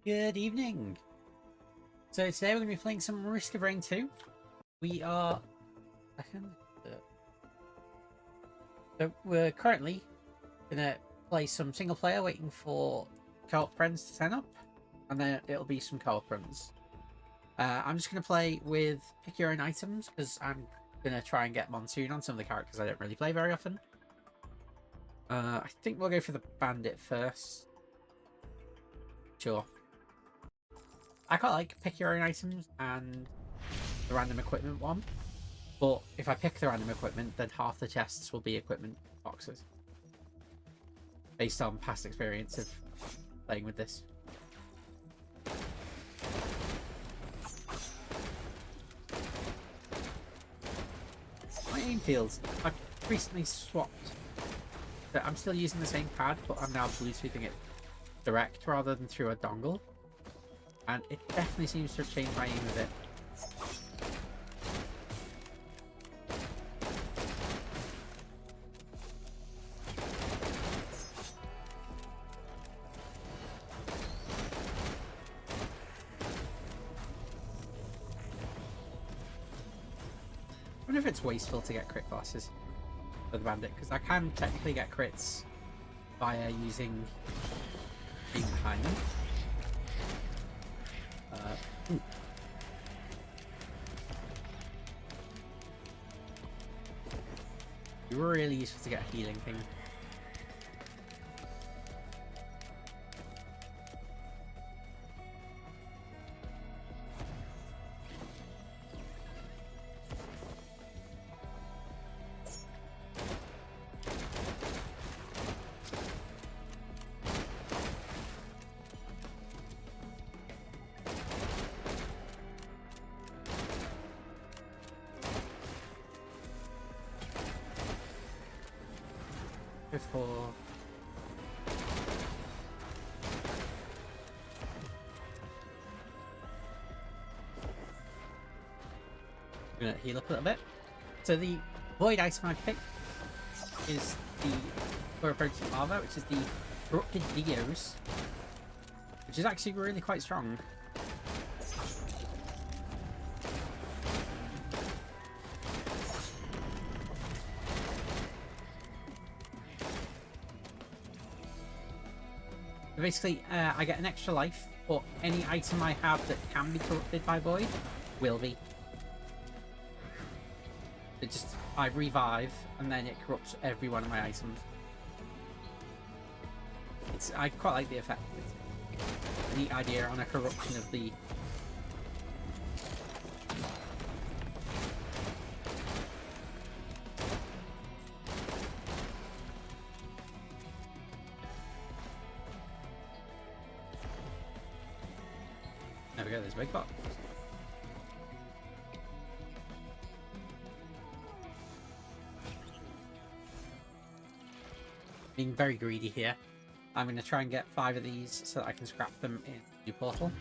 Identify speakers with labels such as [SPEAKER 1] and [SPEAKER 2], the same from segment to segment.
[SPEAKER 1] Good evening. So today we're going to be playing some Risk of Rain 2. We are... So we're currently going to play some single player, waiting for co-op friends to turn up. And then it'll be some co-op runs. I'm just going to play with pick your own items, because I'm going to try and get Monsoon on some of the characters I don't really play very often. I think we'll go for the bandit first. Sure. I quite like pick your own items and the random equipment one, but if I pick the random equipment, then half the chests will be equipment boxes, based on past experience of playing with this. My aim fields, I've recently swapped. I'm still using the same pad, but I'm now Bluetoothing it direct rather than through a dongle. And it definitely seems to have changed my aim a bit. I wonder if it's wasteful to get crit bosses for the bandit, because I can technically get crits via using being behind them. It were really useful to get a healing thing. Before I'm gonna heal up a little bit. So the void item I picked is the for approaching lava, which is the corrupted Dios, which is actually really quite strong. Basically, I get an extra life, but any item I have that can be corrupted by void will be. It just, I revive, and then it corrupts every one of my items. I quite like the effect. It's a neat idea on a corruption of the... There we go, there's Megacorp. Being very greedy here. I'm going to try and get 5 of these so that I can scrap them in the new portal.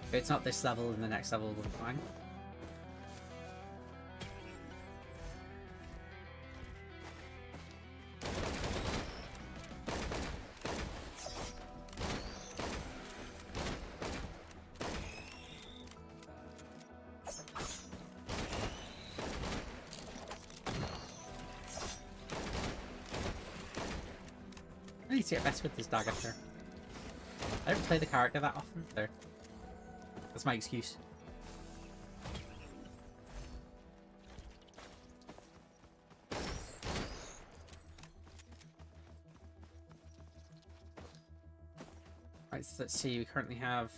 [SPEAKER 1] If it's not this level, then the next level will be fine. I need to get better with this dagger here. I don't play the character that often, so that's my excuse. Right, so let's see, we currently have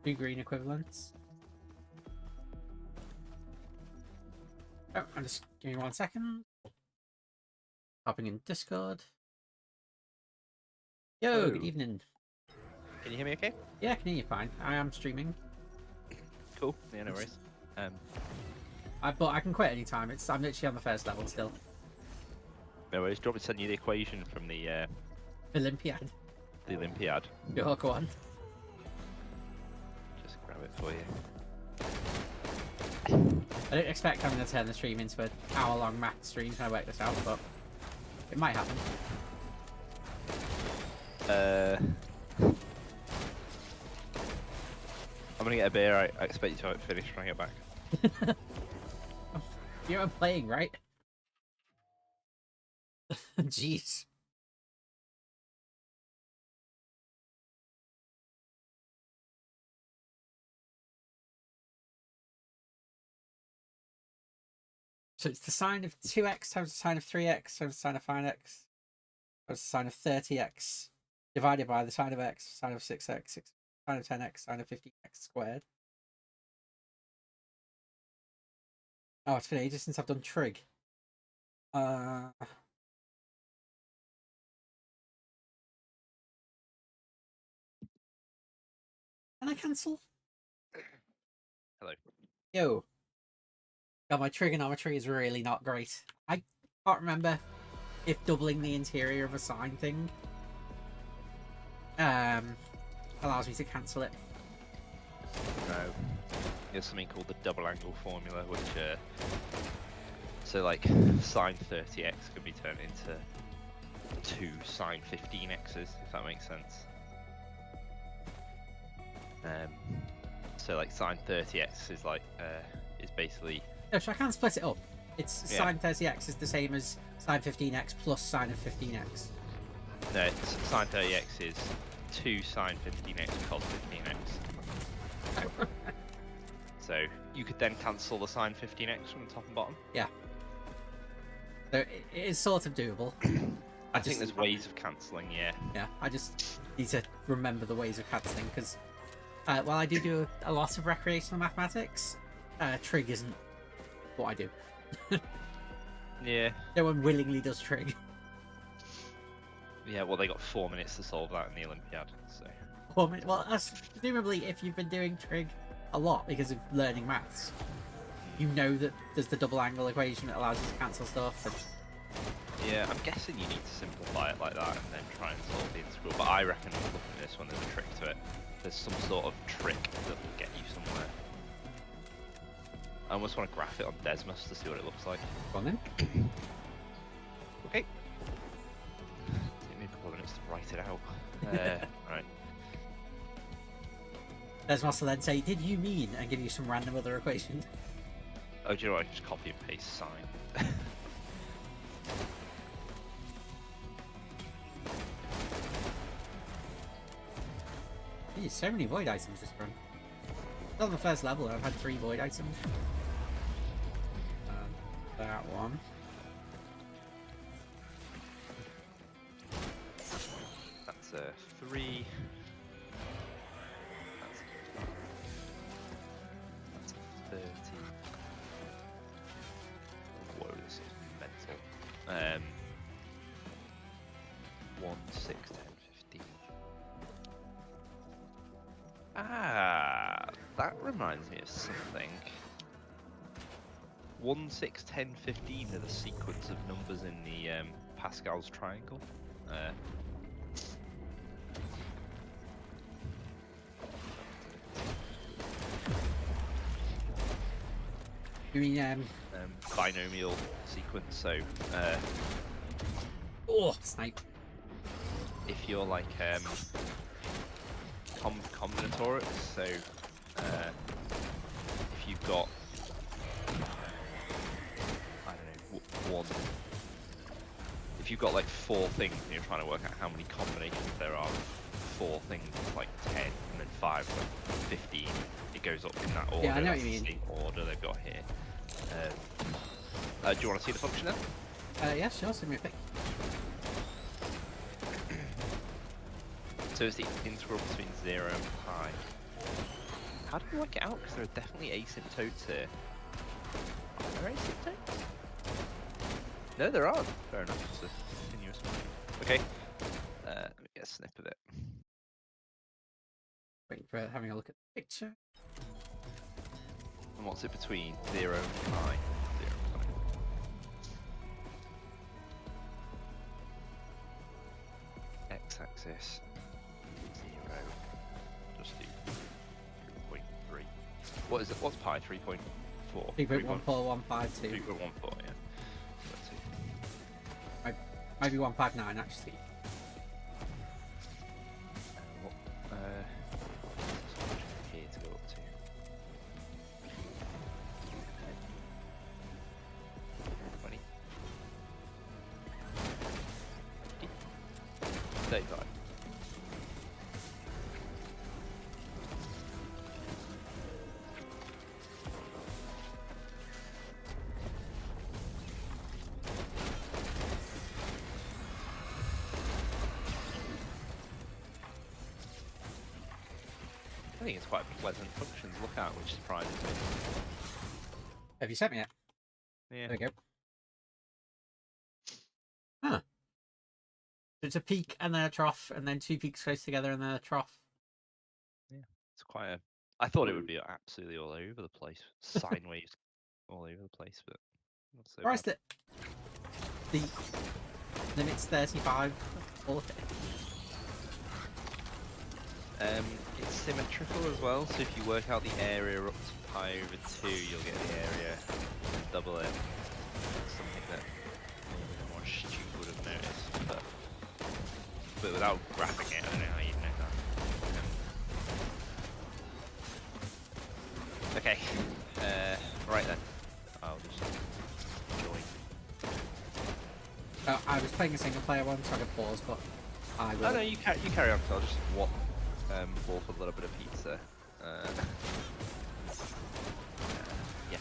[SPEAKER 1] 2 green equivalents. Oh, I'm just giving me 1 second. Hopping in Discord. Yo,
[SPEAKER 2] Hello.
[SPEAKER 1] Good evening.
[SPEAKER 2] Can you hear me okay?
[SPEAKER 1] Yeah, I can hear you fine. I am streaming.
[SPEAKER 2] Cool. Yeah, no worries.
[SPEAKER 1] But I can quit anytime. I'm literally on the first level still.
[SPEAKER 2] No worries. Do you want me to send you the equation from the
[SPEAKER 1] Olympiad.
[SPEAKER 2] Olympiad?
[SPEAKER 1] Go on.
[SPEAKER 2] Just grab it for you.
[SPEAKER 1] I don't expect I'm going to turn the stream into an hour-long math stream when I work this out, but it might happen.
[SPEAKER 2] I'm gonna get a beer. I expect you to finish when I get back.
[SPEAKER 1] You're playing, right? Jeez. So it's the sine of 2x times the sine of 3x times the sine of 5x times the sine of 30x divided by the sine of x, sine of 6x, sine of 10x, sine of 15x squared. Oh, it's been ages since I've done trig. Can I cancel?
[SPEAKER 2] Hello.
[SPEAKER 1] Yo. God, my trigonometry is really not great. I can't remember if doubling the interior of a sine thing allows me to cancel it.
[SPEAKER 2] No. There's something called the double angle formula, which so like sine 30x can be turned into 2 sine 15x's, if that makes sense. So like sine 30x is like is basically.
[SPEAKER 1] No, so I can't split it up. It's sine 30x is the same as sine 15x plus sine of 15x.
[SPEAKER 2] No, sine 30x is 2 sine 15x cos 15x. So you could then cancel the sine 15x from the top and bottom.
[SPEAKER 1] Yeah. So it is sort of doable.
[SPEAKER 2] I think there's ways of cancelling, yeah.
[SPEAKER 1] Yeah, I just need to remember the ways of cancelling because while I do a lot of recreational mathematics, trig isn't what I do.
[SPEAKER 2] Yeah.
[SPEAKER 1] No one willingly does trig.
[SPEAKER 2] Yeah, well, they got 4 minutes to solve that in the Olympiad, so.
[SPEAKER 1] Well, presumably if you've been doing trig a lot because of learning maths, you know that there's the double angle equation that allows you to cancel stuff. And...
[SPEAKER 2] Yeah, I'm guessing you need to simplify it like that and then try and solve the integral. But I reckon looking at this one, there's a trick to it. There's some sort of trick that will get you somewhere. I almost want to graph it on Desmos to see what it looks like.
[SPEAKER 1] Go on then.
[SPEAKER 2] Okay. Take me a couple of minutes to write it out. Right.
[SPEAKER 1] Desmos will then say, "Did you mean?" and give you some random other equation.
[SPEAKER 2] Oh, do you know what? I can just copy and paste sine.
[SPEAKER 1] There's so many void items this run. Still on the first level, and I've had 3 void items. That one.
[SPEAKER 2] That's 3. That's 30. Whoa, this is mental. 1, 6, 10, 15. Ah, that reminds me of something. 1, 6, 10, 15 are the sequence of numbers in the Pascal's triangle.
[SPEAKER 1] You mean
[SPEAKER 2] binomial sequence. So,
[SPEAKER 1] oh, snipe.
[SPEAKER 2] if you're like combinatorics, so if you've got I don't know one, if you've got like 4 things and you're trying to work out how many combinations there are, 4 things like 10 and then 5 like 15. It goes up in that order.
[SPEAKER 1] Yeah, I know what
[SPEAKER 2] That's
[SPEAKER 1] you mean.
[SPEAKER 2] the same order they've got here. Do you want to see the function then?
[SPEAKER 1] Yeah, sure. Send me a pic.
[SPEAKER 2] So it's the integral between 0 and pi. How do we work it out? Because there are definitely asymptotes here. Are there asymptotes? No, there aren't. Fair enough. It's a continuous function. Okay. Let me get a snip of it.
[SPEAKER 1] Waiting for having a look at the picture.
[SPEAKER 2] And what's it between 0 and pi? 0 and pi. X-axis 0. Just do 3.3. What is it? What's pi? 3.4.
[SPEAKER 1] 3.14152.
[SPEAKER 2] 3.14. Yeah. Let's see.
[SPEAKER 1] Maybe 159 actually.
[SPEAKER 2] What? Here to go up to. 35. I think it's quite a pleasant function to look at, which surprises me.
[SPEAKER 1] Have you sent me it?
[SPEAKER 2] Yeah.
[SPEAKER 1] There we go. Huh. It's a peak and then a trough, and then two peaks close together and then a trough.
[SPEAKER 2] Yeah. It's quite a. I thought it would be absolutely all over the place, sine waves all over the place, but not so
[SPEAKER 1] Or is
[SPEAKER 2] bad.
[SPEAKER 1] that the limit's 35? All of it.
[SPEAKER 2] It's symmetrical as well, so if you work out the area up to pi over 2, you'll get the area and double it. It's something that maybe the more astute would have noticed, but without graphing it, I don't know how you'd know that. Okay, right then. I'll just join.
[SPEAKER 1] Oh, I was playing a single player one, so I could pause, but I will.
[SPEAKER 2] Oh no, you carry on, because I'll just wolf a little bit of pizza. Yeah,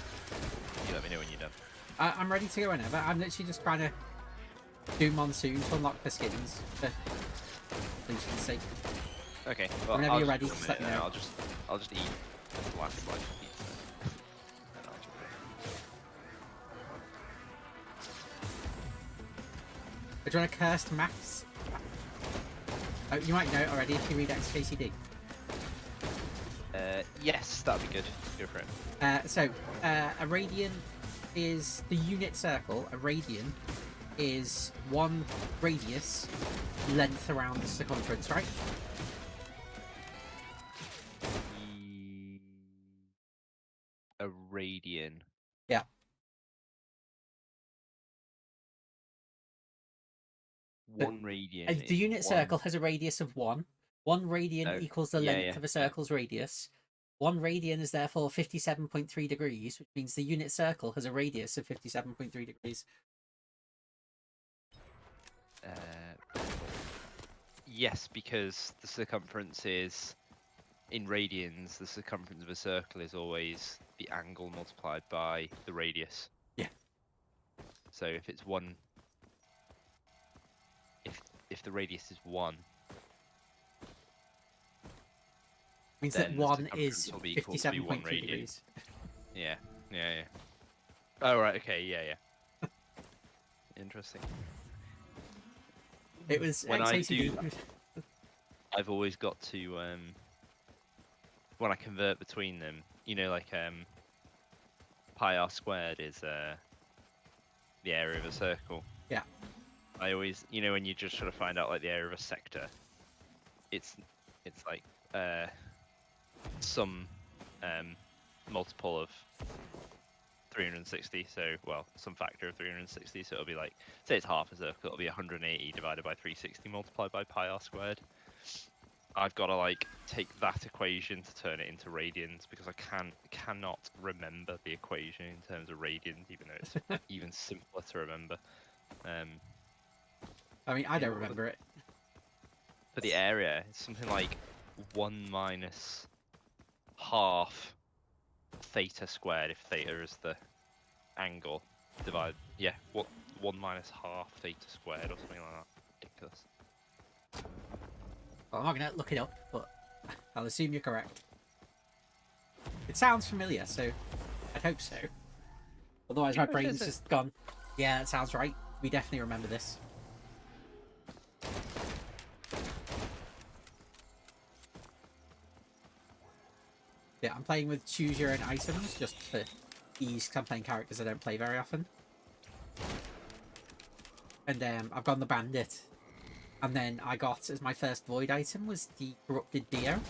[SPEAKER 2] you let me know when you're done.
[SPEAKER 1] I'm ready to go whenever. I'm literally just trying to do monsoon to unlock the skins for completion's sake.
[SPEAKER 2] Okay, well,
[SPEAKER 1] Whenever
[SPEAKER 2] I'll
[SPEAKER 1] you're
[SPEAKER 2] just
[SPEAKER 1] ready,
[SPEAKER 2] do a
[SPEAKER 1] just let
[SPEAKER 2] minute
[SPEAKER 1] me know.
[SPEAKER 2] and I'll just eat this last slice of pizza. And I'll jump
[SPEAKER 1] Do you want to curse max? Oh, you might know it already if you read XKCD.
[SPEAKER 2] in. Yes, that'd be good. Go for it.
[SPEAKER 1] A radian is the unit circle. A radian is one radius length around the circumference, right?
[SPEAKER 2] A radian.
[SPEAKER 1] Yeah.
[SPEAKER 2] One radian.
[SPEAKER 1] The unit circle has a radius of 1. 1 radian equals the length of a circle's radius. 1 radian is therefore 57.3 degrees, which means the unit circle has a radius of 57.3 degrees.
[SPEAKER 2] Yes, because the circumference is, in radians, the circumference of a circle is always the angle multiplied by the radius.
[SPEAKER 1] Yeah.
[SPEAKER 2] So if it's 1, if the radius is 1,
[SPEAKER 1] Means
[SPEAKER 2] then
[SPEAKER 1] that
[SPEAKER 2] the
[SPEAKER 1] 1 is
[SPEAKER 2] circumference will be equal to 1
[SPEAKER 1] 57.3
[SPEAKER 2] radian.
[SPEAKER 1] degrees.
[SPEAKER 2] Yeah. Oh right, okay, yeah. Interesting.
[SPEAKER 1] It was
[SPEAKER 2] When I do
[SPEAKER 1] XACD.
[SPEAKER 2] I've always got to when I convert between them, you know, like pi r squared is the area of a circle.
[SPEAKER 1] Yeah.
[SPEAKER 2] I always, you know, when you just sort of find out like the area of a sector, it's like some multiple of 360, so, well, some factor of 360, so it'll be like, say it's half a circle, it'll be 180 divided by 360 multiplied by pi r squared. I've got to like take that equation to turn it into radians, because I cannot remember the equation in terms of radians, even though it's even simpler to remember.
[SPEAKER 1] I mean, I don't remember it.
[SPEAKER 2] For the area, it's something like 1 minus half theta squared, if theta is the angle, divide, yeah, what, 1 minus half theta squared or something like that. Ridiculous.
[SPEAKER 1] Well, I'm not going to look it up, but I'll assume you're correct. It sounds familiar, so I'd hope so. Otherwise, my brain's just gone, yeah, that sounds right. We definitely remember this. Yeah, I'm playing with choose your own items, just for ease, because I'm playing characters I don't play very often. And I've gone the bandit. And then I got, as my first void item, was the corrupted Dio.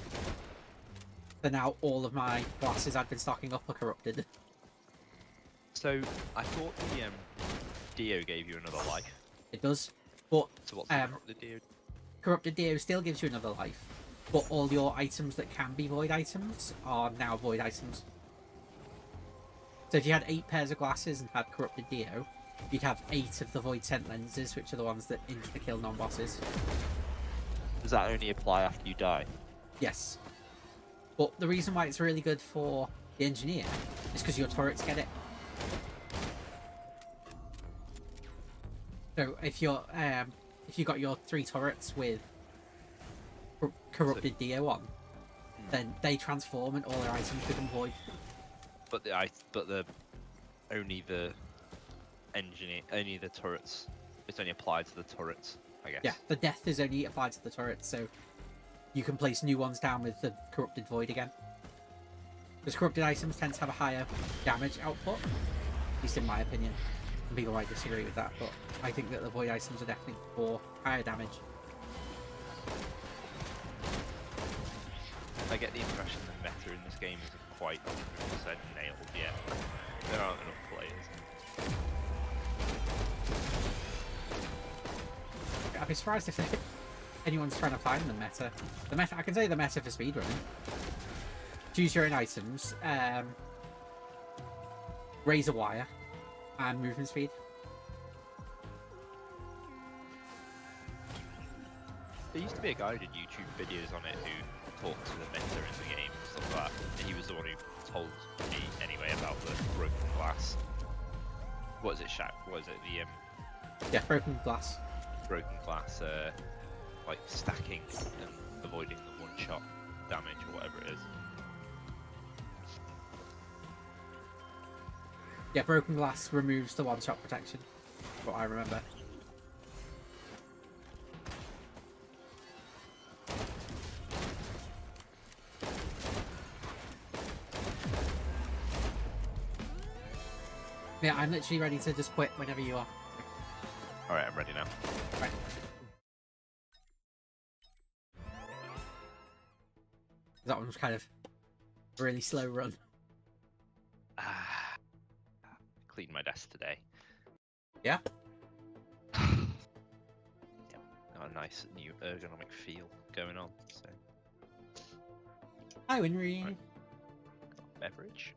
[SPEAKER 1] So now all of my glasses I've been stocking up are corrupted.
[SPEAKER 2] So, I thought the Dio gave you another life.
[SPEAKER 1] It does. But
[SPEAKER 2] So what's the Dio?
[SPEAKER 1] corrupted Dio still gives you another life. But all your items that can be void items are now void items. So if you had 8 pairs of glasses and had corrupted Dio, you'd have 8 of the void scent lenses, which are the ones that insta-kill non-bosses.
[SPEAKER 2] Does that only apply after you die?
[SPEAKER 1] Yes. But the reason why it's really good for the engineer is because your turrets get it. So if you got your 3 turrets with corrupted DO1, then they transform and all their items become void.
[SPEAKER 2] But only the turrets. It's only applied to the turrets, I guess.
[SPEAKER 1] Yeah, the death is only applied to the turrets, so you can place new ones down with the corrupted void again. Because corrupted items tend to have a higher damage output, at least in my opinion. And people might disagree with that, but I think that the void items are definitely for higher damage.
[SPEAKER 2] I get the impression the meta in this game isn't quite 100% nailed yet. There aren't enough players.
[SPEAKER 1] I'd be surprised if anyone's trying to find the meta. I can tell you the meta for speedrunning. Choose your own items, razor wire, and movement speed.
[SPEAKER 2] There used to be a guy who did YouTube videos on it who talked to the meta in the game and stuff like that. And he was the one who told me anyway about the broken glass. What is it, Shaq? What is it?
[SPEAKER 1] Yeah, broken glass.
[SPEAKER 2] Broken glass, like stacking and avoiding the one-shot damage or whatever it is.
[SPEAKER 1] Yeah, broken glass removes the one-shot protection. What I remember. Yeah, I'm literally ready to just quit whenever you are.
[SPEAKER 2] Alright, I'm ready now.
[SPEAKER 1] Right. That one was kind of a really slow run.
[SPEAKER 2] Cleaned my desk today.
[SPEAKER 1] Yeah?
[SPEAKER 2] Yep. Got a nice new ergonomic feel going on. So.
[SPEAKER 1] Hi, Winry.
[SPEAKER 2] Right. Beverage.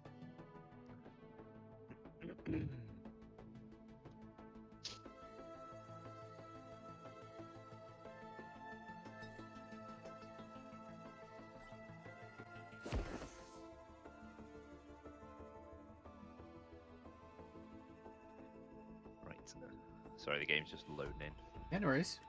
[SPEAKER 2] Right. Sorry, the game's just loading in.
[SPEAKER 1] Yeah, no worries.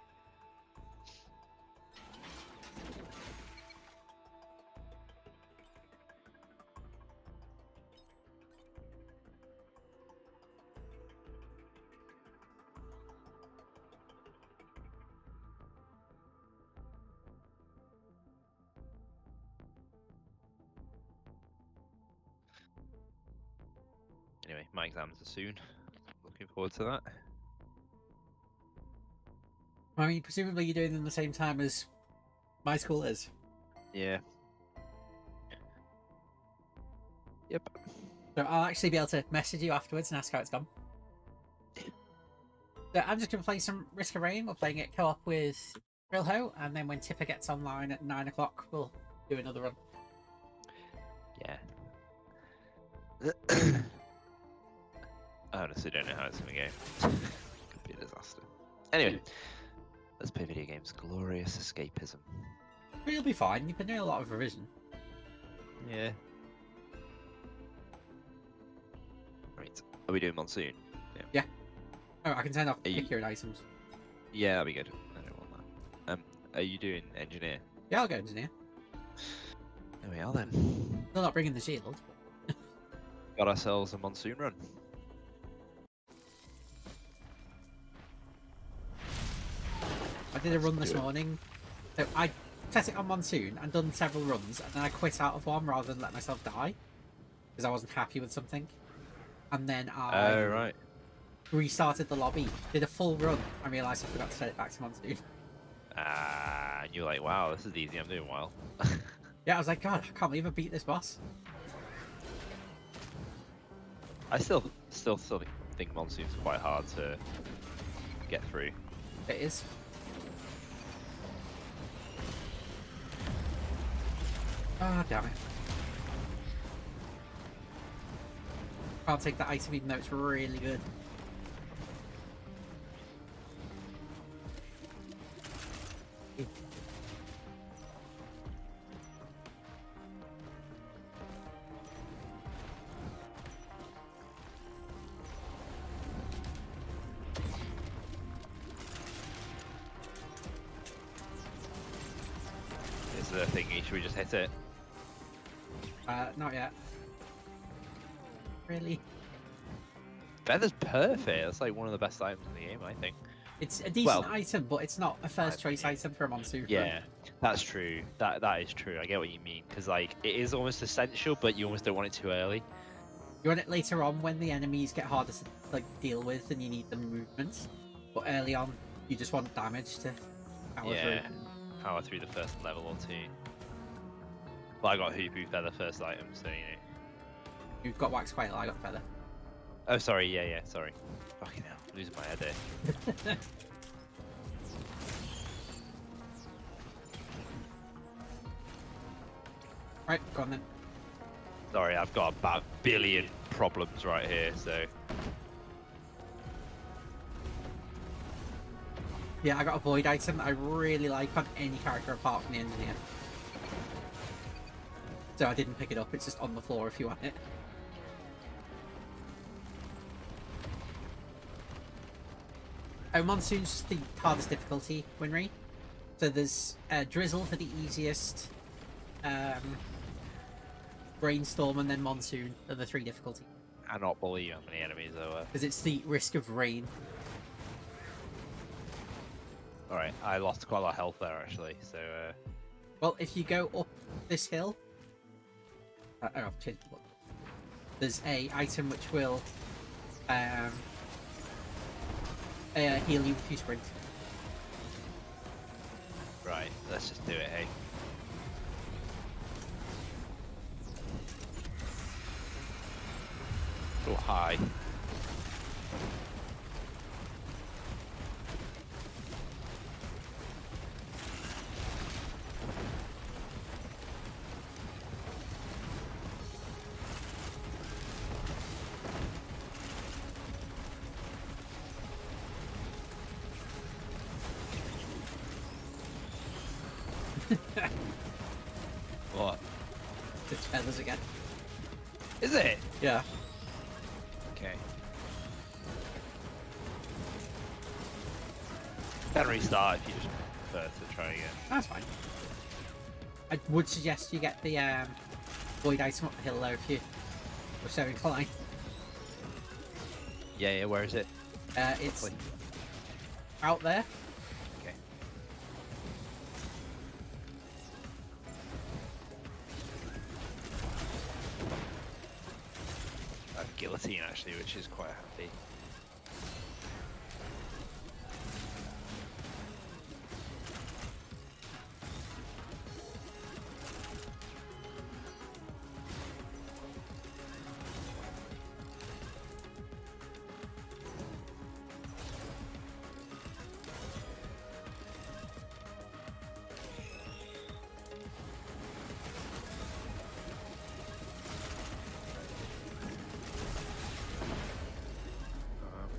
[SPEAKER 2] Anyway, my exams are soon. Looking forward to that.
[SPEAKER 1] I mean, presumably you're doing them the same time as my school is.
[SPEAKER 2] Yeah. Yep.
[SPEAKER 1] So I'll actually be able to message you afterwards and ask how it's gone. So I'm just going to play some Risk of Rain. We're playing it co-op with Rilho, and then when Tipper gets online at 9 o'clock, we'll do another run.
[SPEAKER 2] Yeah. I honestly don't know how it's going to go. Could be a disaster. Anyway, let's play video games. Glorious escapism.
[SPEAKER 1] But you'll be fine. You've been doing a lot of revision.
[SPEAKER 2] Yeah. Right. Are we doing Monsoon?
[SPEAKER 1] Yeah. Oh, I can turn off
[SPEAKER 2] Are you-
[SPEAKER 1] pick your items.
[SPEAKER 2] Yeah, that'd be good. I don't want that. Are you doing Engineer?
[SPEAKER 1] Yeah, I'll go engineer.
[SPEAKER 2] There we are then.
[SPEAKER 1] Still not bringing the shield.
[SPEAKER 2] Got ourselves a Monsoon run.
[SPEAKER 1] I did a run
[SPEAKER 2] Let's
[SPEAKER 1] this
[SPEAKER 2] do it.
[SPEAKER 1] morning. So I set it on Monsoon and done several runs, and then I quit out of one rather than let myself die because I wasn't happy with something. And then I
[SPEAKER 2] Oh, right.
[SPEAKER 1] restarted the lobby, did a full run, and realised I forgot to set it back to Monsoon.
[SPEAKER 2] And you're like, wow, this is easy. I'm doing well.
[SPEAKER 1] Yeah, I was like, God, I can't believe I beat this boss.
[SPEAKER 2] I still think Monsoon's quite hard to get through.
[SPEAKER 1] It is. Ah, damn it. Can't take that item even though it's really good.
[SPEAKER 2] the thingy. Should we just hit it?
[SPEAKER 1] Not yet. Really?
[SPEAKER 2] Feather's perfect. That's like one of the best items in the game, I think.
[SPEAKER 1] It's a decent item, but it's not a first choice item for a monsoon.
[SPEAKER 2] Yeah, that's true. That is true. I get what you mean, because like it is almost essential, but you almost don't want it too early.
[SPEAKER 1] You want it later on when the enemies get harder to like deal with and you need the movements. But early on, you just want damage to power through.
[SPEAKER 2] Power through the first level or two. Well, I got Hoopu Feather first item, so you know.
[SPEAKER 1] You've got Wax Quail, I got Feather.
[SPEAKER 2] Oh, sorry. Yeah. Sorry. Fucking hell, I'm losing my head here.
[SPEAKER 1] Right, go on then.
[SPEAKER 2] Sorry, I've got about a billion problems right here, so.
[SPEAKER 1] Yeah, I got a Void item that I really like on any character apart from the Engineer. So I didn't pick it up, it's just on the floor if you want it. Oh, Monsoon's just the hardest difficulty, Winry. So there's Drizzle for the easiest, Brainstorm, and then Monsoon are the 3 difficulties.
[SPEAKER 2] I cannot believe how many enemies there were.
[SPEAKER 1] Because it's the risk of rain.
[SPEAKER 2] Alright, I lost quite a lot of health there actually, so
[SPEAKER 1] Well, if you go up this hill, there's a item which will heal you if you sprint.
[SPEAKER 2] right, let's just do it, hey. Oh, hi. What?
[SPEAKER 1] It's feathers again.
[SPEAKER 2] Is it?
[SPEAKER 1] Yeah.
[SPEAKER 2] Okay. Can restart if you just prefer to try again.
[SPEAKER 1] That's fine. I would suggest you get the Void item up the hill though if you were so inclined.
[SPEAKER 2] Yeah, where is it?
[SPEAKER 1] It's out there.
[SPEAKER 2] Okay. Guillotine actually, which is quite handy.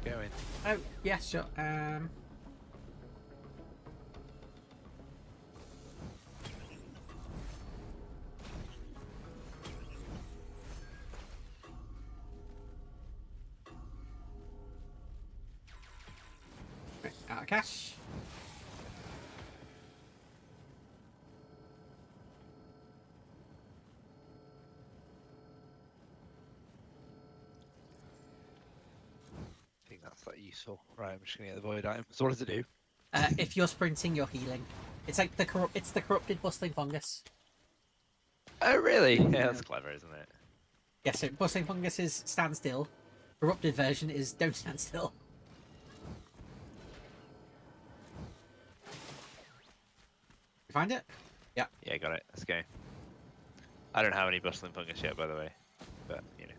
[SPEAKER 2] Going.
[SPEAKER 1] Oh, yeah, sure. Right, out of cash.
[SPEAKER 2] I think that's like useful. Right, I'm just gonna get the void item. So what does it do?
[SPEAKER 1] If you're sprinting, you're healing. It's like the corrupted bustling fungus.
[SPEAKER 2] Oh really? Yeah, that's clever, isn't it?
[SPEAKER 1] Yeah, so bustling fungus is stand still. Corrupted version is don't stand still. You find it? Yeah.
[SPEAKER 2] Yeah, got it. Let's go. I don't have any bustling fungus yet, by the way, but you know.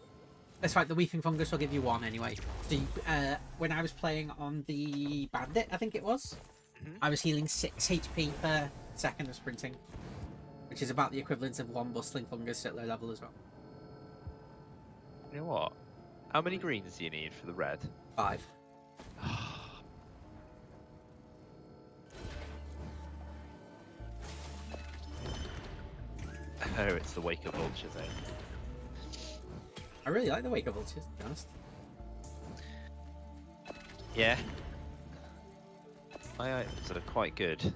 [SPEAKER 1] That's right, the weeping fungus will give you 1 anyway. So you, when I was playing on the bandit, I think it was, I was healing 6 HP per second of sprinting, which is about the equivalent of 1 bustling fungus at low level as well.
[SPEAKER 2] You know what? How many greens do you need for the red?
[SPEAKER 1] 5.
[SPEAKER 2] Oh, it's the Wake of Vultures, eh?
[SPEAKER 1] I really like the Wake of Vultures, to be honest.
[SPEAKER 2] Yeah. My items are quite good.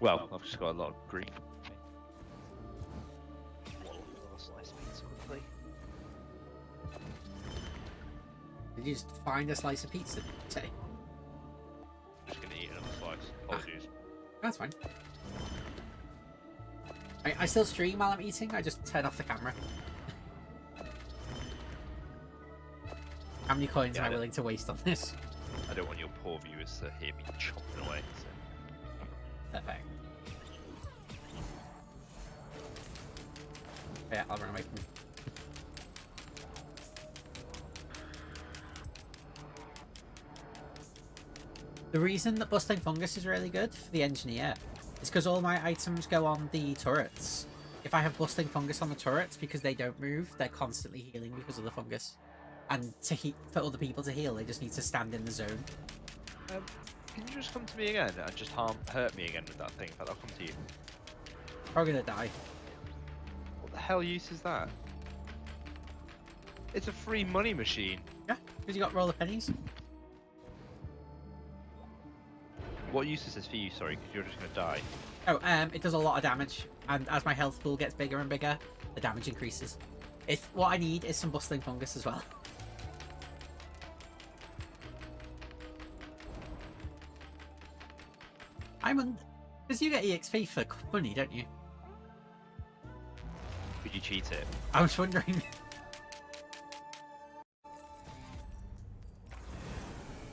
[SPEAKER 2] Well, I've just got a lot of grief. I'll slice pizza quickly.
[SPEAKER 1] Did you just find a slice of pizza? Say.
[SPEAKER 2] I'm just gonna eat another slice. Apologies.
[SPEAKER 1] That's fine. I still stream while I'm eating. I just turn off the camera. How many coins am I willing to waste on this?
[SPEAKER 2] I don't want your poor viewers to hear me chopping away. So.
[SPEAKER 1] Perfect. Yeah, I'll run away from you. The reason that busting fungus is really good for the engineer is because all my items go on the turrets. If I have busting fungus on the turrets, because they don't move, they're constantly healing because of the fungus. And for other people to heal, they just need to stand in the zone.
[SPEAKER 2] Can you just come to me again and just hurt me again with that thing? In fact, I'll come to you.
[SPEAKER 1] Probably gonna die.
[SPEAKER 2] What the hell use is that? It's a free money machine.
[SPEAKER 1] Yeah, because you got roller pennies.
[SPEAKER 2] What use is this for you? Sorry, because you're just gonna die.
[SPEAKER 1] Oh, it does a lot of damage, and as my health pool gets bigger and bigger, the damage increases. What I need is some busting fungus as well. Because you get EXP for money, don't you?
[SPEAKER 2] Could you cheat it?
[SPEAKER 1] I was wondering.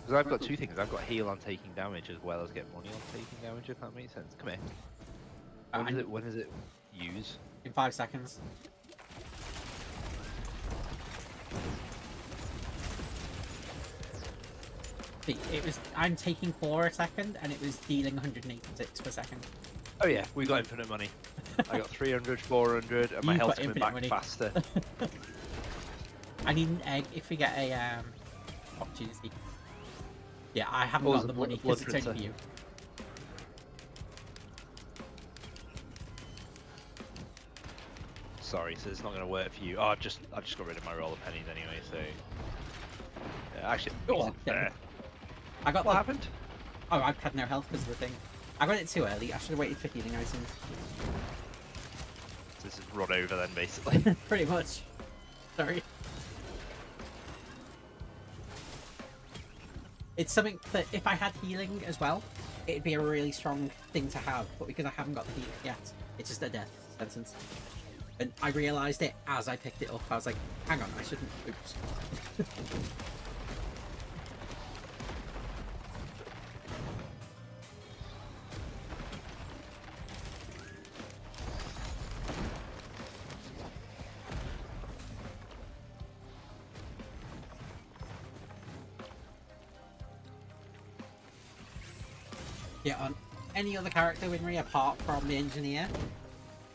[SPEAKER 2] Because I've got two things. I've got heal on taking damage as well as get money on taking damage, if that makes sense. Come here. When does it use?
[SPEAKER 1] In 5 seconds. See, I'm taking 4 a second, and it was dealing 186 per second.
[SPEAKER 2] Oh yeah, we got infinite money. I got 300, 400, and my health's coming back
[SPEAKER 1] money.
[SPEAKER 2] faster.
[SPEAKER 1] I need an egg if we get a opportunity. Yeah, I haven't got the money because it's only for you.
[SPEAKER 2] Sorry, so it's not going to work for you. Oh, I just got rid of my roll of pennies anyway, so... Yeah, actually,
[SPEAKER 1] I got
[SPEAKER 2] what happened?
[SPEAKER 1] Oh, I've had no health because of the thing. I got it too early. I should have waited for healing items.
[SPEAKER 2] So this is run over then, basically.
[SPEAKER 1] Pretty much. Sorry. It's something that if I had healing as well, it'd be a really strong thing to have. But because I haven't got the healing yet, it's just a death sentence. And I realised it as I picked it up. I was like, hang on, I shouldn't. Oops. Yeah, on any other character Winry apart from the engineer,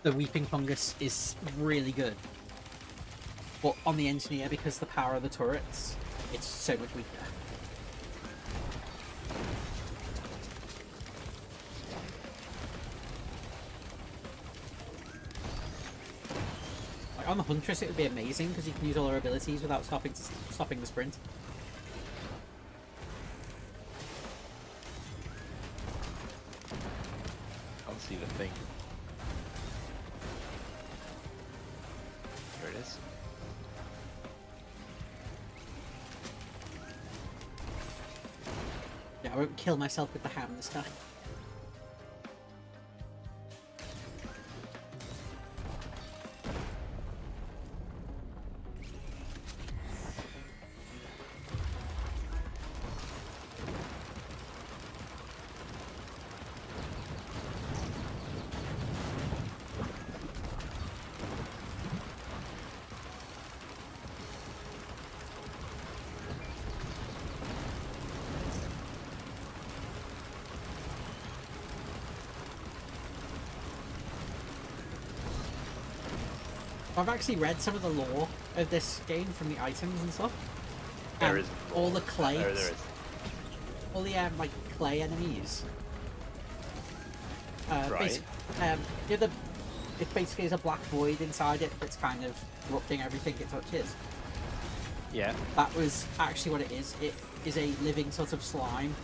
[SPEAKER 1] the weeping fungus is really good. But on the engineer, because the power of the turrets, it's so much weaker. Like on the Huntress, it would be amazing because you can use all her abilities without stopping the sprint.
[SPEAKER 2] See the thing. Here it is.
[SPEAKER 1] Yeah, I won't kill myself with the ham this time. I've actually read some of the lore of this game from the items and stuff.
[SPEAKER 2] There is
[SPEAKER 1] all the clay.
[SPEAKER 2] There is.
[SPEAKER 1] All the like clay enemies.
[SPEAKER 2] Right.
[SPEAKER 1] It basically is a black void inside it that's kind of corrupting everything it touches.
[SPEAKER 2] Yeah.
[SPEAKER 1] That was actually what it is. It is a living sort of slime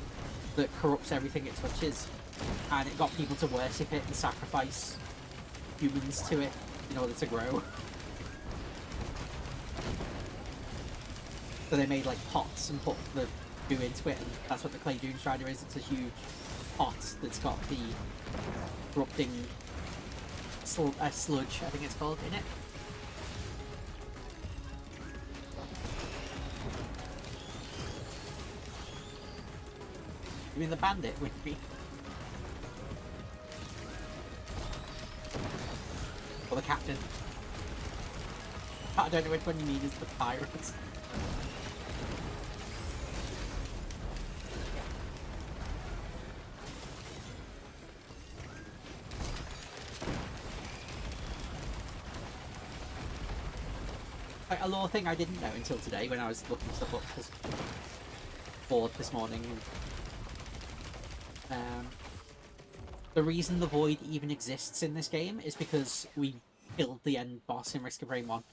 [SPEAKER 1] that corrupts everything it touches. and it got people to worship it and sacrifice humans to it in order to grow. So they made like pots and put the goo into it, and that's what the clay Doom Strider is. It's a huge pot that's got the corrupting sludge, I think it's called, in it. You mean the bandit with me? Or the captain? I don't know which one you mean is the pirates. Like, a lore thing I didn't know until today when I was looking stuff up, because bored this morning. The reason the Void even exists in this game is because we killed the end boss in Risk of Rain 1.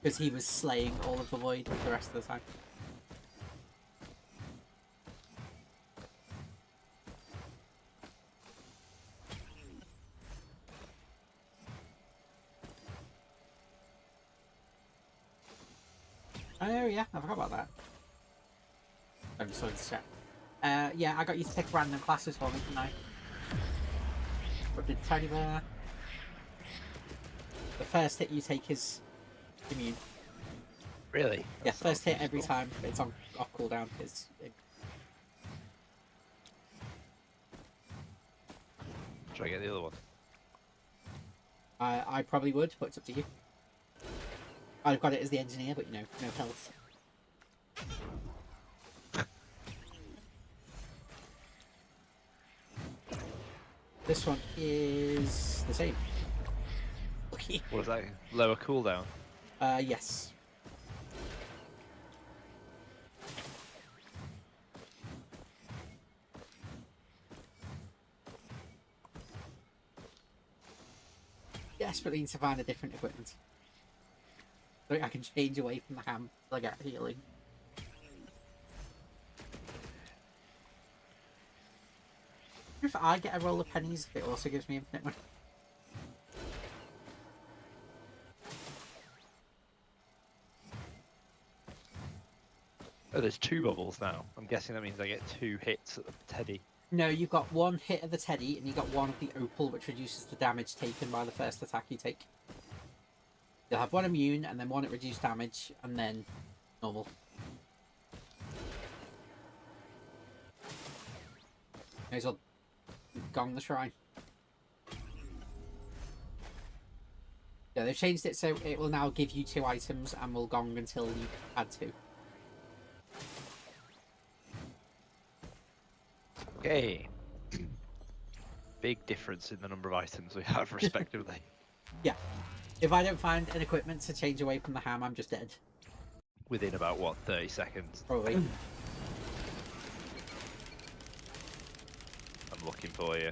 [SPEAKER 1] Because he was slaying all of the Void the rest of the time. Oh yeah, I forgot about that. I'm just sorry to check. Yeah, I got you to pick random classes for me, didn't I? What did Tiny Bear? The first hit you take is immune.
[SPEAKER 2] Really?
[SPEAKER 1] Yeah, first hit every time. It's on off cooldown.
[SPEAKER 2] Should I get the other one?
[SPEAKER 1] I probably would, but it's up to you. I've got it as the engineer, but you know, no health. This one is the same. Okay.
[SPEAKER 2] What is that? Lower cooldown?
[SPEAKER 1] Yes. Desperately need to find a different equipment. So I can change away from the ham till I get healing. If I get a roll of pennies, it also gives me infinite money.
[SPEAKER 2] Oh, there's 2 bubbles now. I'm guessing that means I get 2 hits at the teddy.
[SPEAKER 1] No, you've got 1 hit of the teddy, and you've got 1 of the opal, which reduces the damage taken by the first attack you take. You'll have 1 immune, and then 1 at reduced damage, and then normal. May as well gong the shrine. Yeah, they've changed it so it will now give you 2 items and will gong until you add 2.
[SPEAKER 2] Okay. Big difference in the number of items we have, respectively.
[SPEAKER 1] Yeah. If I don't find an equipment to change away from the ham, I'm just dead.
[SPEAKER 2] Within about, what, 30 seconds?
[SPEAKER 1] Probably.
[SPEAKER 2] I'm looking for you.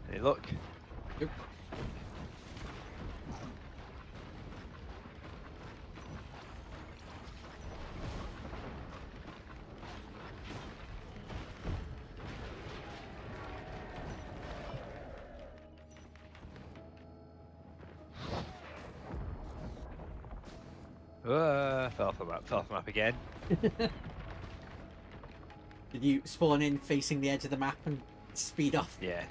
[SPEAKER 2] Hey, look.
[SPEAKER 1] Yep.
[SPEAKER 2] Fell off the map. Fell off the map again.
[SPEAKER 1] Did you spawn in facing the edge of the map and speed off?
[SPEAKER 2] Yeah.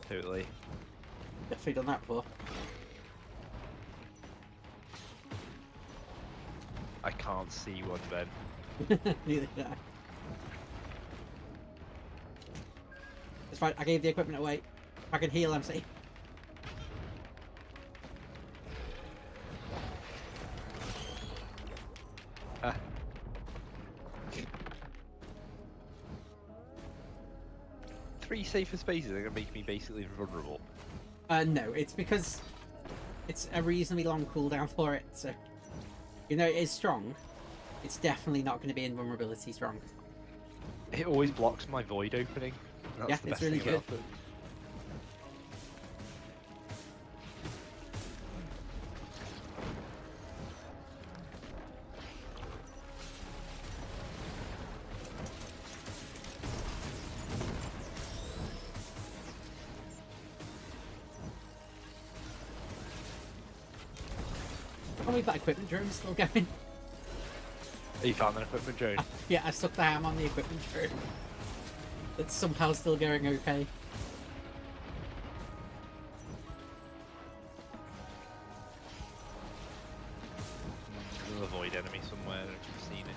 [SPEAKER 2] Totally.
[SPEAKER 1] Definitely done that before.
[SPEAKER 2] I can't see one, Ben.
[SPEAKER 1] Neither did I. It's fine, I gave the equipment away. If I can heal, I'm safe.
[SPEAKER 2] Ah. 3 safer spaces are gonna make me basically vulnerable.
[SPEAKER 1] No, it's because it's a reasonably long cooldown for it, so you know it is strong. It's definitely not going to be invulnerability strong.
[SPEAKER 2] It always blocks my void opening. That's
[SPEAKER 1] Yeah,
[SPEAKER 2] the
[SPEAKER 1] it's
[SPEAKER 2] best
[SPEAKER 1] really
[SPEAKER 2] thing
[SPEAKER 1] good.
[SPEAKER 2] about it.
[SPEAKER 1] Oh, we've got equipment drone still going.
[SPEAKER 2] You found an equipment drone.
[SPEAKER 1] Yeah, I stuck the ham on the equipment drone. It's somehow still going okay.
[SPEAKER 2] There's a void enemy somewhere. I don't know if you've seen it.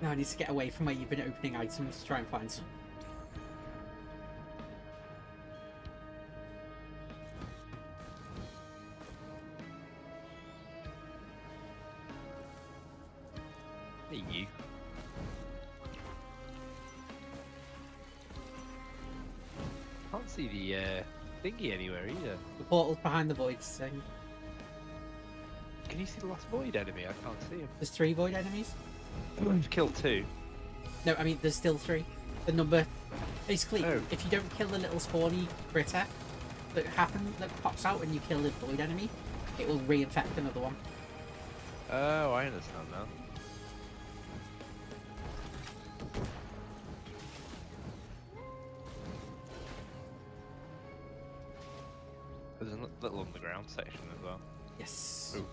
[SPEAKER 1] Now I need to get away from where you've been opening items to try and find some.
[SPEAKER 2] Hey, you. Can't see the thingy anywhere either.
[SPEAKER 1] The portal's behind the void thing.
[SPEAKER 2] Can you see the last void enemy? I can't see him.
[SPEAKER 1] There's 3 void enemies.
[SPEAKER 2] I've killed 2.
[SPEAKER 1] No, I mean there's still 3. The number, basically,
[SPEAKER 2] Oh.
[SPEAKER 1] if you don't kill the little spawny critter that pops out when you kill the void enemy, it will reinfect another one.
[SPEAKER 2] Oh, I understand now. There's a little underground section as well.
[SPEAKER 1] Yes.
[SPEAKER 2] Ooh.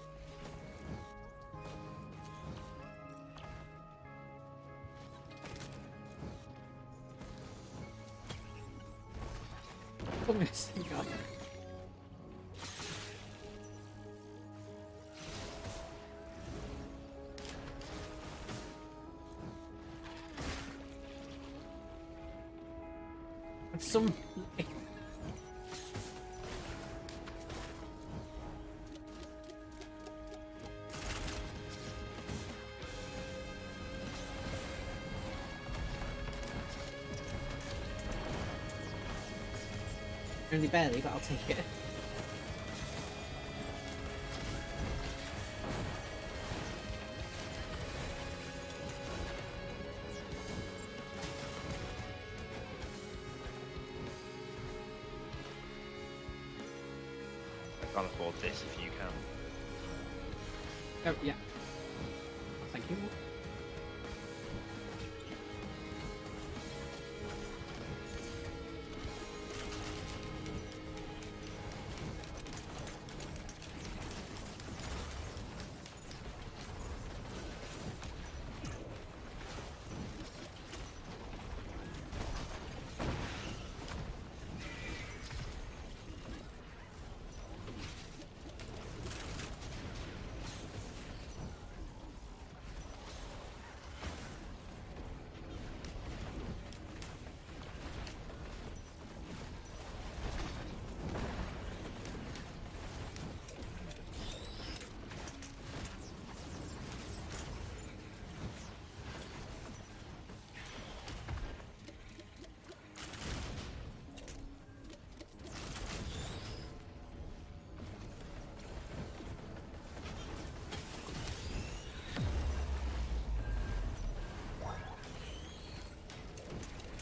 [SPEAKER 1] Oh, yes, thank God. Some. Only barely, but I'll take it.
[SPEAKER 2] I can't afford this if you can.
[SPEAKER 1] Oh, yeah. Thank you.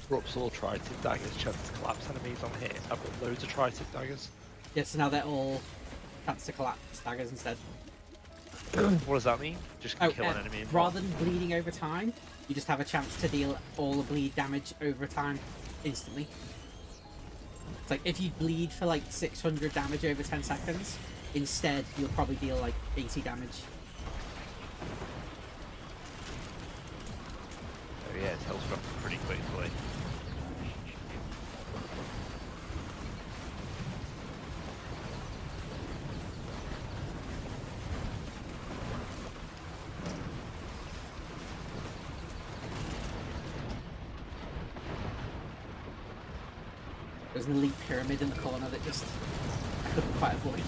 [SPEAKER 2] Drops all Triton daggers, chance to collapse enemies on hit. I've got loads of Triton daggers.
[SPEAKER 1] Yeah, so now they're all chance to collapse daggers instead.
[SPEAKER 2] What does that mean? Just kill an enemy.
[SPEAKER 1] Rather than bleeding over time, you just have a chance to deal all the bleed damage over time instantly. It's like if you bleed for like 600 damage over 10 seconds, instead you'll probably deal like 80 damage.
[SPEAKER 2] Oh yeah, it's health dropping pretty quickly.
[SPEAKER 1] There's an elite pyramid in the corner that just I couldn't quite avoid.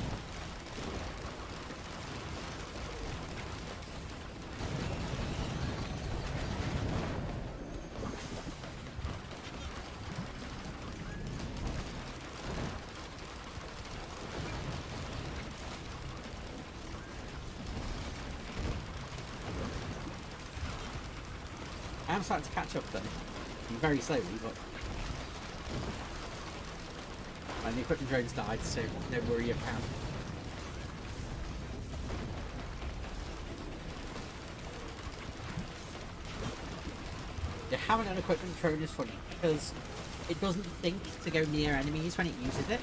[SPEAKER 1] I am starting to catch up though. Very slowly, but and the equipment drones died, so no worry about. Yeah, having an equipment drone is funny because it doesn't think to go near enemies when it uses it.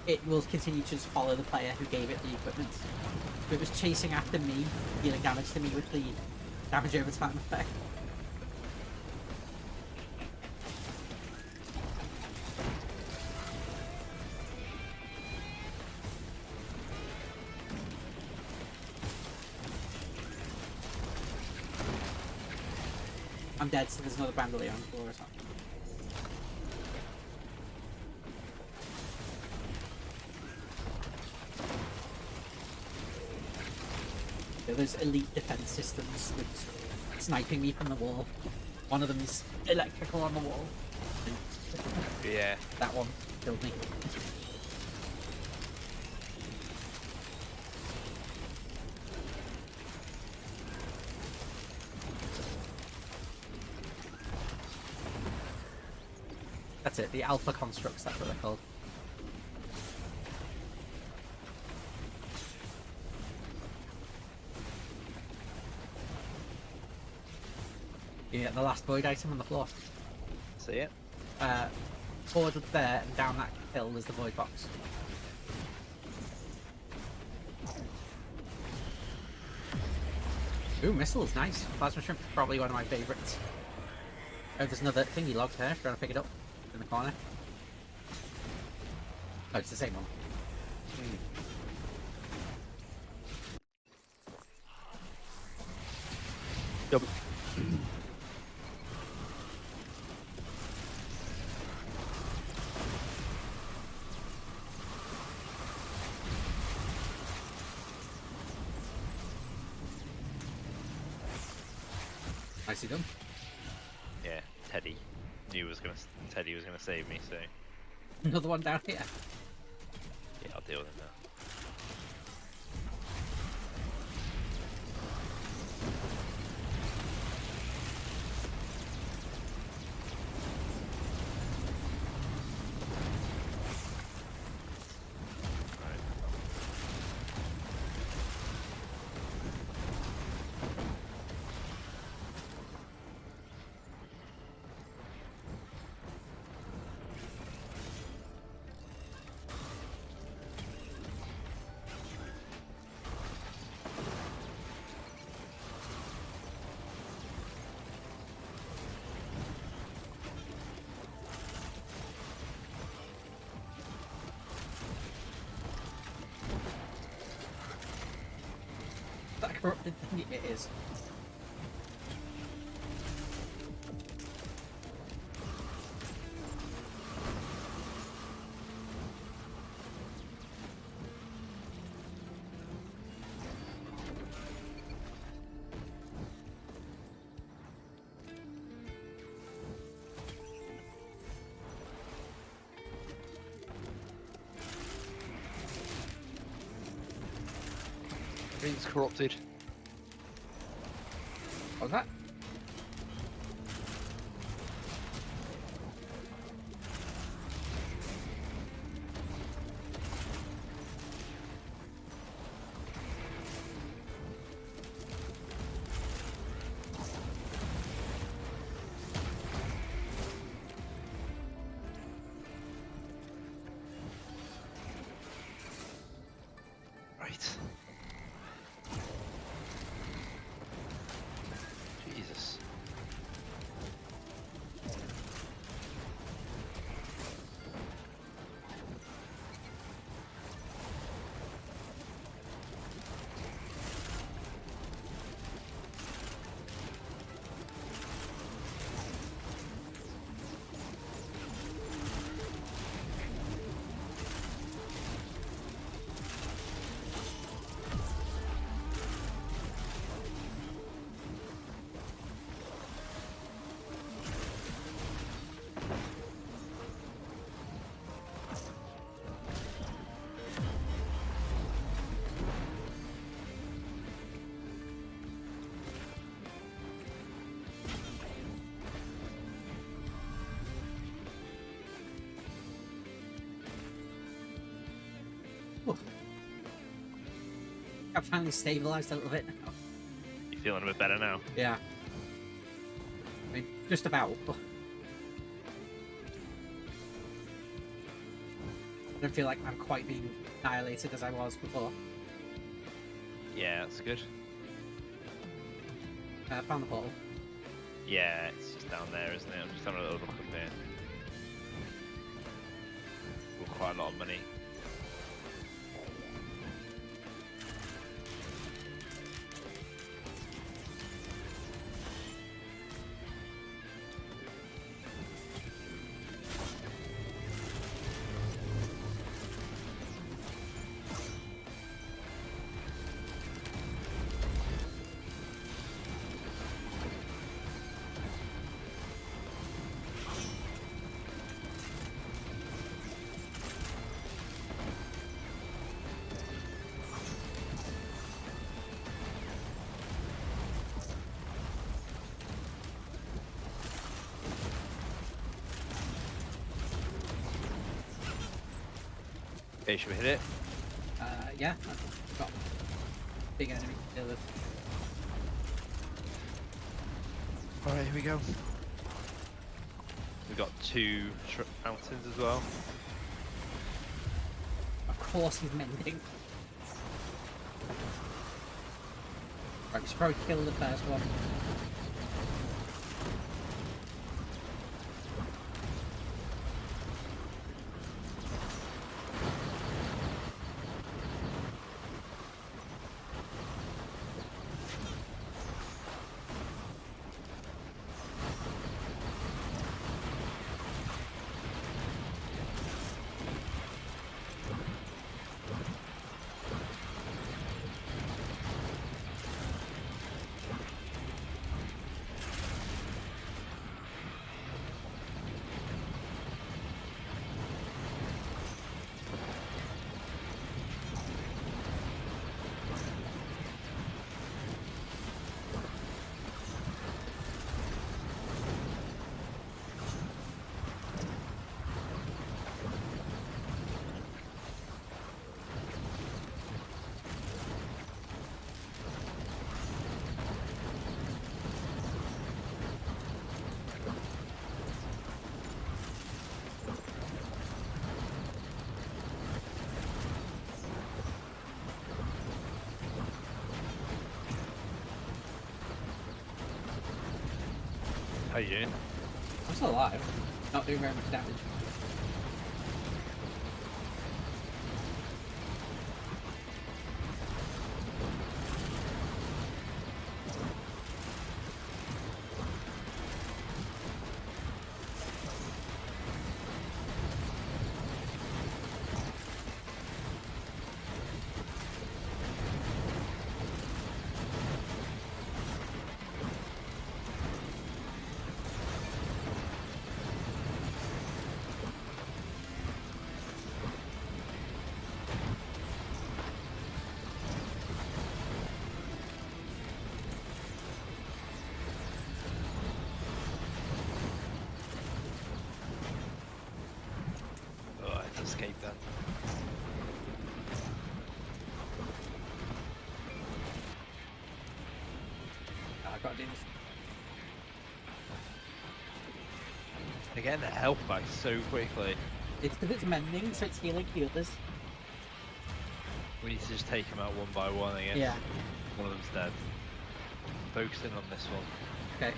[SPEAKER 1] It will continue to just follow the player who gave it the equipment. If it was chasing after me, dealing damage to me with the damage over time effect. I'm dead, so there's another bandolier on the floor or something. Yeah, there's elite defense systems with sniping me from the wall. One of them's electrical on the wall.
[SPEAKER 2] Yeah.
[SPEAKER 1] That one killed me. That's it, the alpha constructs, that's what they're called. You get the last void item on the floor.
[SPEAKER 2] See it?
[SPEAKER 1] Forward there and down that hill is the void box. Ooh, missiles, nice. Plasma shrimp, probably one of my favourites. Oh, there's another thingy log there, if you want to pick it up. In the corner. Oh, it's the same one.
[SPEAKER 2] Yep.
[SPEAKER 1] Nicely done.
[SPEAKER 2] Yeah, Teddy Teddy was gonna save me, so
[SPEAKER 1] Another one down here.
[SPEAKER 2] yeah, I'll deal with it now.
[SPEAKER 1] That corrupted thing it is.
[SPEAKER 2] Everything's corrupted.
[SPEAKER 1] What was that?
[SPEAKER 2] Right.
[SPEAKER 1] I've finally stabilized a little bit now.
[SPEAKER 2] You feeling a bit better now?
[SPEAKER 1] Yeah. I mean, just about. But I don't feel like I'm quite being annihilated as I was before.
[SPEAKER 2] Yeah, that's good.
[SPEAKER 1] Found the portal.
[SPEAKER 2] Yeah, it's just down there, isn't it? I'm just having a little look up here. Got quite a lot of money. Okay, should we hit it?
[SPEAKER 1] Yeah, I've got big enemy to deal with.
[SPEAKER 2] Alright, here we go. We've got 2 mountains as well.
[SPEAKER 1] Of course he's mending. Right, we should probably kill the first one.
[SPEAKER 2] How you doing?
[SPEAKER 1] I'm still alive. Not doing very much damage.
[SPEAKER 2] Oh, I had to escape that.
[SPEAKER 1] I've got to do this.
[SPEAKER 2] They're getting their health back so quickly.
[SPEAKER 1] It's because it's mending, so it's healing healers.
[SPEAKER 2] We need to just take them out one by one, I guess.
[SPEAKER 1] Yeah.
[SPEAKER 2] One of them's dead. Focusing on this one.
[SPEAKER 1] Okay.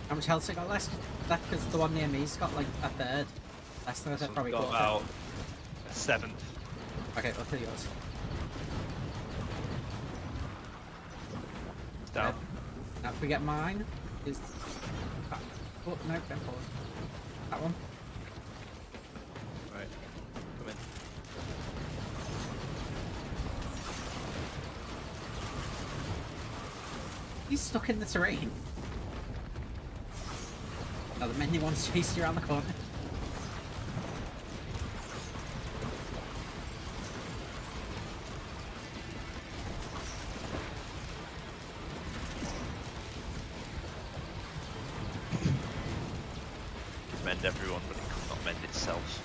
[SPEAKER 1] How much health's it got left? Because the one near me's got like a third. Less than I
[SPEAKER 2] This
[SPEAKER 1] said,
[SPEAKER 2] one's
[SPEAKER 1] probably
[SPEAKER 2] got
[SPEAKER 1] quarter.
[SPEAKER 2] about a 7th.
[SPEAKER 1] Okay, I'll kill yours.
[SPEAKER 2] It's down.
[SPEAKER 1] Now if we get mine, is... Oh, no, don't pause. That one.
[SPEAKER 2] Right. Come in.
[SPEAKER 1] He's stuck in the terrain. Oh, the mending one's chasing you around the corner.
[SPEAKER 2] Mend everyone, but it could not mend itself.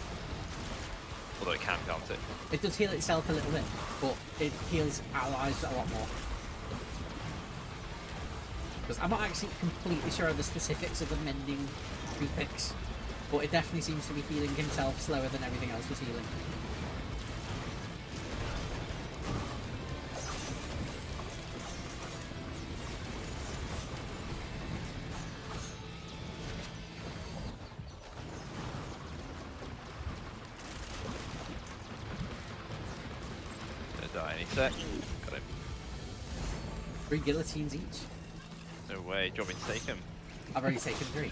[SPEAKER 2] Although it can, can't it?
[SPEAKER 1] It does heal itself a little bit, but it heals allies a lot more. Because I'm not actually completely sure of the specifics of the mending prefix, but it definitely seems to be healing himself slower than everything else was healing.
[SPEAKER 2] Gonna die any sec. Got him.
[SPEAKER 1] 3 guillotines each.
[SPEAKER 2] No way. Do you want me to take him?
[SPEAKER 1] I've already taken 3.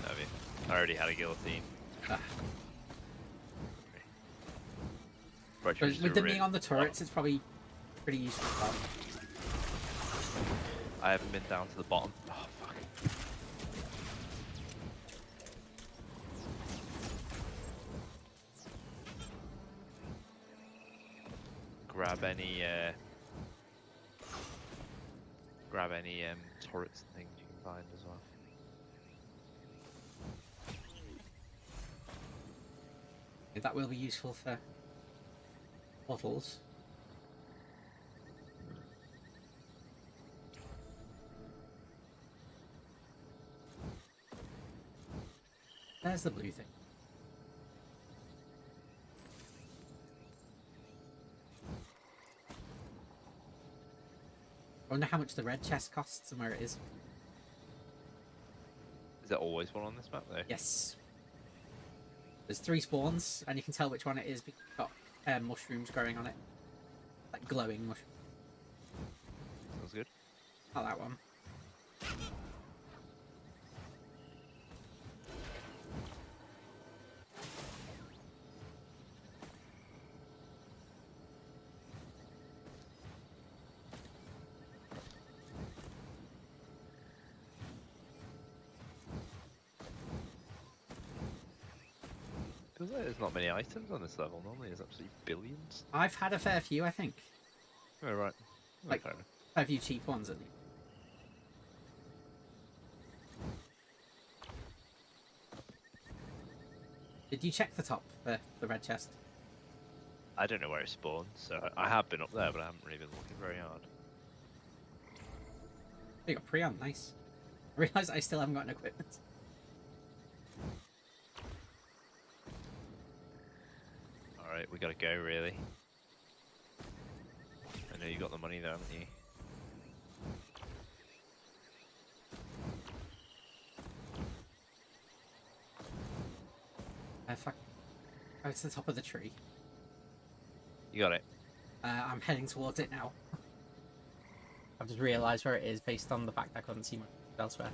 [SPEAKER 2] Have you? I already had a guillotine.
[SPEAKER 1] Ah.
[SPEAKER 2] Right,
[SPEAKER 1] But with them being on the turrets, it's probably pretty useful.
[SPEAKER 2] I haven't been down to the bottom. Oh, fuck. Grab any turrets and things you can find as well.
[SPEAKER 1] That will be useful for models. There's the blue thing. I wonder how much the red chest costs and where it is.
[SPEAKER 2] Is there always one on this map though?
[SPEAKER 1] Yes. There's 3 spawns, and you can tell which one it is because it's got mushrooms growing on it. Like glowing mushrooms.
[SPEAKER 2] Sounds good.
[SPEAKER 1] Not that one.
[SPEAKER 2] Feels like there's not many items on this level. Normally there's absolutely billions.
[SPEAKER 1] I've had a fair few, I think.
[SPEAKER 2] Oh, right.
[SPEAKER 1] Like,
[SPEAKER 2] Fair enough.
[SPEAKER 1] a few cheap ones at least. Did you check the top, the red chest?
[SPEAKER 2] I don't know where it spawns, so I have been up there, but I haven't really been looking very hard.
[SPEAKER 1] You got Prion, nice. I realise I still haven't got an equipment.
[SPEAKER 2] Alright, we gotta go, really. I know you got the money though, haven't you?
[SPEAKER 1] Fuck. Oh, it's the top of the tree.
[SPEAKER 2] You got it.
[SPEAKER 1] I'm heading towards it now. I've just realised where it is based on the fact I couldn't see much elsewhere.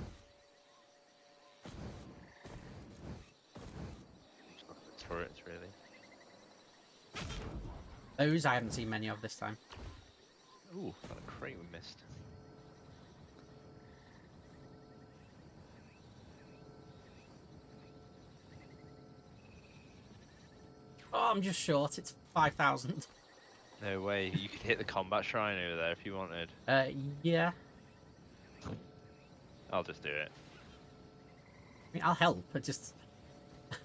[SPEAKER 2] Just look at the turrets, really.
[SPEAKER 1] Those I haven't seen many of this time.
[SPEAKER 2] Ooh, got a crate we missed.
[SPEAKER 1] Oh, I'm just short. It's 5,000.
[SPEAKER 2] No way, you could hit the combat shrine over there if you wanted.
[SPEAKER 1] Yeah.
[SPEAKER 2] I'll just do it.
[SPEAKER 1] I mean, I'll help, but just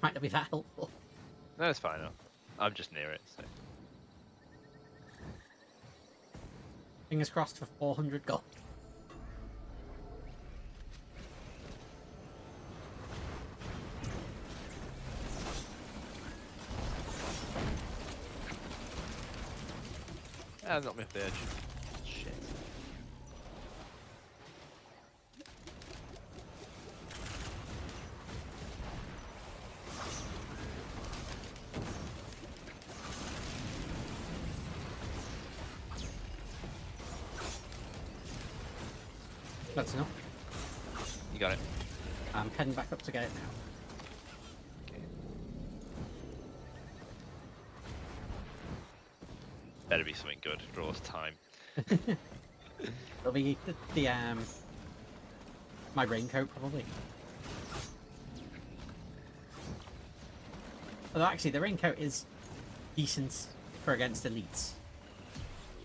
[SPEAKER 1] might not be that helpful.
[SPEAKER 2] No, it's fine. I'm just near it, so.
[SPEAKER 1] Fingers crossed for 400 gold.
[SPEAKER 2] Ah, knocked me off the edge. Shit.
[SPEAKER 1] That's enough.
[SPEAKER 2] You got it.
[SPEAKER 1] I'm heading back up to get it now.
[SPEAKER 2] Okay. Better be something good. Draws time.
[SPEAKER 1] It'll be the my raincoat probably. Although actually the raincoat is decent for against elites.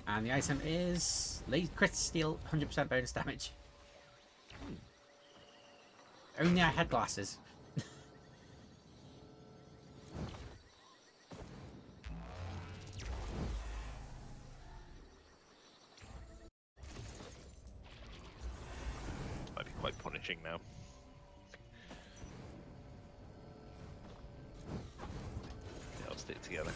[SPEAKER 1] And the item is crit steal 100% bonus damage. Only I had glasses.
[SPEAKER 2] managing now. Yeah, I'll stick together.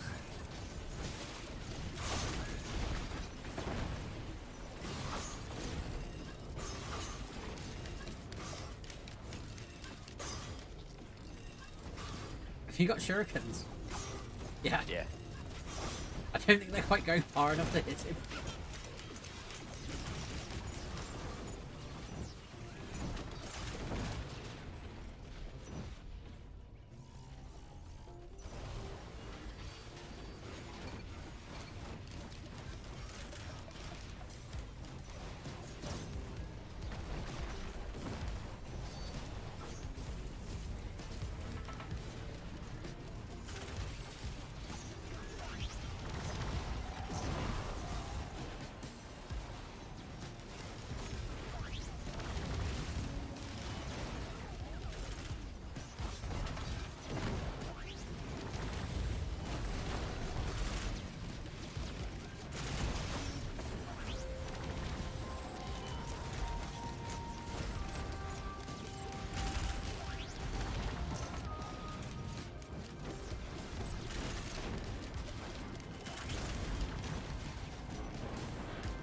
[SPEAKER 1] Have you got shurikens? Yeah.
[SPEAKER 2] Yeah.
[SPEAKER 1] I don't think they're quite going far enough to hit him.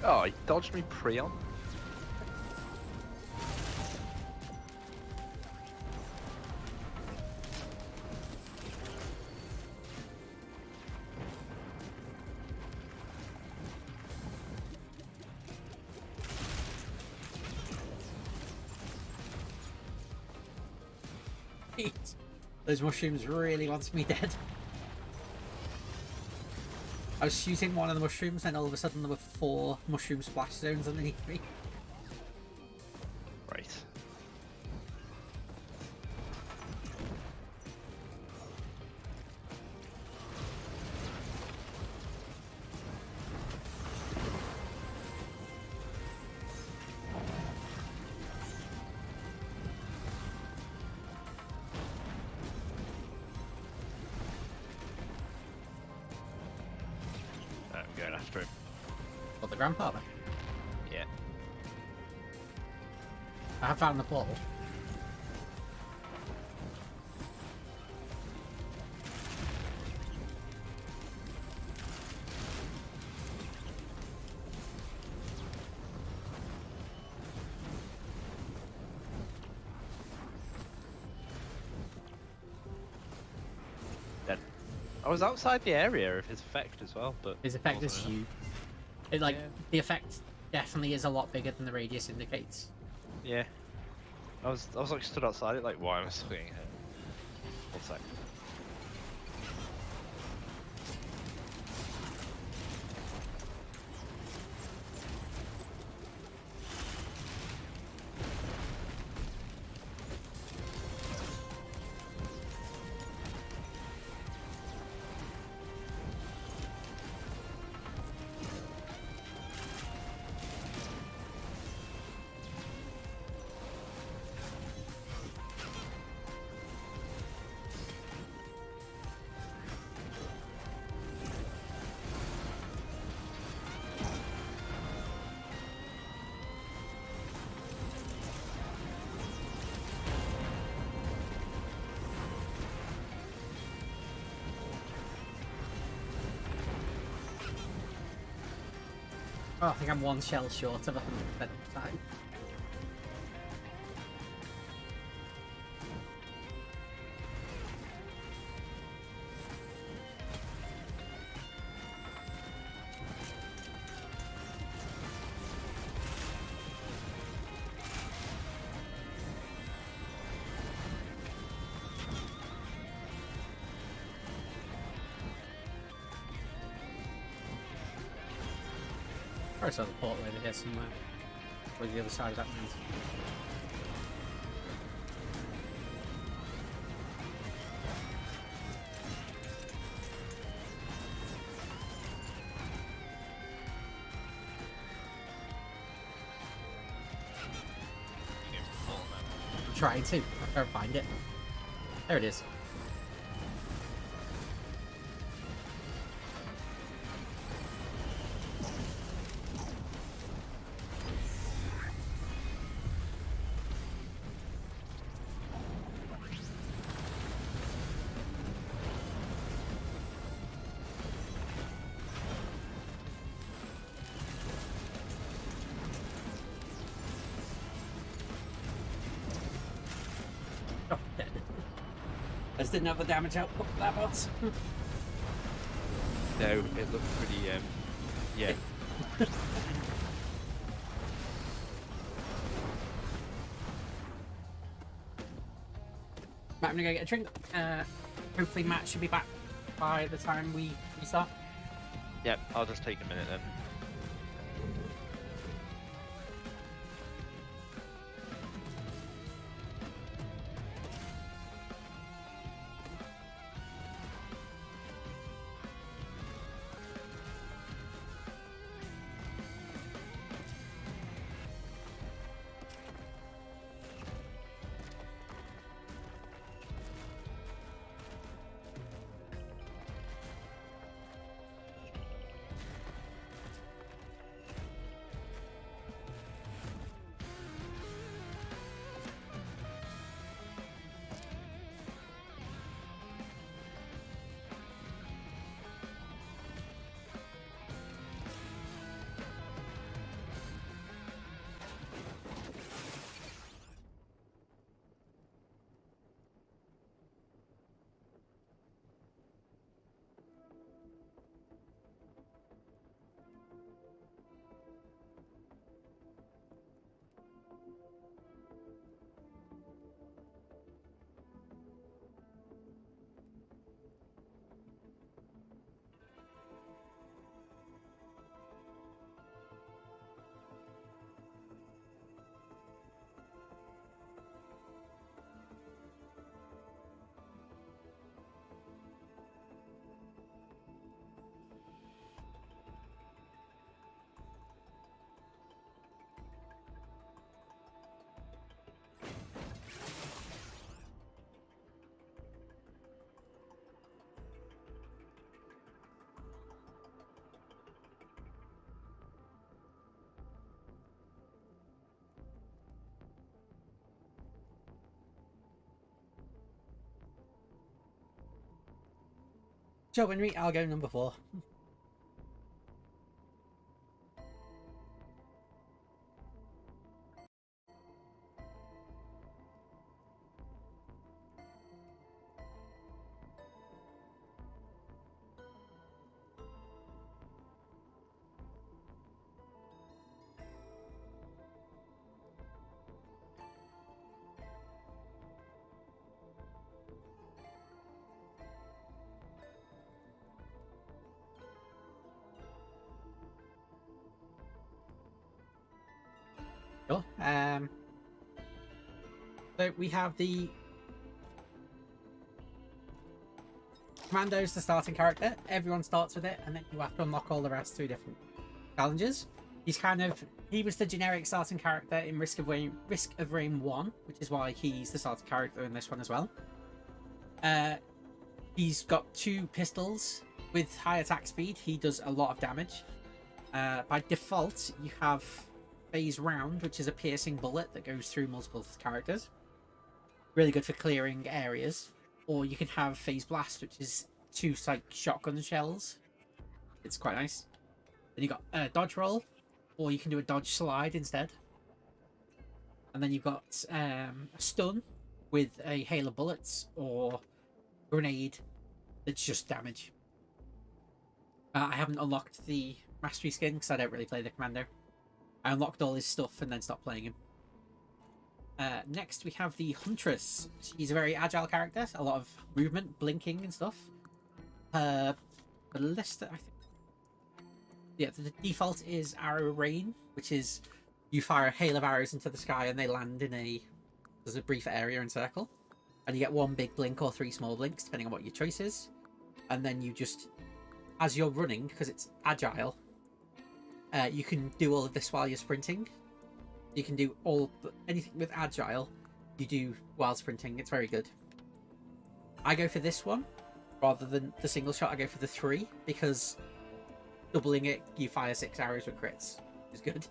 [SPEAKER 2] Oh, he dodged me pre-on.
[SPEAKER 1] Those mushrooms really wants me dead. I was shooting one of the mushrooms and all of a sudden there were 4 mushroom splash zones underneath me.
[SPEAKER 2] Right. I'm going after him.
[SPEAKER 1] What, the grandfather?
[SPEAKER 2] Yeah.
[SPEAKER 1] I have found the portal.
[SPEAKER 2] Dead. I was outside the area of his effect as well, but
[SPEAKER 1] His effect is
[SPEAKER 2] wasn't enough.
[SPEAKER 1] huge. It, like,
[SPEAKER 2] Yeah.
[SPEAKER 1] the effect definitely is a lot bigger than the radius indicates.
[SPEAKER 2] Yeah. I was like stood outside it, like, why am I still getting hit? 1 sec.
[SPEAKER 1] Oh, I think I'm 1 shell short of 100% of the time. I saw the portal over here somewhere. Or the other side of that mountain. I'm trying to. I can't find it. There it is. just didn't have the damage output for that once.
[SPEAKER 2] No, it looked pretty, yeah.
[SPEAKER 1] Right, I'm gonna go get a drink. Hopefully Matt should be back by the time we start.
[SPEAKER 2] Yep, I'll just take a minute then.
[SPEAKER 1] Joe Winry, I'll go number 4. Sure. So we have the Commando's the starting character. Everyone starts with it, and then you have to unlock all the rest through different challenges. He was the generic starting character in Risk of Rain 1, which is why he's the starting character in this one as well. He's got 2 pistols with high attack speed. He does a lot of damage. By default, you have Phase Round, which is a piercing bullet that goes through multiple characters. Really good for clearing areas. Or you can have Phase Blast, which is 2 like shotgun shells. It's quite nice. Then you got Dodge Roll, or you can do a Dodge Slide instead. And then you've got a Stun with a hail of bullets, or Grenade that's just damage. I haven't unlocked the Mastery skin because I don't really play the Commando. I unlocked all his stuff and then stopped playing him. Next we have the Huntress. She's a very agile character, a lot of movement, blinking and stuff. Ballista, I think. Yeah, the default is Arrow Rain, which is you fire a hail of arrows into the sky and they land in there's a brief area and circle. And you get 1 big blink or 3 small blinks, depending on what your choice is. And then you just, as you're running, because it's agile, you can do all of this while you're sprinting. You can do anything with agile, you do while sprinting. It's very good. I go for this one, rather than the single shot. I go for the 3, because doubling it, you fire 6 arrows with crits. It's good.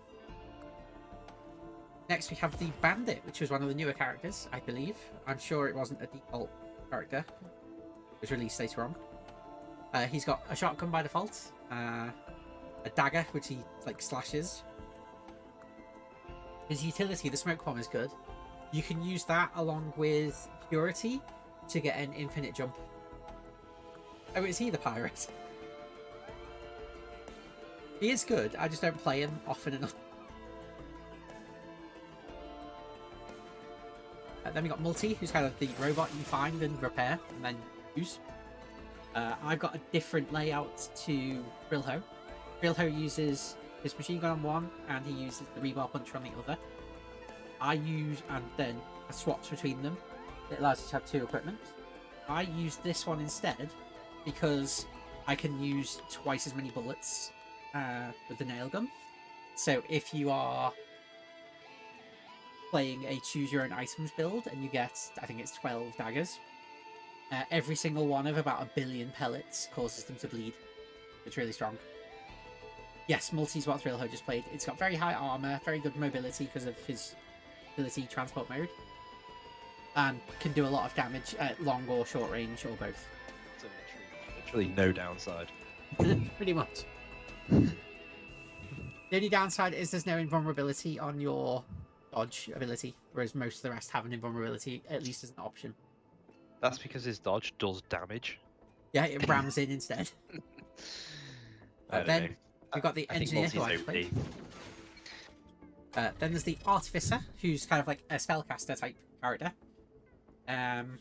[SPEAKER 1] Next we have the Bandit, which was one of the newer characters, I believe. I'm sure it wasn't a default character. It was released later on. He's got a shotgun by default, a dagger, which he like slashes. His utility, the smoke bomb, is good. You can use that along with Purity to get an infinite jump. Oh, is he the pirate? He is good, I just don't play him often enough. Then we got Multi, who's kind of the robot you find and repair and then use. I've got a different layout to Brilho. Brilho uses his machine gun on one and he uses the rebar puncher on the other. I use, and then I swaps between them. It allows you to have two equipment. I use this one instead because I can use twice as many bullets with the nail gun. So if you are playing a choose your own items build and you get, I think it's 12 daggers, every single one of about 1 billion pellets causes them to bleed. It's really strong. Yes, Multi's what Thrillho just played. It's got very high armor, very good mobility because of his ability transport mode, and can do a lot of damage at long or short range or both.
[SPEAKER 2] So literally no downside.
[SPEAKER 1] Pretty much. The only downside is there's no invulnerability on your dodge ability, whereas most of the rest have an invulnerability, at least as an option.
[SPEAKER 2] That's because his dodge does damage.
[SPEAKER 1] Yeah, it rams in instead. Then we've got the engineer who I play. Then there's the artificer, who's kind of like a spellcaster type character. Can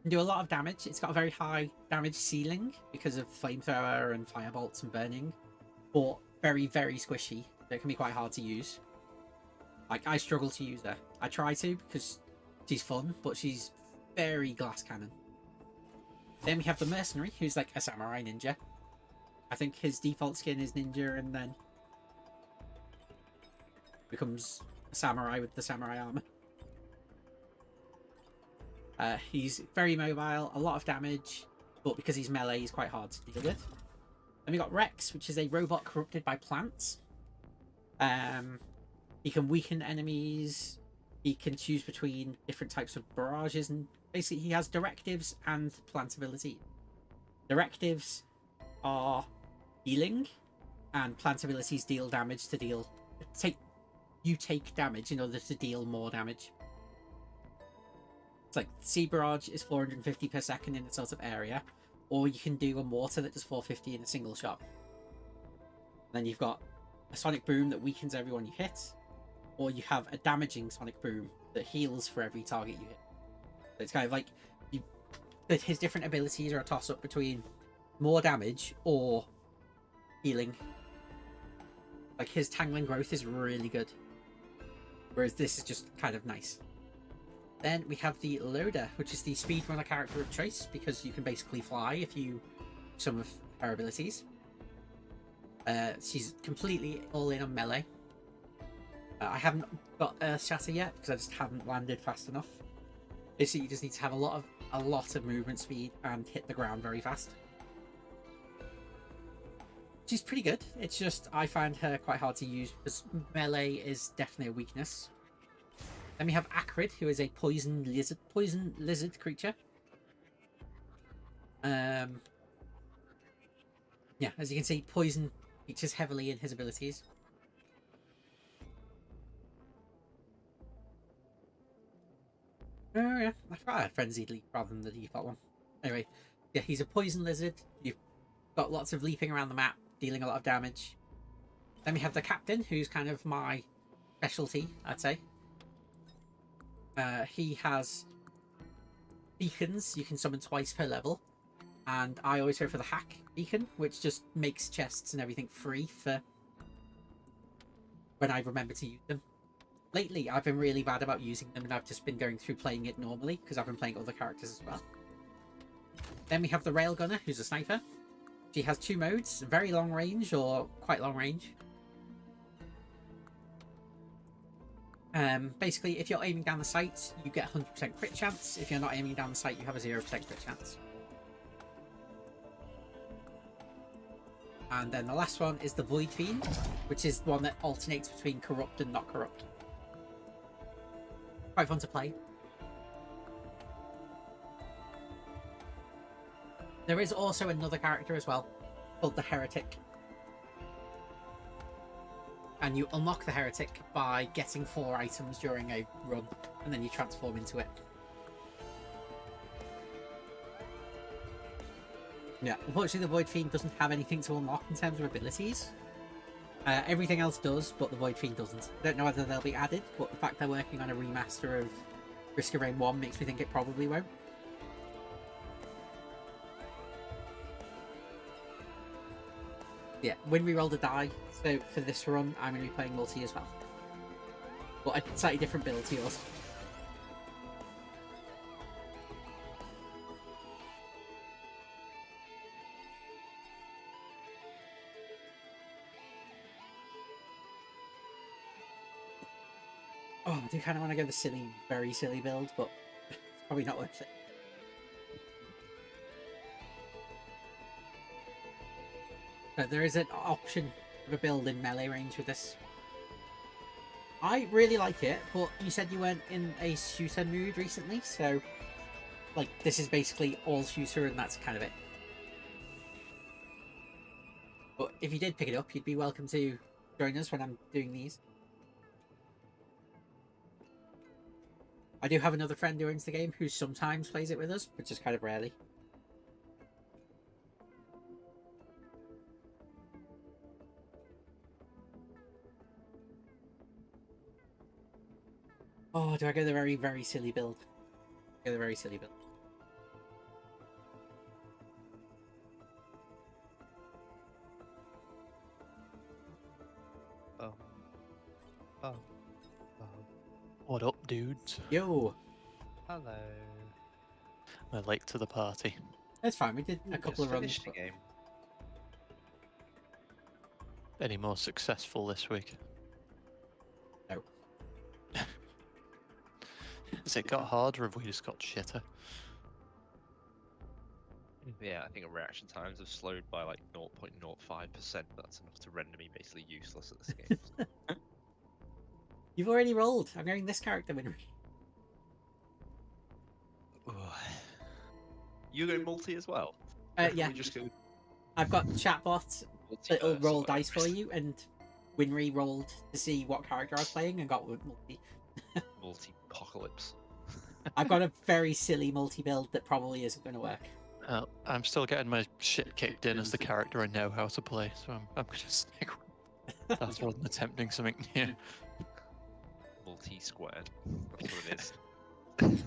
[SPEAKER 1] do a lot of damage. It's got a very high damage ceiling because of flamethrower and firebolts and burning, but very, very squishy. So it can be quite hard to use. Like, I struggle to use her. I try to because she's fun, but she's very glass cannon. Then we have the mercenary, who's like a samurai ninja. I think his default skin is ninja and then becomes a samurai with the samurai armor. He's very mobile, a lot of damage, but because he's melee, he's quite hard to deal with. Then we got Rex, which is a robot corrupted by plants. He can weaken enemies. He can choose between different types of barrages, and basically he has directives and plant ability. Directives are healing, and plant abilities deal damage to deal. You take damage in order to deal more damage. It's like Sea Barrage is 450 per second in a sort of area, or you can do a mortar that does 450 in a single shot. Then you've got a sonic boom that weakens everyone you hit, or you have a damaging sonic boom that heals for every target you hit. So it's kind of like his different abilities are a toss up between more damage or healing. Like his tangling growth is really good, whereas this is just kind of nice. Then we have the Loader, which is the speedrunner character of choice because you can basically fly if you some of her abilities. She's completely all in on melee. I haven't got Earth Shatter yet because I just haven't landed fast enough. Basically, you just need to have a lot of movement speed and hit the ground very fast. She's pretty good. It's just I find her quite hard to use because melee is definitely a weakness. Then we have Acrid, who is a poison lizard creature. Yeah, as you can see, poison features heavily in his abilities. Oh yeah, I forgot I had Frenzied Leap rather than the default one. Anyway, yeah, he's a poison lizard. You've got lots of leaping around the map, dealing a lot of damage. Then we have the Captain, who's kind of my specialty, I'd say. He has beacons you can summon twice per level, and I always go for the hack beacon, which just makes chests and everything free for when I remember to use them. Lately, I've been really bad about using them, and I've just been going through playing it normally because I've been playing other characters as well. Then we have the Railgunner, who's a sniper. She has two modes, very long range or quite long range. Basically, if you're aiming down the sight, you get 100% crit chance. If you're not aiming down the sight, you have a 0% crit chance. And then the last one is the Void Fiend, which is one that alternates between corrupt and not corrupt. Quite fun to play. There is also another character as well, called the Heretic. And you unlock the Heretic by getting 4 items during a run, and then you transform into it. Yeah, unfortunately the Void Fiend doesn't have anything to unlock in terms of abilities. Everything else does, but the Void Fiend doesn't. I don't know whether they'll be added, but the fact they're working on a remaster of Risk of Rain 1 makes me think it probably won't. Yeah, when we rolled a die, so for this run, I'm going to be playing multi as well. But a slightly different build to yours. Oh, I do kind of want to go the silly, very silly build, but it's probably not worth it. But there is an option of a build in melee range with this. I really like it, but you said you weren't in a shooter mood recently, so like this is basically all shooter and that's kind of it. But if you did pick it up, you'd be welcome to join us when I'm doing these. I do have another friend who owns the game who sometimes plays it with us, but just kind of rarely. Oh, do I go the very, very silly build? Go the very silly build.
[SPEAKER 3] What up, dudes?
[SPEAKER 1] Yo!
[SPEAKER 2] Hello.
[SPEAKER 3] We're late to the party.
[SPEAKER 1] That's fine, we did a couple of runs.
[SPEAKER 2] The game.
[SPEAKER 3] Any more successful this week?
[SPEAKER 1] No.
[SPEAKER 3] Has it got harder or have we just got shitter?
[SPEAKER 2] Yeah, I think our reaction times have slowed by like 0.05%. That's enough to render me basically useless at this game.
[SPEAKER 1] You've already rolled. I'm going this character, Winry.
[SPEAKER 2] You go multi as well?
[SPEAKER 1] Yeah.
[SPEAKER 2] We just go
[SPEAKER 1] I've got chatbot that'll
[SPEAKER 2] multiverse
[SPEAKER 1] roll
[SPEAKER 2] or
[SPEAKER 1] dice for
[SPEAKER 2] whatever.
[SPEAKER 1] you, and Winry rolled to see what character I was playing and got multi.
[SPEAKER 2] Multi-apocalypse.
[SPEAKER 1] I've got a very silly multi build that probably isn't going to work.
[SPEAKER 3] I'm still getting my shit kicked in as the character I know how to play, so I'm gonna stick with that rather than attempting something new.
[SPEAKER 2] Multi-squared. That's what it is.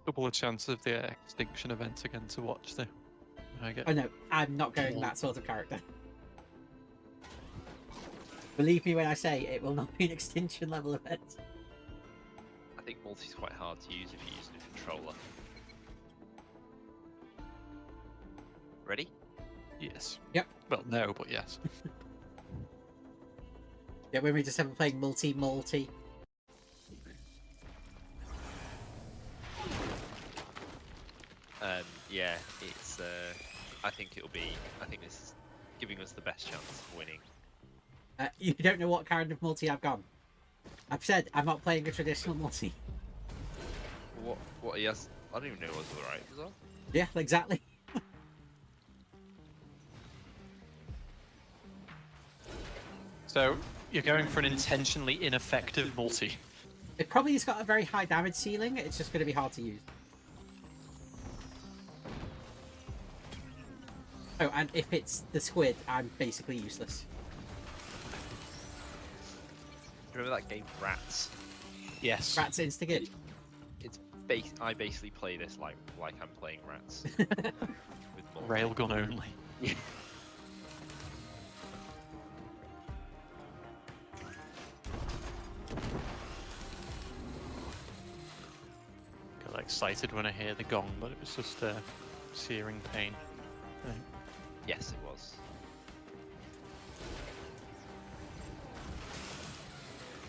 [SPEAKER 3] Double a chance of the extinction event again to watch though. I get
[SPEAKER 1] Oh no, I'm not going that sort of character. Believe me when I say it will not be an extinction level event.
[SPEAKER 2] I think multi's quite hard to use if you're using a controller. Ready?
[SPEAKER 3] yes.
[SPEAKER 1] Yep.
[SPEAKER 3] Well, no, but yes.
[SPEAKER 1] Yeah, when we just have playing multi.
[SPEAKER 2] Yeah, it's. I think this is giving us the best chance of winning.
[SPEAKER 1] You don't know what kind of multi I've gone. I've said I'm not playing a traditional multi.
[SPEAKER 2] What he has? I don't even know what's the right as well.
[SPEAKER 1] Yeah, exactly.
[SPEAKER 3] So you're going for an intentionally ineffective multi.
[SPEAKER 1] It probably has got a very high damage ceiling. It's just going to be hard to use. Oh, and if it's the squid, I'm basically useless.
[SPEAKER 2] Remember that game Rats?
[SPEAKER 3] Yes.
[SPEAKER 1] Rats instigate.
[SPEAKER 2] I basically play this like I'm playing Rats. With multi.
[SPEAKER 3] Railgun only.
[SPEAKER 2] Yeah.
[SPEAKER 3] Get excited when I hear the gong, but it was just a searing pain.
[SPEAKER 2] Yes, it was.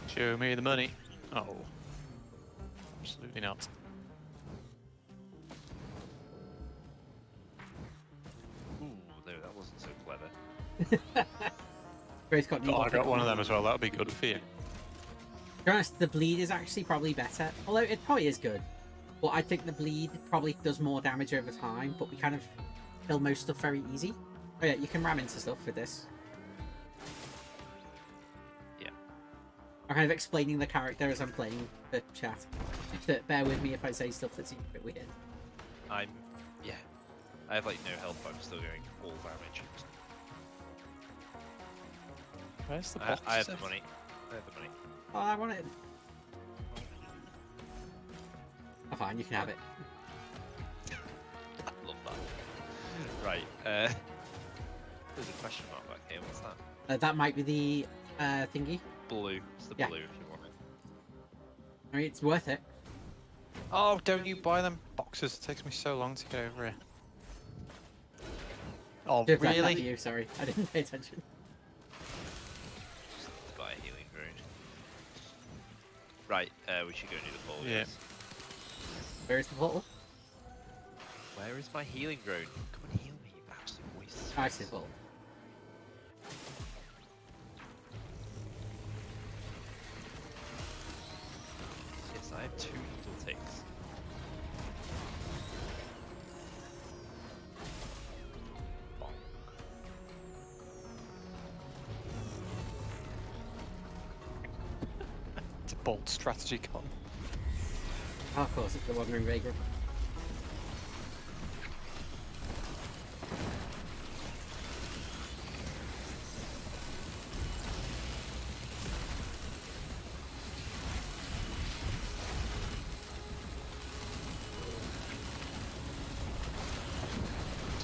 [SPEAKER 3] Show me the money. Oh. Absolutely not.
[SPEAKER 2] Ooh, no, that wasn't so clever.
[SPEAKER 1] Grace got
[SPEAKER 3] Oh, I got one of them as well. That would be good for you.
[SPEAKER 1] To be honest, the bleed is actually probably better. Although it probably is good. But I think the bleed probably does more damage over time, but we kind of kill most stuff very easy. Oh yeah, you can ram into stuff with this.
[SPEAKER 2] Yeah.
[SPEAKER 1] I'm kind of explaining the character as I'm playing the chat. Bear with me if I say stuff that seems a bit weird.
[SPEAKER 2] Yeah, I have like no health, but I'm still going all damage.
[SPEAKER 3] Where's the
[SPEAKER 2] I
[SPEAKER 3] box?
[SPEAKER 2] have the money. I have the money.
[SPEAKER 1] Oh, I want it. Oh, fine, you can have it.
[SPEAKER 2] I love that. Right, there's a question mark back here, what's that?
[SPEAKER 1] That might be the thingy.
[SPEAKER 2] Blue, it's the
[SPEAKER 1] Yeah.
[SPEAKER 2] blue if you want it.
[SPEAKER 1] I mean, it's worth it.
[SPEAKER 3] Oh, don't you buy them boxes? It takes me so long to get over here. Oh,
[SPEAKER 1] Just like that for
[SPEAKER 3] really?
[SPEAKER 1] you, sorry, I didn't pay attention.
[SPEAKER 2] Just need to buy a healing rune. Right, we should go do the portal.
[SPEAKER 3] Yeah.
[SPEAKER 2] guys.
[SPEAKER 1] Where is the portal?
[SPEAKER 2] Where is my healing rune? Come and heal me, you absolute waste. of
[SPEAKER 1] Oh, I see the
[SPEAKER 2] space.
[SPEAKER 1] portal.
[SPEAKER 2] Yes, I have 2 needle ticks. Bonk.
[SPEAKER 3] It's a bold strategy con.
[SPEAKER 1] Oh, of course, it's the Wandering Vagrant.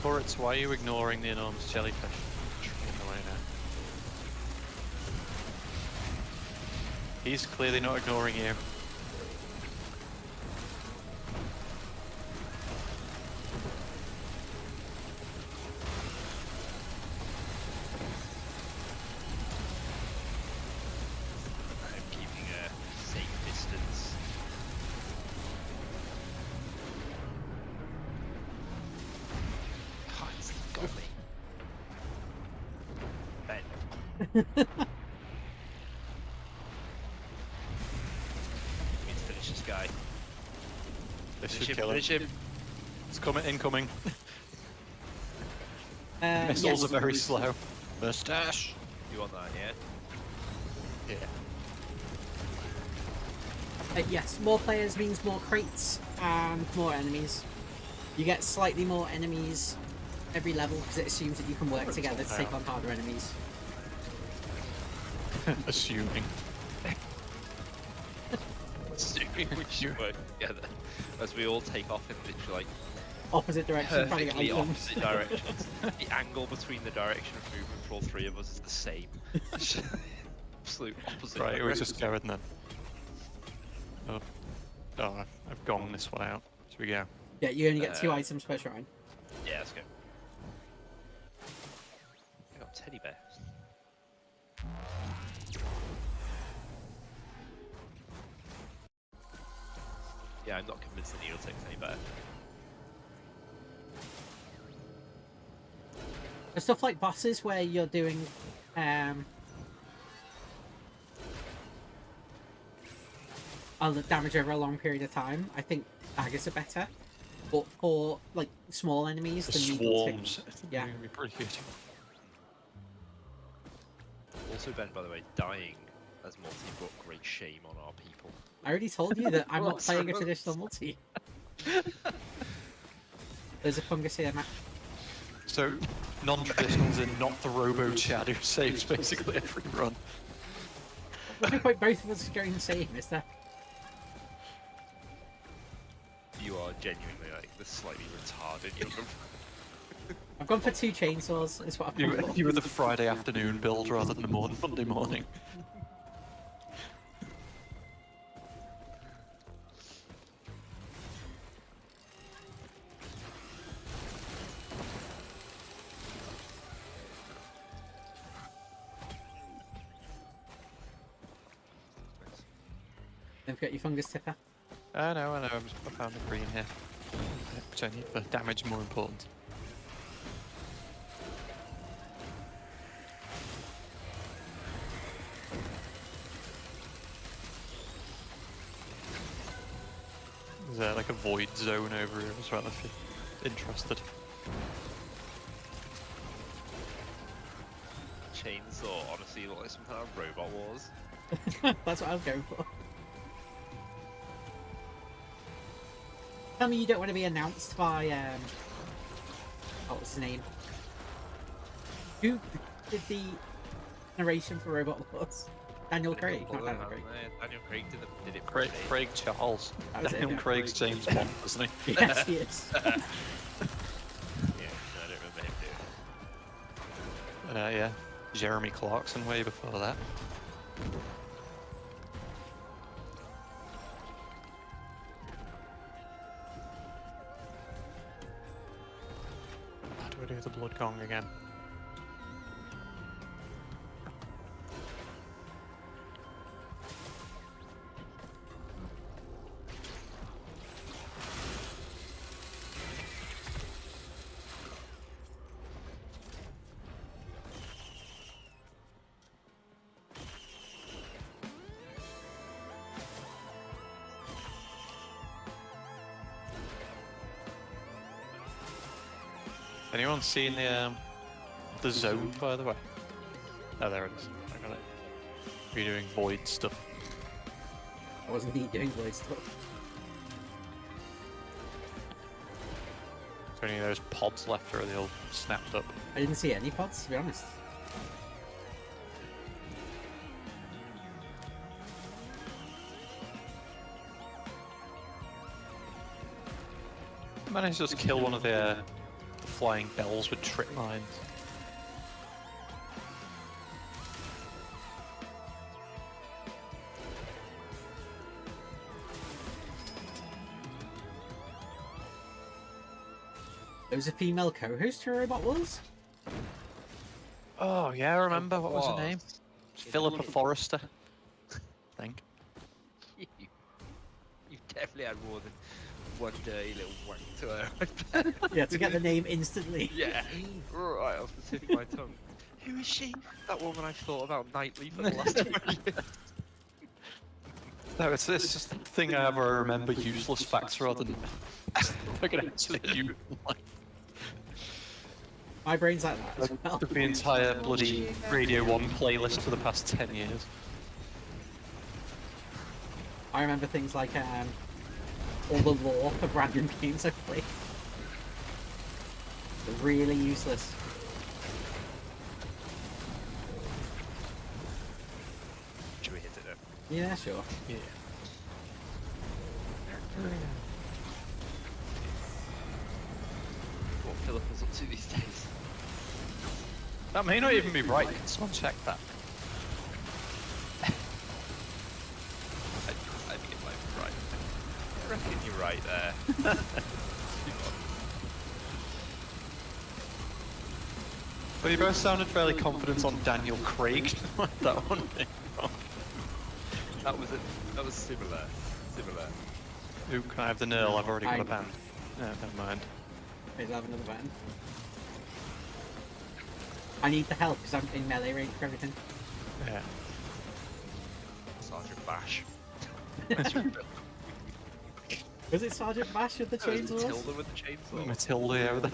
[SPEAKER 3] Turrets, why are you ignoring the enormous jellyfish? Tricking away now. He's clearly not ignoring you.
[SPEAKER 2] I'm keeping a safe distance. Oh, it's got me. Ben. We need to finish this guy.
[SPEAKER 3] This
[SPEAKER 2] Finish
[SPEAKER 3] should
[SPEAKER 2] him,
[SPEAKER 3] kill him.
[SPEAKER 2] finish him.
[SPEAKER 3] It's coming, incoming. Missiles
[SPEAKER 1] yes.
[SPEAKER 3] are very slow. Mustache.
[SPEAKER 2] You want that, yeah?
[SPEAKER 3] Yeah.
[SPEAKER 1] Yes, more players means more crates and more enemies. You get slightly more enemies every level because it assumes that you can work together to take on harder enemies.
[SPEAKER 3] Assuming.
[SPEAKER 2] Assuming we should work together. As we all take off in literally like
[SPEAKER 1] Opposite direction, trying to get
[SPEAKER 2] perfectly
[SPEAKER 1] items.
[SPEAKER 2] opposite directions. The angle between the direction of movement for all 3 of us is the same. Absolute opposite.
[SPEAKER 3] Right, we
[SPEAKER 2] directions.
[SPEAKER 3] just going then. Oh, I've gone this one out. Should we go?
[SPEAKER 1] Yeah, you only get 2 items per shrine.
[SPEAKER 2] Yeah, let's go. I got teddy bears. Yeah, I'm not convinced the needle takes any better.
[SPEAKER 1] There's stuff like bosses where you're doing all the damage over a long period of time. I think daggers are better, but for like small enemies,
[SPEAKER 3] The
[SPEAKER 1] the needle tick-
[SPEAKER 3] swarms.
[SPEAKER 1] Yeah.
[SPEAKER 3] It'd be pretty good.
[SPEAKER 2] Also, Ben, by the way, dying as multi brought great shame on our people.
[SPEAKER 1] I already told you that I'm not
[SPEAKER 2] What's
[SPEAKER 1] playing a
[SPEAKER 2] wrong?
[SPEAKER 1] traditional multi. There's a fungus here, Matt.
[SPEAKER 3] So, non-traditionals in not the Robo Chad who saves basically every run.
[SPEAKER 1] What's the point both of us are going the same, is there?
[SPEAKER 2] You are genuinely like the slightly retarded younger.
[SPEAKER 1] I've gone for 2 chainsaws, is what I've gone for.
[SPEAKER 3] You were the Friday afternoon build rather than the Monday morning.
[SPEAKER 1] Don't forget your fungus tipper.
[SPEAKER 3] I know, I found the green here. Which I need for damage more important. There's like a void zone over here as well if you're interested.
[SPEAKER 2] Chainsaw honestly look like some kind of robot wars.
[SPEAKER 1] That's what I'm going for. Tell me you don't want to be announced by what's his name? Who did the narration for Robot Wars? Daniel Craig, not Daniel Craig.
[SPEAKER 2] Daniel Craig did it.
[SPEAKER 3] Craig Charles.
[SPEAKER 1] That was it,
[SPEAKER 3] Daniel
[SPEAKER 1] yeah.
[SPEAKER 3] Craig's James Bond, isn't he?
[SPEAKER 1] Yes, he is.
[SPEAKER 2] Yeah, no, I don't remember him doing it.
[SPEAKER 3] Yeah. Jeremy Clarkson way before that. How do I do the blood gong again? Anyone seen the zone, by the way? Oh, there it is. I got it. You're doing void stuff.
[SPEAKER 1] I wasn't he doing voice stuff.
[SPEAKER 3] Is there any of those pods left, or are they all snapped up?
[SPEAKER 1] I didn't see any pods, to be honest.
[SPEAKER 3] I managed to just kill one of the flying bells with trip mines.
[SPEAKER 1] There was a female co-host to Robot Wars?
[SPEAKER 3] Oh yeah, I remember. What was her
[SPEAKER 2] was.
[SPEAKER 3] name? Philippa Forrester, I think.
[SPEAKER 2] You definitely had more than one dirty little wank to her.
[SPEAKER 1] Yeah, to get the name instantly.
[SPEAKER 2] Yeah, right off the tip of my tongue. Who is she? That woman I've thought about nightly for the last 20 years.
[SPEAKER 3] No, it's just the thing I ever remember useless facts rather than I can actually use in life.
[SPEAKER 1] My brain's like that as well.
[SPEAKER 3] The entire bloody Radio 1 playlist for the past 10 years.
[SPEAKER 1] I remember things like all the lore of random games I've played. Really useless.
[SPEAKER 2] Should we hit it then?
[SPEAKER 1] Yeah, sure.
[SPEAKER 3] Yeah.
[SPEAKER 2] What Philippa's up to these days?
[SPEAKER 3] That may not even be right. Can someone check that?
[SPEAKER 2] I think it might be right. I reckon you're right there.
[SPEAKER 3] Well, you both sounded fairly confident on Daniel Craig. That one being wrong.
[SPEAKER 2] That was similar. Similar.
[SPEAKER 3] Ooh, can I have the nil? I've already got
[SPEAKER 1] I-
[SPEAKER 3] a band. No, never mind.
[SPEAKER 1] Please have another button. I need the help because I'm in melee range for everything.
[SPEAKER 3] Yeah.
[SPEAKER 2] Sergeant Bash.
[SPEAKER 1] Was it Sergeant Bash with the chainsaws?
[SPEAKER 2] Matilda with the chainsaw.
[SPEAKER 3] Matilda yeah, with the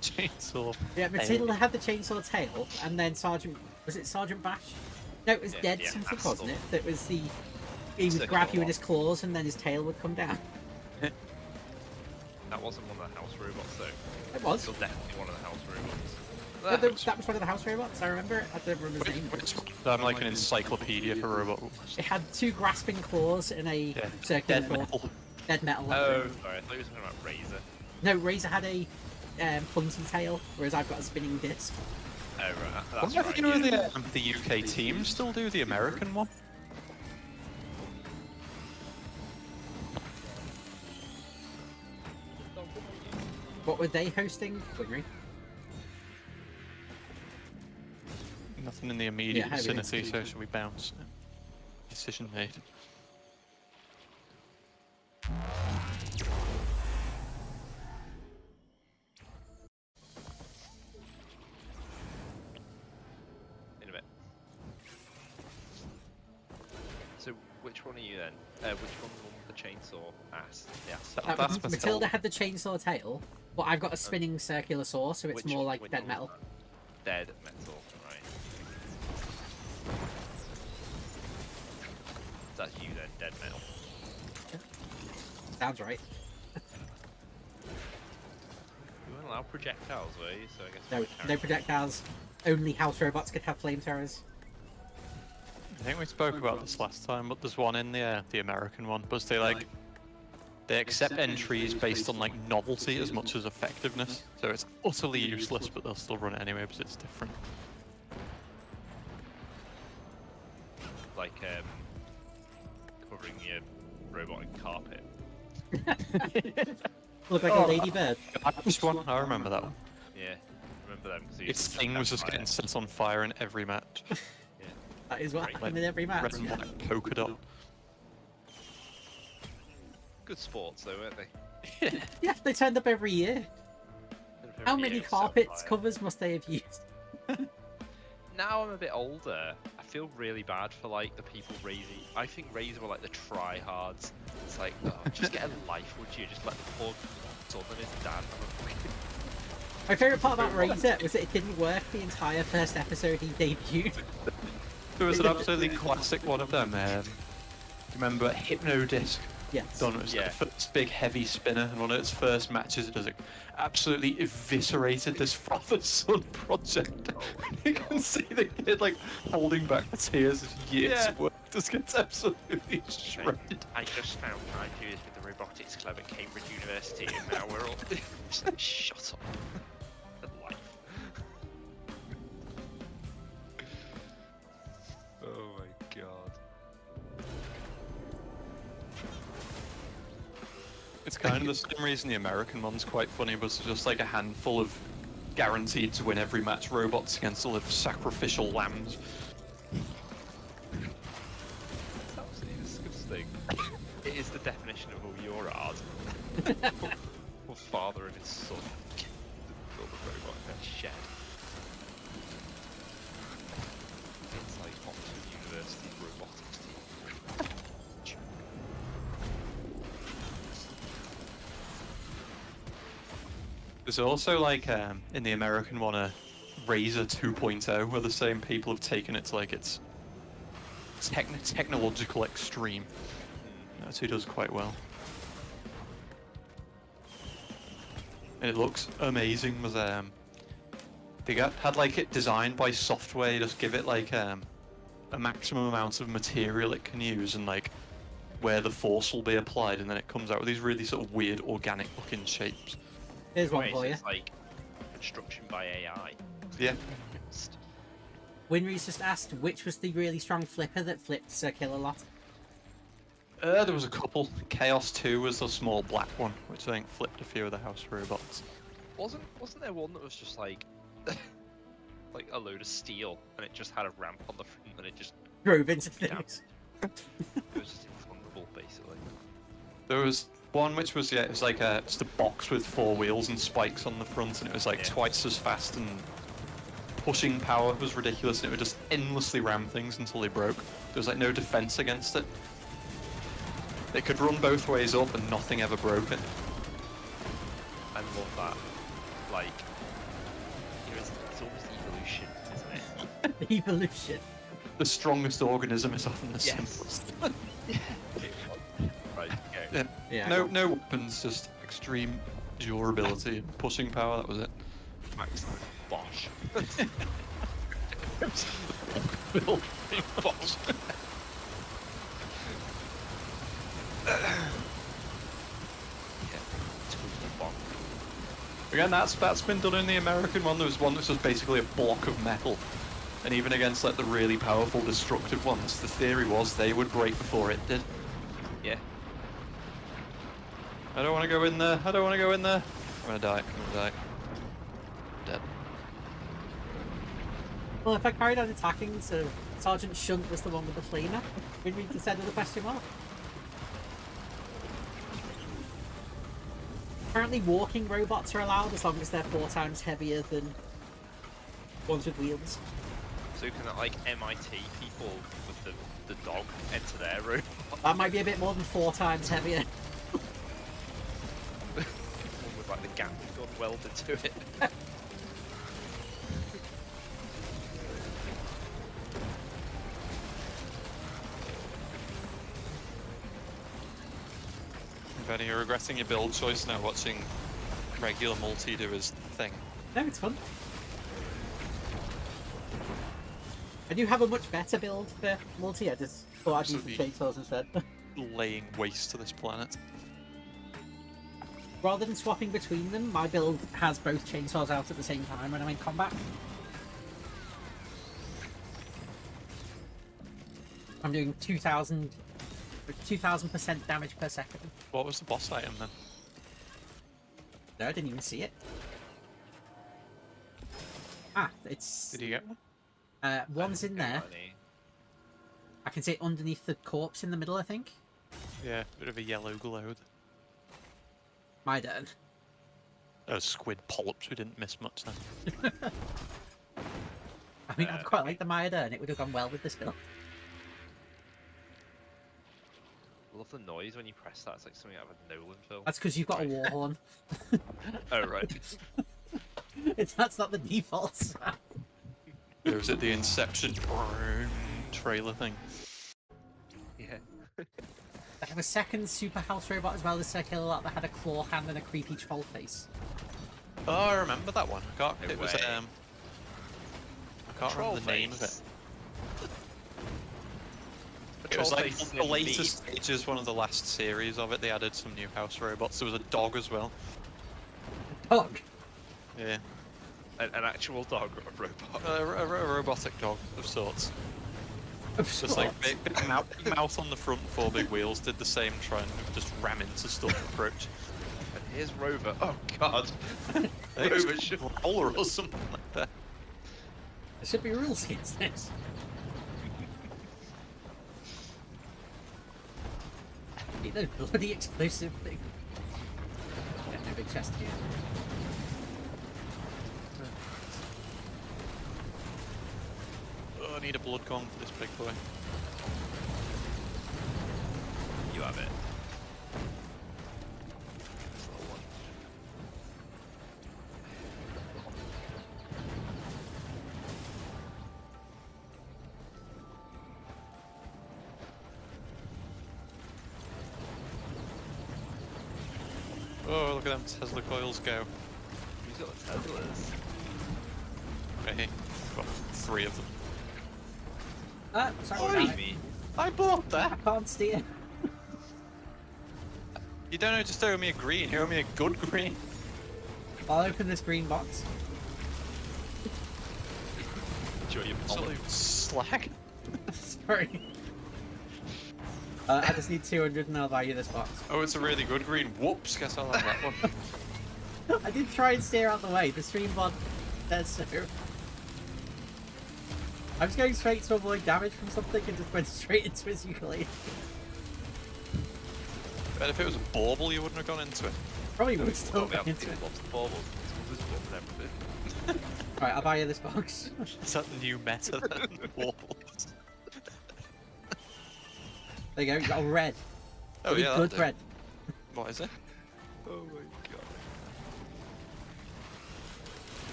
[SPEAKER 3] chainsaw.
[SPEAKER 1] Yeah, Matilda had the chainsaw tail, and then was it Sergeant Bash? No, it was
[SPEAKER 2] Yeah,
[SPEAKER 1] Dead
[SPEAKER 2] yeah,
[SPEAKER 1] something,
[SPEAKER 2] Asshole.
[SPEAKER 1] wasn't it? That was the... He would
[SPEAKER 2] Circular
[SPEAKER 1] grab you in
[SPEAKER 2] lock.
[SPEAKER 1] his claws, and then his tail would come down.
[SPEAKER 2] That wasn't one of the house robots though.
[SPEAKER 1] It was.
[SPEAKER 2] Still definitely one of the house robots.
[SPEAKER 1] No, that was one of the house robots, I remember it. I don't remember his name.
[SPEAKER 3] I'm like an encyclopedia for Robot Wars.
[SPEAKER 1] It had two grasping claws in a
[SPEAKER 3] Yeah.
[SPEAKER 1] circular
[SPEAKER 3] Dead
[SPEAKER 1] claw.
[SPEAKER 3] metal.
[SPEAKER 1] Dead metal.
[SPEAKER 2] Oh, sorry, I thought you were talking about Razor.
[SPEAKER 1] No, Razor had a pointy tail, whereas I've got a spinning disc.
[SPEAKER 2] Oh, right,
[SPEAKER 3] I
[SPEAKER 2] that's
[SPEAKER 3] wonder
[SPEAKER 2] right.
[SPEAKER 3] if you know
[SPEAKER 2] yeah.
[SPEAKER 3] the UK team still do the American one.
[SPEAKER 1] What were they hosting? Winry?
[SPEAKER 3] Nothing in the immediate
[SPEAKER 1] Yeah, heavy
[SPEAKER 3] vicinity, so
[SPEAKER 1] institution.
[SPEAKER 3] should we bounce? Decision made.
[SPEAKER 2] In a bit. So, which one are you then? Which one with the chainsaw ass? The ass.
[SPEAKER 3] That's
[SPEAKER 1] Matilda
[SPEAKER 3] Matilda.
[SPEAKER 1] had the chainsaw tail, but I've got a spinning circular saw, so it's more like dead
[SPEAKER 2] one
[SPEAKER 1] metal.
[SPEAKER 2] was that? Dead metal, right. That's you then, dead metal.
[SPEAKER 1] Sounds right.
[SPEAKER 2] We weren't allowed allow projectiles, were you? So I guess
[SPEAKER 1] No, no projectiles. Only house robots could have flamethrowers.
[SPEAKER 3] I think we spoke about this last time, but there's one in the American one. But they accept entries based on like novelty as much as effectiveness. So it's utterly useless, but they'll still run it anyway because it's different.
[SPEAKER 2] Like covering your robot in carpet.
[SPEAKER 1] Look like a ladybird.
[SPEAKER 3] This one, I remember that one.
[SPEAKER 2] Yeah, remember them? Cause
[SPEAKER 3] Its thing was just getting set on fire in every match.
[SPEAKER 2] Yeah.
[SPEAKER 1] That is what
[SPEAKER 2] Great.
[SPEAKER 1] happened in every match.
[SPEAKER 3] Red and black polka dot.
[SPEAKER 2] Good sports though, weren't they?
[SPEAKER 1] Yeah, they turned up every year. How
[SPEAKER 2] Every
[SPEAKER 1] many
[SPEAKER 2] year it's set
[SPEAKER 1] carpets
[SPEAKER 2] fire.
[SPEAKER 1] covers must they have used?
[SPEAKER 2] Now I'm a bit older, I feel really bad for like the people raising. I think Razor were like the tryhards. It's like, oh, just get a life, would you? Just let the poor son and his dad have a freaking.
[SPEAKER 1] My favourite part about Razor was that it didn't work the entire first episode he debuted.
[SPEAKER 3] There was an absolutely classic one of them. Remember Hypnodisc?
[SPEAKER 1] Yes.
[SPEAKER 3] Done. It was
[SPEAKER 2] Yeah.
[SPEAKER 3] the first big heavy spinner, and one of its first matches, it does it absolutely eviscerated this father-son project. You can see the kid like holding back the tears as years
[SPEAKER 2] Yeah.
[SPEAKER 3] of work just gets absolutely shredded.
[SPEAKER 2] I just found I do this with the robotics club at Cambridge University, and now we're all just like, shut up. The life. Oh my god.
[SPEAKER 3] It's kind of the same reason the American one's quite funny, but it's just like a handful of guaranteed to win every match robots against all the sacrificial lambs.
[SPEAKER 2] It's absolutely disgusting. It is the definition of all your art. A father and his son build a robot in their shed. It's like Oxford University robotics team.
[SPEAKER 3] There's also like in the American one a Razor 2.0 where the same people have taken it to like its technological extreme. That's who does quite well. And it looks amazing. Was they had like it designed by software. You just give it like a maximum amount of material it can use and like where the force will be applied, and then it comes out with these really sort of weird organic looking shapes.
[SPEAKER 1] Here's one
[SPEAKER 2] Wait,
[SPEAKER 1] for
[SPEAKER 2] so
[SPEAKER 1] you.
[SPEAKER 2] it's like construction by AI.
[SPEAKER 3] Yeah.
[SPEAKER 1] Winry's just asked which was the really strong flipper that flipped Sir Kill a lot.
[SPEAKER 3] There was a couple. Chaos 2 was the small black one, which I think flipped a few of the house robots.
[SPEAKER 2] Wasn't there one that was just like like a load of steel and it just had a ramp on the front and it just
[SPEAKER 1] Drove into
[SPEAKER 2] Yeah.
[SPEAKER 1] things.
[SPEAKER 2] it was just invulnerable basically.
[SPEAKER 3] There was one which was, yeah, it was like just a box with 4 wheels and spikes on the front, and it was like
[SPEAKER 2] Yeah.
[SPEAKER 3] twice as fast, and pushing power was ridiculous, and it would just endlessly ram things until they broke. There was like no defense against it. It could run both ways up and nothing ever broke it.
[SPEAKER 2] I love that. Like, you know, it's almost evolution, isn't it?
[SPEAKER 1] Evolution.
[SPEAKER 3] The strongest organism is often the
[SPEAKER 2] Yes.
[SPEAKER 3] simplest.
[SPEAKER 2] Right, okay.
[SPEAKER 3] Yeah.
[SPEAKER 1] Yeah.
[SPEAKER 3] No weapons, just extreme durability and pushing power, that was it.
[SPEAKER 2] Max Bosch.
[SPEAKER 3] Built boss.
[SPEAKER 2] Yeah, total bonk.
[SPEAKER 3] Again, that's been done in the American one. There was one that's just basically a block of metal, and even against like the really powerful destructive ones, the theory was they would break before it did.
[SPEAKER 2] Yeah.
[SPEAKER 3] I don't want to go in there. I don't want to go in there. I'm gonna die. I'm gonna die. Dead.
[SPEAKER 1] Well, if I carried on attacking, so Sergeant Shunt was the one with the flamer, Winry just said with a question mark. Apparently walking robots are allowed as long as they're 4 times heavier than ones with wheels.
[SPEAKER 2] So can that like MIT people with the dog enter their room?
[SPEAKER 1] That might be a bit more than 4 times heavier.
[SPEAKER 2] One with like the Gatling gun welded to it.
[SPEAKER 3] Benny, you're regretting your build choice now watching regular multi do his thing.
[SPEAKER 1] No, it's fun. I do have a much better build for multi. I just thought I'd use the chainsaws instead.
[SPEAKER 3] Laying waste to this planet.
[SPEAKER 1] Rather than swapping between them, my build has both chainsaws out at the same time when I'm in combat. I'm doing 2,000% damage per second.
[SPEAKER 3] What was the boss item then?
[SPEAKER 1] No, I didn't even see it. Ah, it's...
[SPEAKER 3] Did you get one?
[SPEAKER 1] One's in there. I can see it underneath the corpse in the middle, I think.
[SPEAKER 3] Yeah, bit of a yellow glowed.
[SPEAKER 1] My turn.
[SPEAKER 3] Oh, squid polyps, we didn't miss much then.
[SPEAKER 1] I mean, I'd quite like the Myodern. It would have gone well with this build.
[SPEAKER 2] I love the noise when you press that. It's like something out of a Nolan film.
[SPEAKER 1] That's because you've got a war horn.
[SPEAKER 2] Oh, right.
[SPEAKER 1] That's not the default sound.
[SPEAKER 3] Or was it the Inception trailer thing?
[SPEAKER 2] Yeah.
[SPEAKER 1] I have a second super house robot as well as Circular Lot that had a claw hand and a creepy troll face.
[SPEAKER 3] Oh, I remember that one. I can't.
[SPEAKER 2] No
[SPEAKER 3] It was
[SPEAKER 2] way.
[SPEAKER 3] I can't remember the name of it. It was like the latest stages, one of the last series of it. They added some new house robots. There was a dog as well.
[SPEAKER 1] Dog?
[SPEAKER 3] Yeah.
[SPEAKER 2] An actual dog or a robot?
[SPEAKER 3] A robotic dog of sorts. Just like big mouth on the front, 4 big wheels. Did the same, trying to just ram into stuff approach.
[SPEAKER 2] And here's Rover. Oh god.
[SPEAKER 3] Rover should roller or something like that.
[SPEAKER 1] There should be rules against this. Need those bloody explosive thing. Yeah, no big chest here.
[SPEAKER 3] Oh, I need a blood gong for this big boy.
[SPEAKER 2] You have it. This little one.
[SPEAKER 3] Oh, look at them Tesla coils go.
[SPEAKER 2] Who's got the Teslas?
[SPEAKER 3] Okay, got 3 of them.
[SPEAKER 1] Sorry.
[SPEAKER 2] Me.
[SPEAKER 3] I bought
[SPEAKER 1] I
[SPEAKER 3] that!
[SPEAKER 1] can't steer.
[SPEAKER 3] You don't just owe me a green, you owe me a good green.
[SPEAKER 1] I'll open this green box.
[SPEAKER 2] Enjoy your
[SPEAKER 3] Absolute slag.
[SPEAKER 1] Sorry. I just need 200 and I'll buy you this box.
[SPEAKER 3] Oh, it's a really good green. Whoops, guess I'll have that one.
[SPEAKER 1] I did try and steer out the way. The stream bot says so. I was going straight to avoid damage from something and just went straight into his ukulele.
[SPEAKER 3] But if it was a bauble, you wouldn't have gone into it.
[SPEAKER 1] Probably would still
[SPEAKER 2] Well,
[SPEAKER 1] go
[SPEAKER 2] we
[SPEAKER 1] into it.
[SPEAKER 2] have lots of baubles. It's and everything.
[SPEAKER 1] Right, I'll buy you this box.
[SPEAKER 3] Is that the new meta then? Baubles.
[SPEAKER 1] There you go, you got a red.
[SPEAKER 3] Oh
[SPEAKER 1] Really
[SPEAKER 3] yeah,
[SPEAKER 1] good
[SPEAKER 3] that'll do.
[SPEAKER 1] red.
[SPEAKER 3] What is it?
[SPEAKER 2] Oh my god.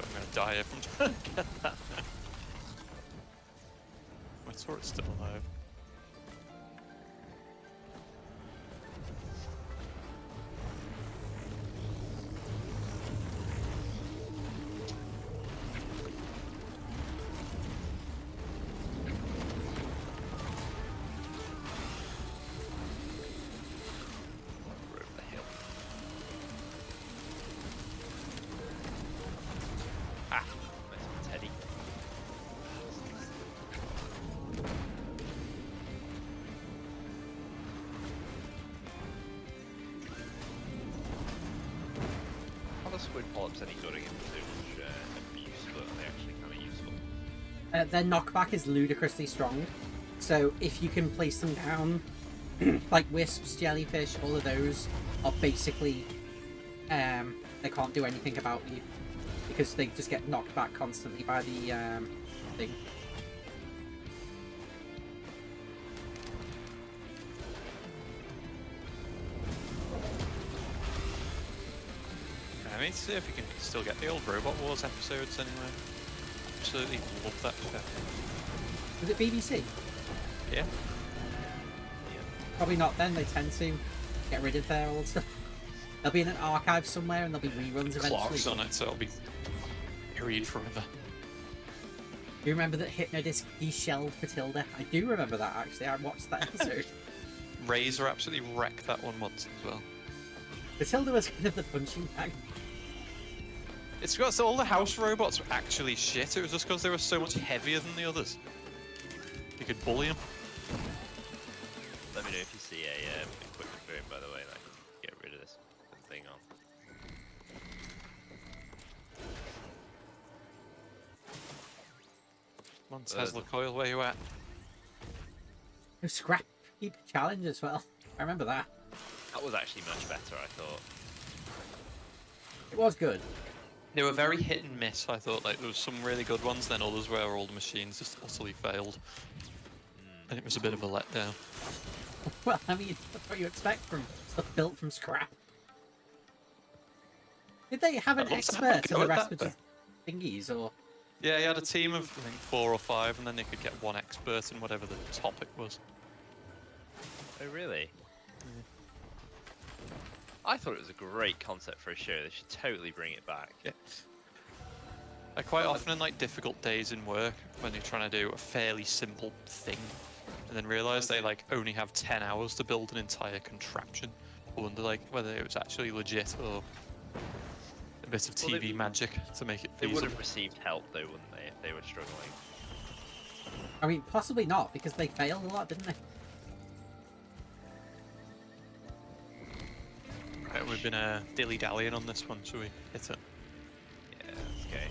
[SPEAKER 3] I'm gonna die if I'm trying to get that. My turret's still alive.
[SPEAKER 2] We're over the hill. Ah, nice one, Teddy. Are the squid polyps any good against too much abuse, but are they actually kind of useful?
[SPEAKER 1] Their knockback is ludicrously strong. So if you can place them down, like wisps, jellyfish, all of those are basically, they can't do anything about you. Because they just get knocked back constantly by the thing.
[SPEAKER 3] I need to see if we can still get the old Robot Wars episodes anyway. Absolutely love that show.
[SPEAKER 1] Was it BBC? They'll be in an archive somewhere, and there'll be reruns eventually.
[SPEAKER 3] Clocks on it, so it'll be buried forever.
[SPEAKER 1] Do you remember that Hypnodisc de-shelled Matilda? I do remember that, actually. I watched that episode.
[SPEAKER 3] Razor absolutely wrecked that one once as well.
[SPEAKER 1] Matilda was kind of the punching bag.
[SPEAKER 3] It's because all the house robots were actually shit. It was just because they were so much heavier than the others. You could bully them.
[SPEAKER 2] Let me know if you see a equipment boom, by the way, that I can get rid of this thing on.
[SPEAKER 3] Come on, Tesla coil, where you at?
[SPEAKER 1] It was scrap heap challenge as well. I remember that.
[SPEAKER 2] That was actually much better, I thought.
[SPEAKER 1] It was good.
[SPEAKER 3] They were very hit and miss, I thought. Like, there was some really good ones, then others where all the machines just utterly failed. And it was a bit of a letdown.
[SPEAKER 1] Well, I mean, that's what you expect from stuff built from scrap. Did they have an
[SPEAKER 3] Let's have a
[SPEAKER 1] expert in
[SPEAKER 3] go
[SPEAKER 1] the
[SPEAKER 3] at
[SPEAKER 1] rest
[SPEAKER 3] that,
[SPEAKER 1] of the thingies, or...?
[SPEAKER 3] Yeah, he had a team of, I think, 4 or 5, and then they could get one expert in whatever the topic was.
[SPEAKER 2] Oh, really? I thought it was a great concept for a show. They should totally bring it back.
[SPEAKER 3] Yeah. Like, quite often in, like, difficult days in work, when you're trying to do a fairly simple thing, and then realise they, like, only have 10 hours to build an entire contraption, I wonder, like, whether it was actually legit or a bit of TV magic to make it
[SPEAKER 2] They
[SPEAKER 3] feasible.
[SPEAKER 2] would have received help, though, wouldn't they, if they were struggling?
[SPEAKER 1] I mean, possibly not, because they failed a lot, didn't they?
[SPEAKER 3] Right, we've been dilly-dallying on this one, shall we hit it?
[SPEAKER 2] Yeah, that's okay.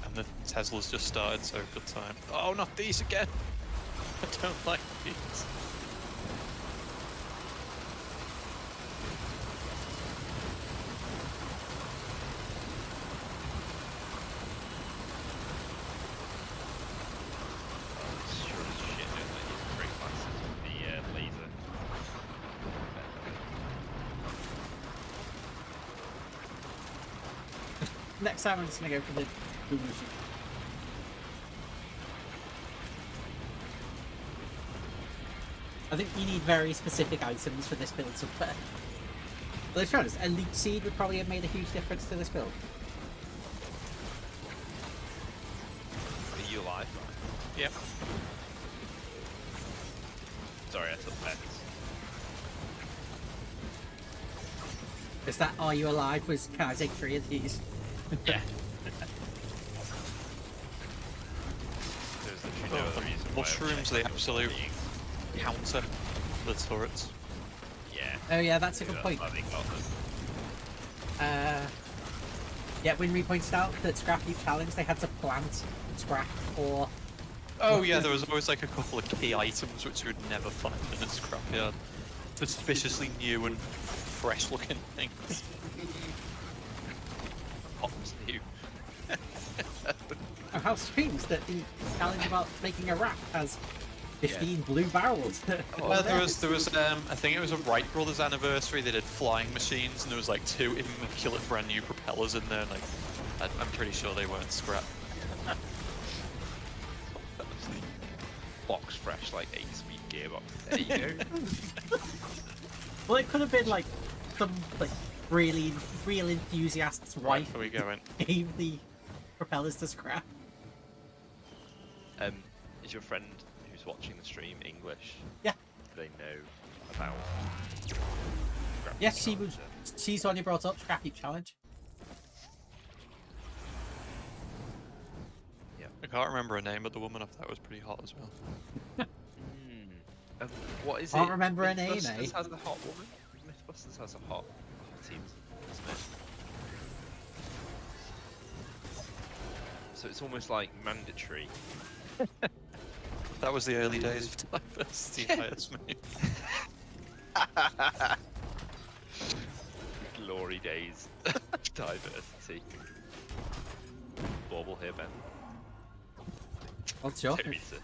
[SPEAKER 3] And the Tesla's just started, so good time. Oh, not these again! I don't like these.
[SPEAKER 2] Sure as shit, don't they use brake classes with the laser.
[SPEAKER 1] Next time I'm just gonna go for the Google sheet. I think you need very specific items for this build somewhere. But let's be honest, Elite Seed would probably have made a huge difference to this build.
[SPEAKER 2] Are you alive?
[SPEAKER 3] Yep.
[SPEAKER 2] Sorry, I took pets.
[SPEAKER 1] Is that Are You Alive? Was can I take 3 of these?
[SPEAKER 2] Yeah. There's literally no other reason why I would
[SPEAKER 3] Mushrooms,
[SPEAKER 2] check
[SPEAKER 3] the
[SPEAKER 2] if
[SPEAKER 3] absolute
[SPEAKER 2] being-
[SPEAKER 3] counter the turrets.
[SPEAKER 2] Yeah.
[SPEAKER 1] Oh yeah, that's a good point.
[SPEAKER 2] I think got them.
[SPEAKER 1] Yeah, when we pointed out that Scrap Heap Challenge, they had to plant scrap or...
[SPEAKER 3] Oh yeah, there was always like a couple of key items which you would never find in a scrapyard. Suspiciously new and fresh looking things. Pops new.
[SPEAKER 1] Oh, how strange that the challenge about making a raft has 15 blue barrels.
[SPEAKER 3] There was I think it was a Wright Brothers anniversary. They did flying machines, and there was like 2 immaculate brand new propellers in there. And like, I'm pretty sure they weren't scrap.
[SPEAKER 2] Box fresh, like 8-speed gearbox. There you go.
[SPEAKER 1] Well, it could have been like some like real enthusiast's wife
[SPEAKER 3] Where we going?
[SPEAKER 1] gave the propellers to Scrap.
[SPEAKER 2] Is your friend who's watching the stream English?
[SPEAKER 1] Yeah.
[SPEAKER 2] Do they know about?
[SPEAKER 1] Yes, she's the one who brought up Scrap Heap Challenge.
[SPEAKER 2] Yeah.
[SPEAKER 3] I can't remember her name, but the woman I thought was pretty hot as well.
[SPEAKER 2] What is it?
[SPEAKER 1] Can't remember her name,
[SPEAKER 2] Mythbusters
[SPEAKER 1] eh?
[SPEAKER 2] has a hot woman. Mythbusters has a hot team, doesn't it? So it's almost like mandatory.
[SPEAKER 3] That was the early days of diversity, I assume.
[SPEAKER 2] Glory days. Diversity. Bauble here, Ben.
[SPEAKER 1] What's your?
[SPEAKER 2] Don't mean to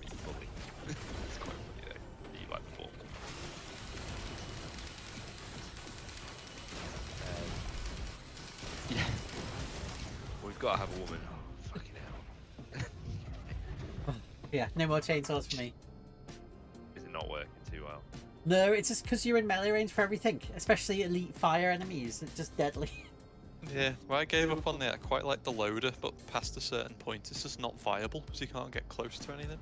[SPEAKER 2] be funny. It's quite funny though. You like the bauble. Yeah. We've got to have a woman. Oh, fucking hell.
[SPEAKER 1] Yeah, no more chainsaws for me.
[SPEAKER 2] Is it not working too well?
[SPEAKER 1] No, it's just because you're in melee range for everything, especially elite fire enemies. It's just deadly.
[SPEAKER 3] Yeah, well, I gave up on that. I quite like the loader, but past a certain point, it's just not viable because you can't get close to anything.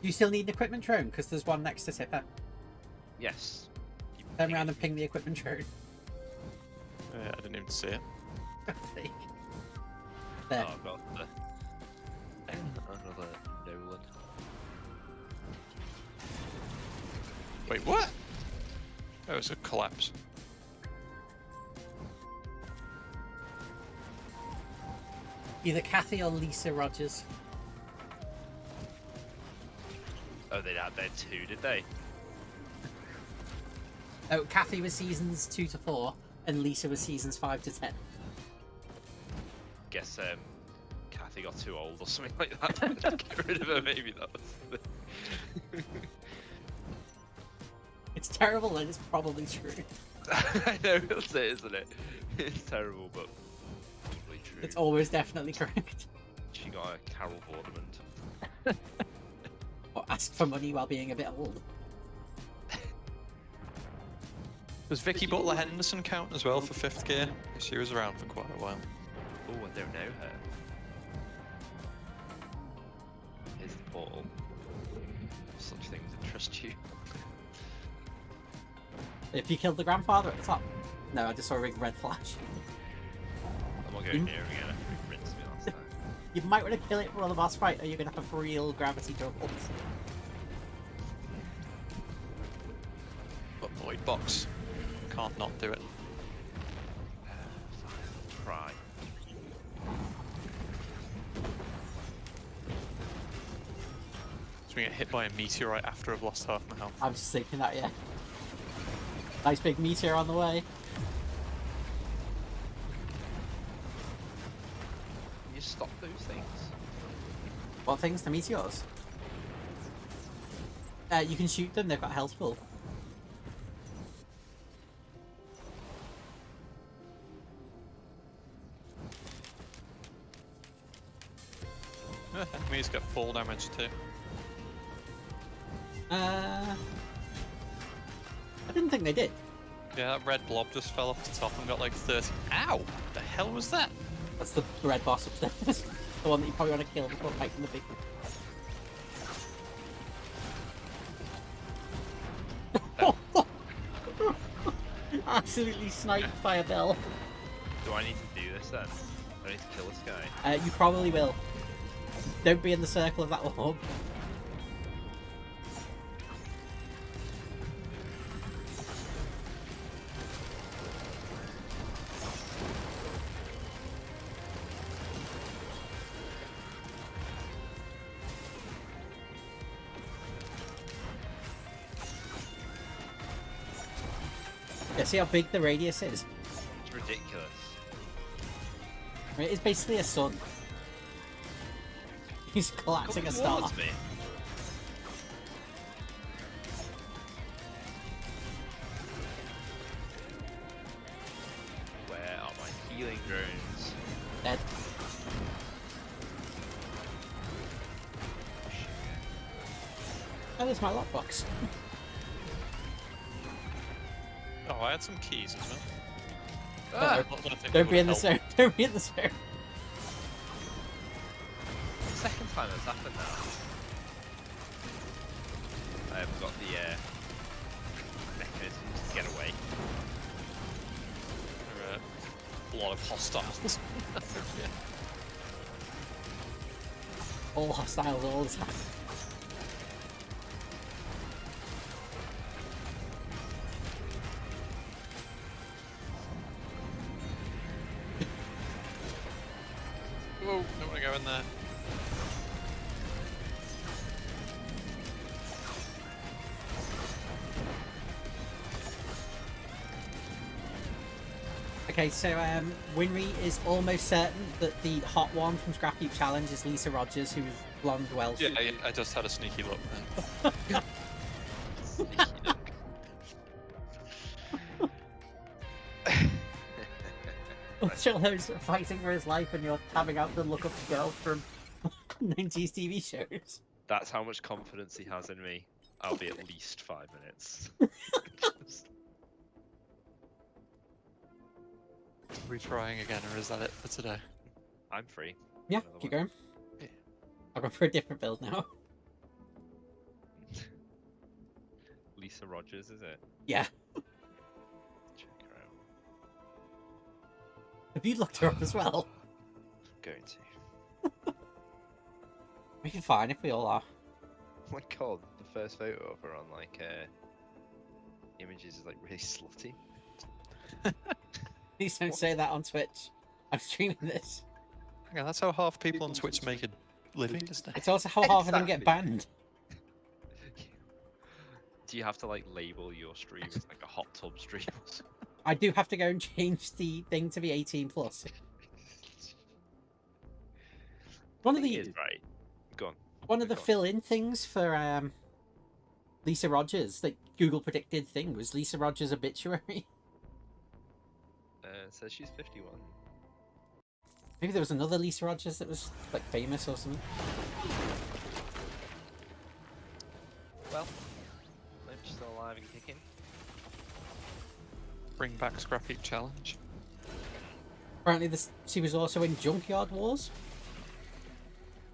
[SPEAKER 1] You still need an equipment drone because there's one next to Tipper.
[SPEAKER 2] Yes.
[SPEAKER 1] Turn around and ping the equipment drone.
[SPEAKER 3] Yeah, I didn't even see it.
[SPEAKER 1] There.
[SPEAKER 2] Oh, I've got another Nolan.
[SPEAKER 3] Wait, what? Oh, it's a collapse.
[SPEAKER 1] Either Kathy or Lisa Rogers.
[SPEAKER 2] Oh, they had there too, did they?
[SPEAKER 1] Oh, Kathy was seasons 2 to 4, and Lisa was seasons 5 to 10.
[SPEAKER 2] Guess Kathy got too old or something like that. Get rid of her, maybe that was the...
[SPEAKER 1] It's terrible and it's probably true.
[SPEAKER 2] I know, it's it, isn't it? It's terrible, but probably true.
[SPEAKER 1] It's always definitely correct.
[SPEAKER 2] She got a Carol Vorderman.
[SPEAKER 1] Or ask for money while being a bit old.
[SPEAKER 3] Does Vicky Butler Henderson count as well for 5th gear? She was around for quite a while.
[SPEAKER 2] Oh, I don't know her. Here's the portal. Such things interest you.
[SPEAKER 1] If you killed the grandfather at the top. No, I just saw a big red flash.
[SPEAKER 2] I'm not going here again after he rinsed me last time.
[SPEAKER 1] You might want to kill it for the boss fight, or you're going to have real gravity troubles.
[SPEAKER 3] But Void Box. Can't not do it.
[SPEAKER 2] Try.
[SPEAKER 3] So we get hit by a meteorite after I've lost half my health.
[SPEAKER 1] I was just thinking that, yeah. Nice big meteor on the way.
[SPEAKER 2] Can you stop those things?
[SPEAKER 1] What things? The meteors? You can shoot them, they've got health pool.
[SPEAKER 3] Enemies get full damage too.
[SPEAKER 1] I didn't think they did.
[SPEAKER 3] Yeah, that red blob just fell off the top and got like 30. Ow! The hell was that?
[SPEAKER 1] That's the red boss upstairs. The one that you probably want to kill before fighting the big one. Absolutely sniped by a bell.
[SPEAKER 2] Do I need to do this then? I need to kill this guy.
[SPEAKER 1] You probably will. Don't be in the circle of that orb. Yeah, see how big the radius is?
[SPEAKER 2] It's ridiculous.
[SPEAKER 1] It is basically a sun. He's collapsing
[SPEAKER 2] Come
[SPEAKER 1] a star.
[SPEAKER 2] towards me. Where are my healing drones?
[SPEAKER 1] Dead. Oh, there's my lockbox.
[SPEAKER 3] Oh, I had some keys as well.
[SPEAKER 2] Ah!
[SPEAKER 1] Don't be in the zone. Don't be in the zone.
[SPEAKER 2] It's the second time that's happened now. I haven't got the mechanisms to get away.
[SPEAKER 3] There are a lot of hostiles. Yeah.
[SPEAKER 1] All hostiles all the time.
[SPEAKER 3] Whoa, don't want to go in there.
[SPEAKER 1] Okay, so Winry is almost certain that the hot one from Scrap Heap Challenge is Lisa Rogers, who's blonde Welsh.
[SPEAKER 3] Yeah, I just had a sneaky look then.
[SPEAKER 2] Sneaky look.
[SPEAKER 1] Sherlock's fighting for his life and you're having out the look up girl from 90s TV shows.
[SPEAKER 2] That's how much confidence he has in me. I'll be at least 5 minutes.
[SPEAKER 3] Are we trying again, or is that it for today?
[SPEAKER 2] I'm free.
[SPEAKER 1] Yeah,
[SPEAKER 2] Another
[SPEAKER 1] keep
[SPEAKER 2] one.
[SPEAKER 1] going.
[SPEAKER 3] Yeah.
[SPEAKER 1] I'll go for a different build now.
[SPEAKER 2] Lisa Rogers, is it?
[SPEAKER 1] Yeah.
[SPEAKER 2] Check her out.
[SPEAKER 1] Have you looked her up as well?
[SPEAKER 2] Going to.
[SPEAKER 1] We can fine if we all are.
[SPEAKER 2] Oh my god, the first photo of her on like images is like really slutty.
[SPEAKER 1] Please don't say that on Twitch. I'm streaming this.
[SPEAKER 3] Yeah, that's how half people on Twitch make a living, isn't it?
[SPEAKER 1] It's also how half of them get
[SPEAKER 2] Exactly.
[SPEAKER 1] banned.
[SPEAKER 2] Do you have to like label your stream as like a hot tub stream or something?
[SPEAKER 1] I do have to go and change the thing to be 18 plus. One of
[SPEAKER 2] Thing
[SPEAKER 1] the
[SPEAKER 2] is, right. Go on.
[SPEAKER 1] one of the
[SPEAKER 2] Go on.
[SPEAKER 1] fill-in things for Lisa Rogers, like Google predicted thing, was Lisa Rogers' obituary.
[SPEAKER 2] It says she's 51.
[SPEAKER 1] Maybe there was another Lisa Rogers that was like famous or something.
[SPEAKER 2] Well, maybe she's still alive and kicking.
[SPEAKER 3] Bring back Scrap Heap Challenge.
[SPEAKER 1] Apparently, she was also in Junkyard Wars.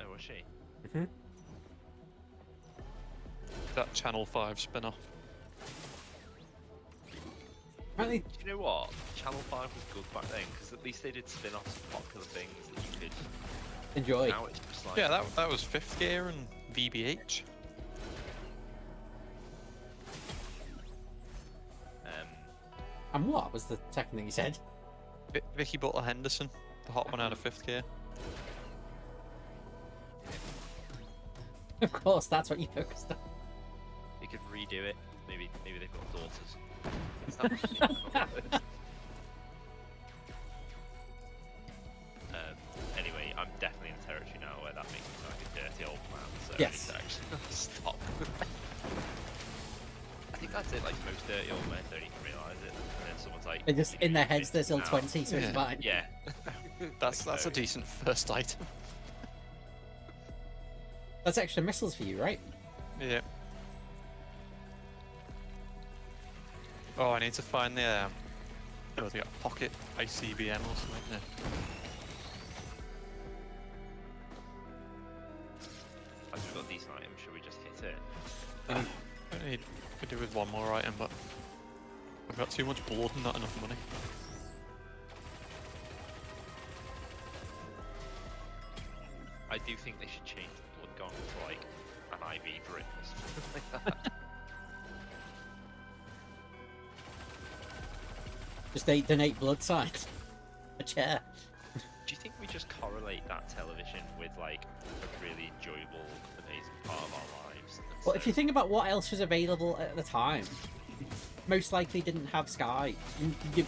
[SPEAKER 2] Oh, was she?
[SPEAKER 1] Mm-hmm.
[SPEAKER 3] That Channel 5 spin-off.
[SPEAKER 1] Apparently,
[SPEAKER 2] Do you know what? Channel 5 was good back then because at least they did spin-offs of popular things that you could.
[SPEAKER 1] enjoy.
[SPEAKER 2] Now it's just like.
[SPEAKER 3] Yeah, that was Fifth Gear and VBH.
[SPEAKER 1] And what was the second thing you said?
[SPEAKER 3] Vicky Butler Henderson, the hot one out of Fifth Gear.
[SPEAKER 1] Of course, that's what you focused on.
[SPEAKER 2] You could redo it. Maybe they've got daughters. Anyway, I'm definitely in the territory now where that makes me sound like a dirty old man. So
[SPEAKER 1] Yes.
[SPEAKER 2] I need to actually stop. I think that's it. Like most dirty old men don't even realise it, and then someone's like,
[SPEAKER 1] They just
[SPEAKER 2] "You know,
[SPEAKER 1] in their
[SPEAKER 2] you're
[SPEAKER 1] heads they're
[SPEAKER 2] 50
[SPEAKER 1] still
[SPEAKER 2] now."
[SPEAKER 1] 20, so it's
[SPEAKER 3] Yeah.
[SPEAKER 1] fine.
[SPEAKER 2] Yeah.
[SPEAKER 3] That's
[SPEAKER 2] Like,
[SPEAKER 3] a decent first item.
[SPEAKER 1] That's extra missiles for you, right?
[SPEAKER 3] Yeah. Oh, I need to find the oh, they got a pocket ICBM or something. Yeah.
[SPEAKER 2] As we've got a decent item, should we just hit it?
[SPEAKER 3] I need to do with one more item, but I've got too much blood and not enough money.
[SPEAKER 2] I do think they should change the blood gong to like an IV drip or something like that.
[SPEAKER 1] Just they donate blood signs. A chair.
[SPEAKER 2] Do you think we just correlate that television with like a really enjoyable, amazing part of our lives?
[SPEAKER 1] Well, if you think about what else was available at the time, most likely didn't have Sky.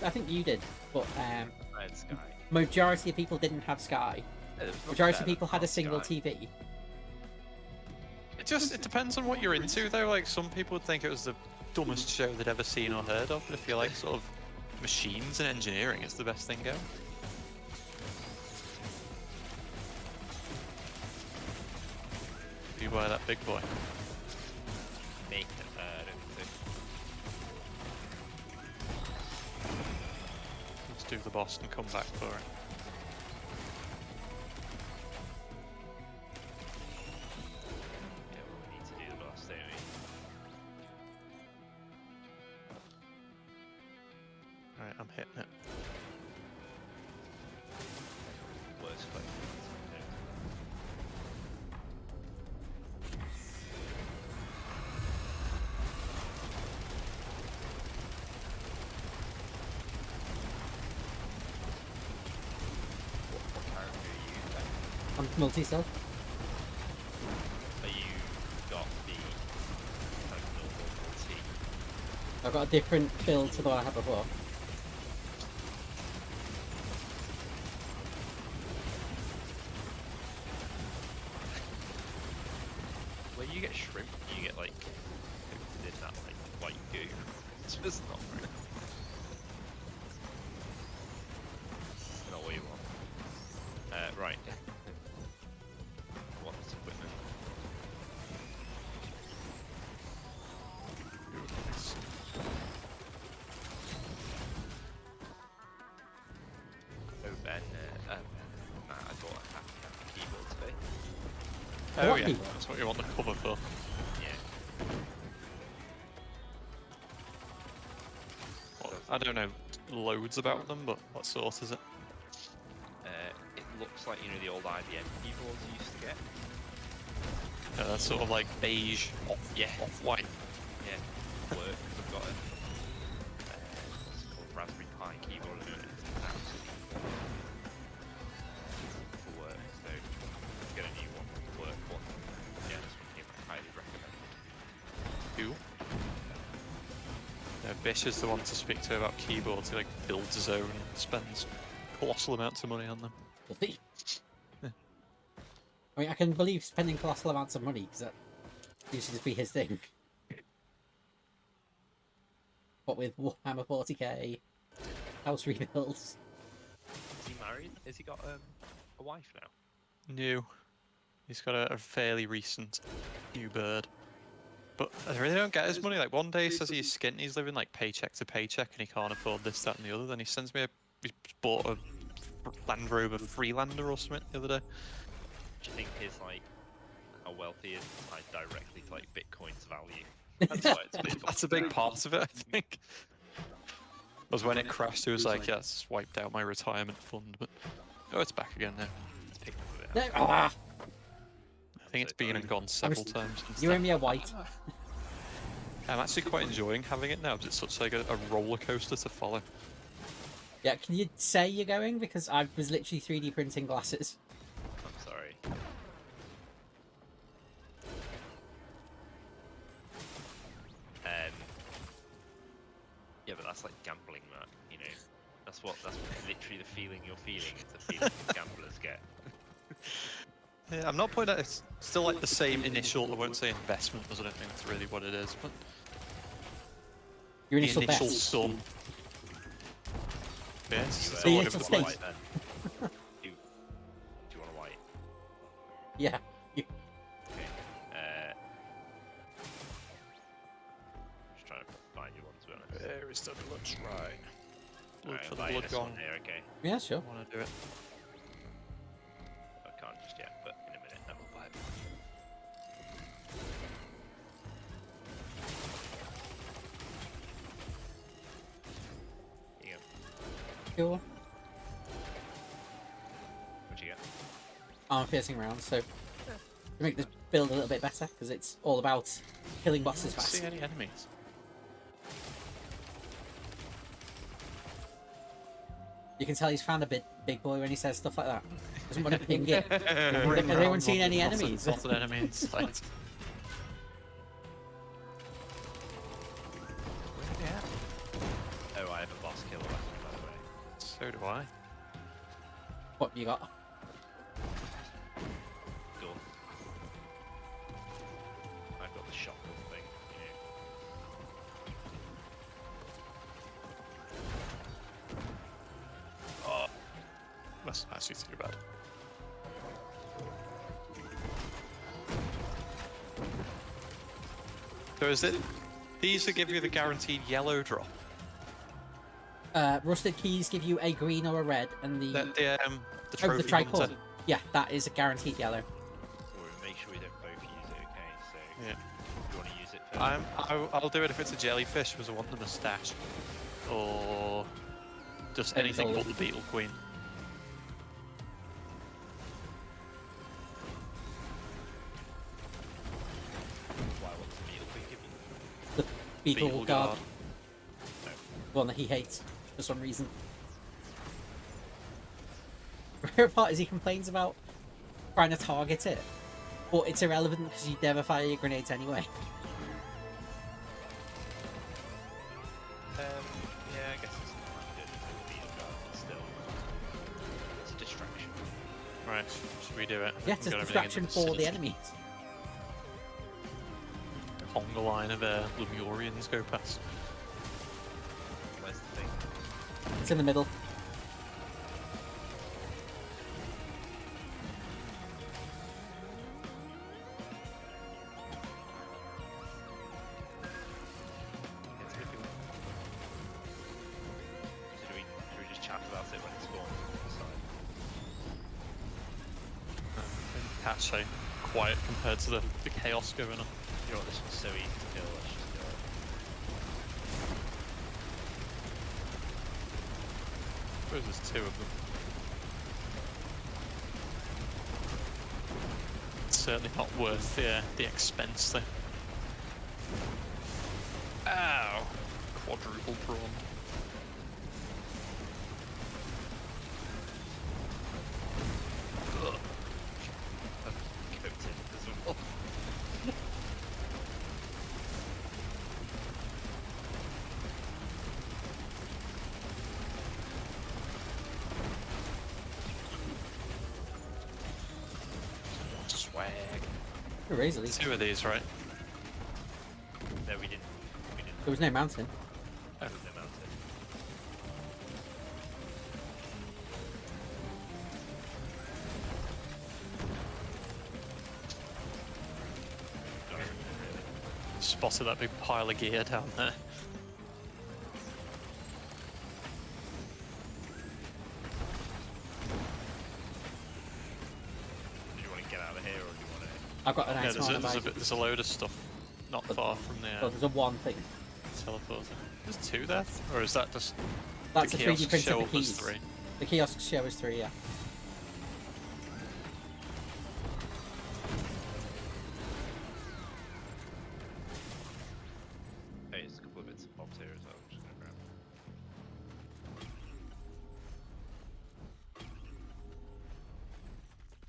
[SPEAKER 1] I think you did, but
[SPEAKER 2] I had Sky.
[SPEAKER 1] majority of people didn't have Sky.
[SPEAKER 2] Yeah, there was nothing
[SPEAKER 1] Majority of
[SPEAKER 2] better
[SPEAKER 1] people
[SPEAKER 2] than
[SPEAKER 1] had a
[SPEAKER 2] Sky.
[SPEAKER 1] single TV.
[SPEAKER 3] It depends on what you're into though. Like some people would think it was the dumbest show they'd ever seen or heard of, but if you like sort of machines and engineering, it's the best thing going. You buy that big boy.
[SPEAKER 2] Me, I don't think
[SPEAKER 3] Let's do the boss and come back for it.
[SPEAKER 2] so. Yeah, well, we need to do the boss, don't we?
[SPEAKER 3] Alright, I'm hitting it.
[SPEAKER 2] Worst question. What character are you then?
[SPEAKER 1] I'm multi-cell.
[SPEAKER 2] Are you got the kind of normal multi?
[SPEAKER 1] I've got a different build to the one I had before.
[SPEAKER 2] When you get shrimp, you get like coated in that like white goo. It's just not very. It's not what you want. Right. What's equipment?
[SPEAKER 3] Oh
[SPEAKER 1] What
[SPEAKER 3] yeah,
[SPEAKER 1] keyboard?
[SPEAKER 3] that's what you want the cover for.
[SPEAKER 2] Yeah.
[SPEAKER 3] Well, I don't know loads about them, but what sort is it?
[SPEAKER 2] It looks like, you know, the old IBM keyboards you used to get.
[SPEAKER 3] That's sort of like beige, off white.
[SPEAKER 2] Yeah. Work. I've got a what's it called, Raspberry Pi keyboard at the minute. It's absolutely for work. So let's get a new one. Work one. Yeah, this one came out, highly recommended.
[SPEAKER 3] Cool. Bish is the one to speak to about keyboards. He like builds his own and spends colossal amounts of money on them.
[SPEAKER 1] Does he? I mean, I can believe spending colossal amounts of money because that used to just be his thing. What with Warhammer 40k, house rebuilds.
[SPEAKER 2] Is he married? Has he got a wife now?
[SPEAKER 3] New. He's got a fairly recent new bird. But I really don't get his money. Like one day he says he's skint, he's living like paycheck to paycheck and he can't afford this, that and the other. Then he sends me he bought a Land Rover Freelander or something the other day.
[SPEAKER 2] Do you think his like how wealthy he is tied directly to like Bitcoin's value?
[SPEAKER 3] That's a big part of it, I think. Was when it crashed, he was like, yeah, it's wiped out my retirement fund, but oh, it's back again now.
[SPEAKER 2] It's picked up a bit.
[SPEAKER 1] No, ah,
[SPEAKER 3] I think it's been and gone several times. since
[SPEAKER 1] you
[SPEAKER 3] then.
[SPEAKER 1] owe me a white.
[SPEAKER 3] I'm actually quite enjoying having it now because it's such like a roller coaster to follow.
[SPEAKER 1] Yeah, can you say you're going? Because I was literally 3D printing glasses.
[SPEAKER 2] I'm sorry. Yeah, but that's like gambling, Matt. You know, that's what literally the feeling you're feeling is the feeling gamblers get.
[SPEAKER 3] Yeah, I'm not pointing out it's still like the same initial, I won't say investment because I don't think that's really what it is, but
[SPEAKER 1] Your
[SPEAKER 3] the
[SPEAKER 1] initial
[SPEAKER 3] initial
[SPEAKER 1] bet.
[SPEAKER 3] sum. Yes,
[SPEAKER 2] You,
[SPEAKER 3] it's
[SPEAKER 1] So
[SPEAKER 3] all
[SPEAKER 1] you
[SPEAKER 3] I
[SPEAKER 1] get to
[SPEAKER 3] would
[SPEAKER 1] stake.
[SPEAKER 3] want.
[SPEAKER 2] do you want a white?
[SPEAKER 1] Yeah.
[SPEAKER 2] Okay. Just trying to find you one, to be honest.
[SPEAKER 3] There is the blood shrine. Look
[SPEAKER 2] Alright,
[SPEAKER 3] for
[SPEAKER 2] I'm
[SPEAKER 3] the
[SPEAKER 2] buying
[SPEAKER 3] blood
[SPEAKER 2] this
[SPEAKER 3] gone.
[SPEAKER 2] one here, okay.
[SPEAKER 1] Yeah, sure.
[SPEAKER 3] I want to do it.
[SPEAKER 2] I can't just yet, but in a minute I will buy it. Here you go.
[SPEAKER 1] Cool.
[SPEAKER 2] What'd you get?
[SPEAKER 1] Armor piercing rounds, so to make this build a little bit better, because it's all about killing
[SPEAKER 3] I
[SPEAKER 1] bosses
[SPEAKER 3] don't see
[SPEAKER 1] fast.
[SPEAKER 3] any enemies.
[SPEAKER 1] You can tell he's found a big boy when he says stuff like that. Doesn't want to ping it. Has anyone seen any enemies?
[SPEAKER 3] Not an enemy in sight. Where are they at?
[SPEAKER 2] Oh, I have a boss killer weapon, by the way.
[SPEAKER 3] So do I.
[SPEAKER 1] What have you got?
[SPEAKER 2] Cool. I've got the shotgun thing, you know.
[SPEAKER 3] Oh, that's actually too bad. So is it these that give you the guaranteed yellow drop?
[SPEAKER 1] Rusted keys give you a green or a red, and the
[SPEAKER 3] The
[SPEAKER 1] oh,
[SPEAKER 3] trophy
[SPEAKER 1] the tricorn.
[SPEAKER 3] hunter.
[SPEAKER 1] Yeah, that is a guaranteed yellow.
[SPEAKER 2] Or make sure we don't both use it, okay? So,
[SPEAKER 3] Yeah.
[SPEAKER 2] do you want to use it first?
[SPEAKER 3] I'll do it if it's a jellyfish because I want the moustache, or just anything
[SPEAKER 1] Beetle.
[SPEAKER 3] but the beetle queen.
[SPEAKER 2] Why, what's the beetle queen give you?
[SPEAKER 1] The beetle guard,
[SPEAKER 2] No.
[SPEAKER 1] the one that he hates for some reason. The favorite part is he complains about trying to target it, but it's irrelevant because you never fire your grenades anyway.
[SPEAKER 2] Yeah, I guess it's not good as a beetle guard, but still. It's a distraction.
[SPEAKER 3] Right, should we do it?
[SPEAKER 1] Yeah, it's a
[SPEAKER 3] Got everything in
[SPEAKER 1] distraction for the
[SPEAKER 3] vicinity.
[SPEAKER 1] enemies.
[SPEAKER 3] On the line of Lemurians go past.
[SPEAKER 2] Where's the thing?
[SPEAKER 1] It's in the middle.
[SPEAKER 2] It's really cool. So do we just chat about it when it's spawned? Sorry.
[SPEAKER 3] Actually, quiet compared to the chaos going on.
[SPEAKER 2] You know what, this one's so easy to kill, let's just do it.
[SPEAKER 3] I suppose there's two of them. It's certainly not worth the expense though. Ow! Quadruple prawn.
[SPEAKER 2] Ugh. I'm coated as well. Swag.
[SPEAKER 1] Razor Leaf.
[SPEAKER 3] Two of these, right?
[SPEAKER 2] No, we didn't.
[SPEAKER 1] There was no mountain.
[SPEAKER 2] There was no mountain. Got it, really.
[SPEAKER 3] Spotted that big pile of gear down there.
[SPEAKER 2] Do you want to get out of here, or do you want to?
[SPEAKER 1] I've got a
[SPEAKER 3] Yeah,
[SPEAKER 1] nice one.
[SPEAKER 3] there's a load of stuff not far from the
[SPEAKER 1] Oh, there's a one thing.
[SPEAKER 3] teleporter. There's two there? Or is that just
[SPEAKER 1] That's
[SPEAKER 3] the
[SPEAKER 1] a 3D
[SPEAKER 3] kiosk
[SPEAKER 1] printer
[SPEAKER 3] show
[SPEAKER 1] for
[SPEAKER 3] up as
[SPEAKER 1] keys.
[SPEAKER 3] 3?
[SPEAKER 1] The kiosk show is 3, yeah.
[SPEAKER 2] Hey, there's a couple of bits of bobs here as well. I'm just gonna grab.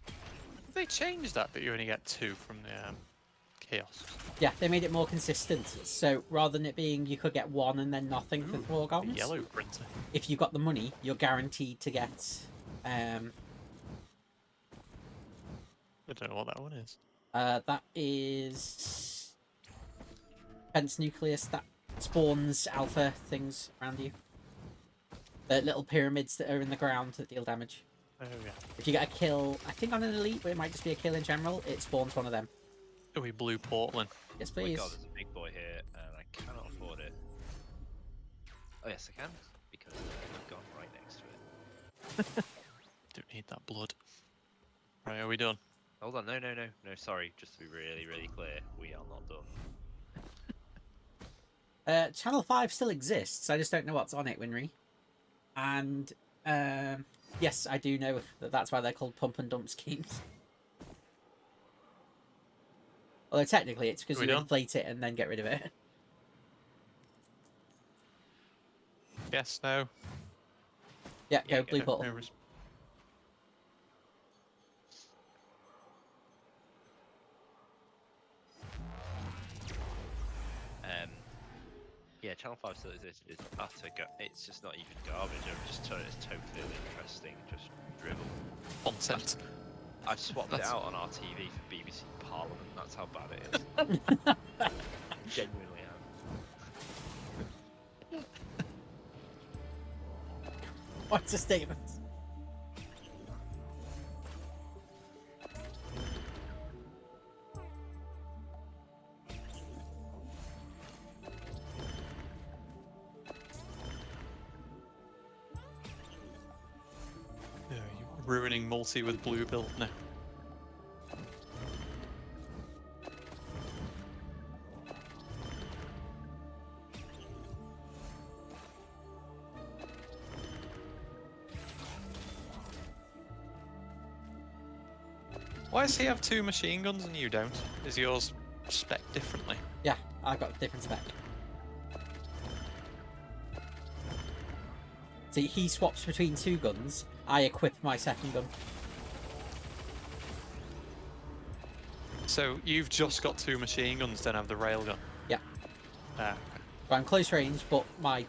[SPEAKER 3] Have they changed that you only get 2 from the kiosks?
[SPEAKER 1] Yeah, they made it more consistent. So rather than it being you could get 1 and then nothing for 4
[SPEAKER 3] The
[SPEAKER 1] goblins,
[SPEAKER 3] yellow printer.
[SPEAKER 1] if you got the money, you're guaranteed to get.
[SPEAKER 3] I don't know what that one is.
[SPEAKER 1] That is Fence Nucleus that spawns alpha things around you. The little pyramids that are in the ground that deal damage.
[SPEAKER 3] Oh yeah.
[SPEAKER 1] If you get a kill, I think on an elite, but it might just be a kill in general, it spawns one of them.
[SPEAKER 3] Oh, we blew Portland.
[SPEAKER 1] Yes,
[SPEAKER 2] Oh my
[SPEAKER 1] please.
[SPEAKER 2] god, there's a big boy here, and I cannot afford it. Oh yes, I can, because I've gone right next to it.
[SPEAKER 3] Don't need that blood. Right, are we done?
[SPEAKER 2] Hold on, no, sorry, just to be really, really clear, we are not done.
[SPEAKER 1] Channel 5 still exists, I just don't know what's on it, Winry. And, yes, I do know that that's why they're called pump and dump schemes. Although technically it's because
[SPEAKER 3] We
[SPEAKER 1] you
[SPEAKER 3] done?
[SPEAKER 1] inflate it and then get rid of it.
[SPEAKER 3] Yes, no.
[SPEAKER 1] Yeah,
[SPEAKER 2] Yeah,
[SPEAKER 1] go, blue
[SPEAKER 2] go.
[SPEAKER 1] portal.
[SPEAKER 3] No res-
[SPEAKER 2] Yeah, Channel 5 still exists, it's utter it's just not even garbage, I've just turned it totally uninteresting, just dribble.
[SPEAKER 3] Content.
[SPEAKER 2] I've swapped it
[SPEAKER 3] That's-
[SPEAKER 2] out on our TV for BBC Parliament, that's how bad it is. Genuinely am.
[SPEAKER 1] What's a statement?
[SPEAKER 3] Yeah, you're ruining multi with blue build now. Why does he have 2 machine guns and you don't? Is yours spec differently?
[SPEAKER 1] Yeah, I've got a different spec. See, he swaps between 2 guns, I equip my second gun.
[SPEAKER 3] So you've just got 2 machine guns, don't have the railgun?
[SPEAKER 1] Yeah.
[SPEAKER 3] Ah, okay.
[SPEAKER 1] So I'm close range, but my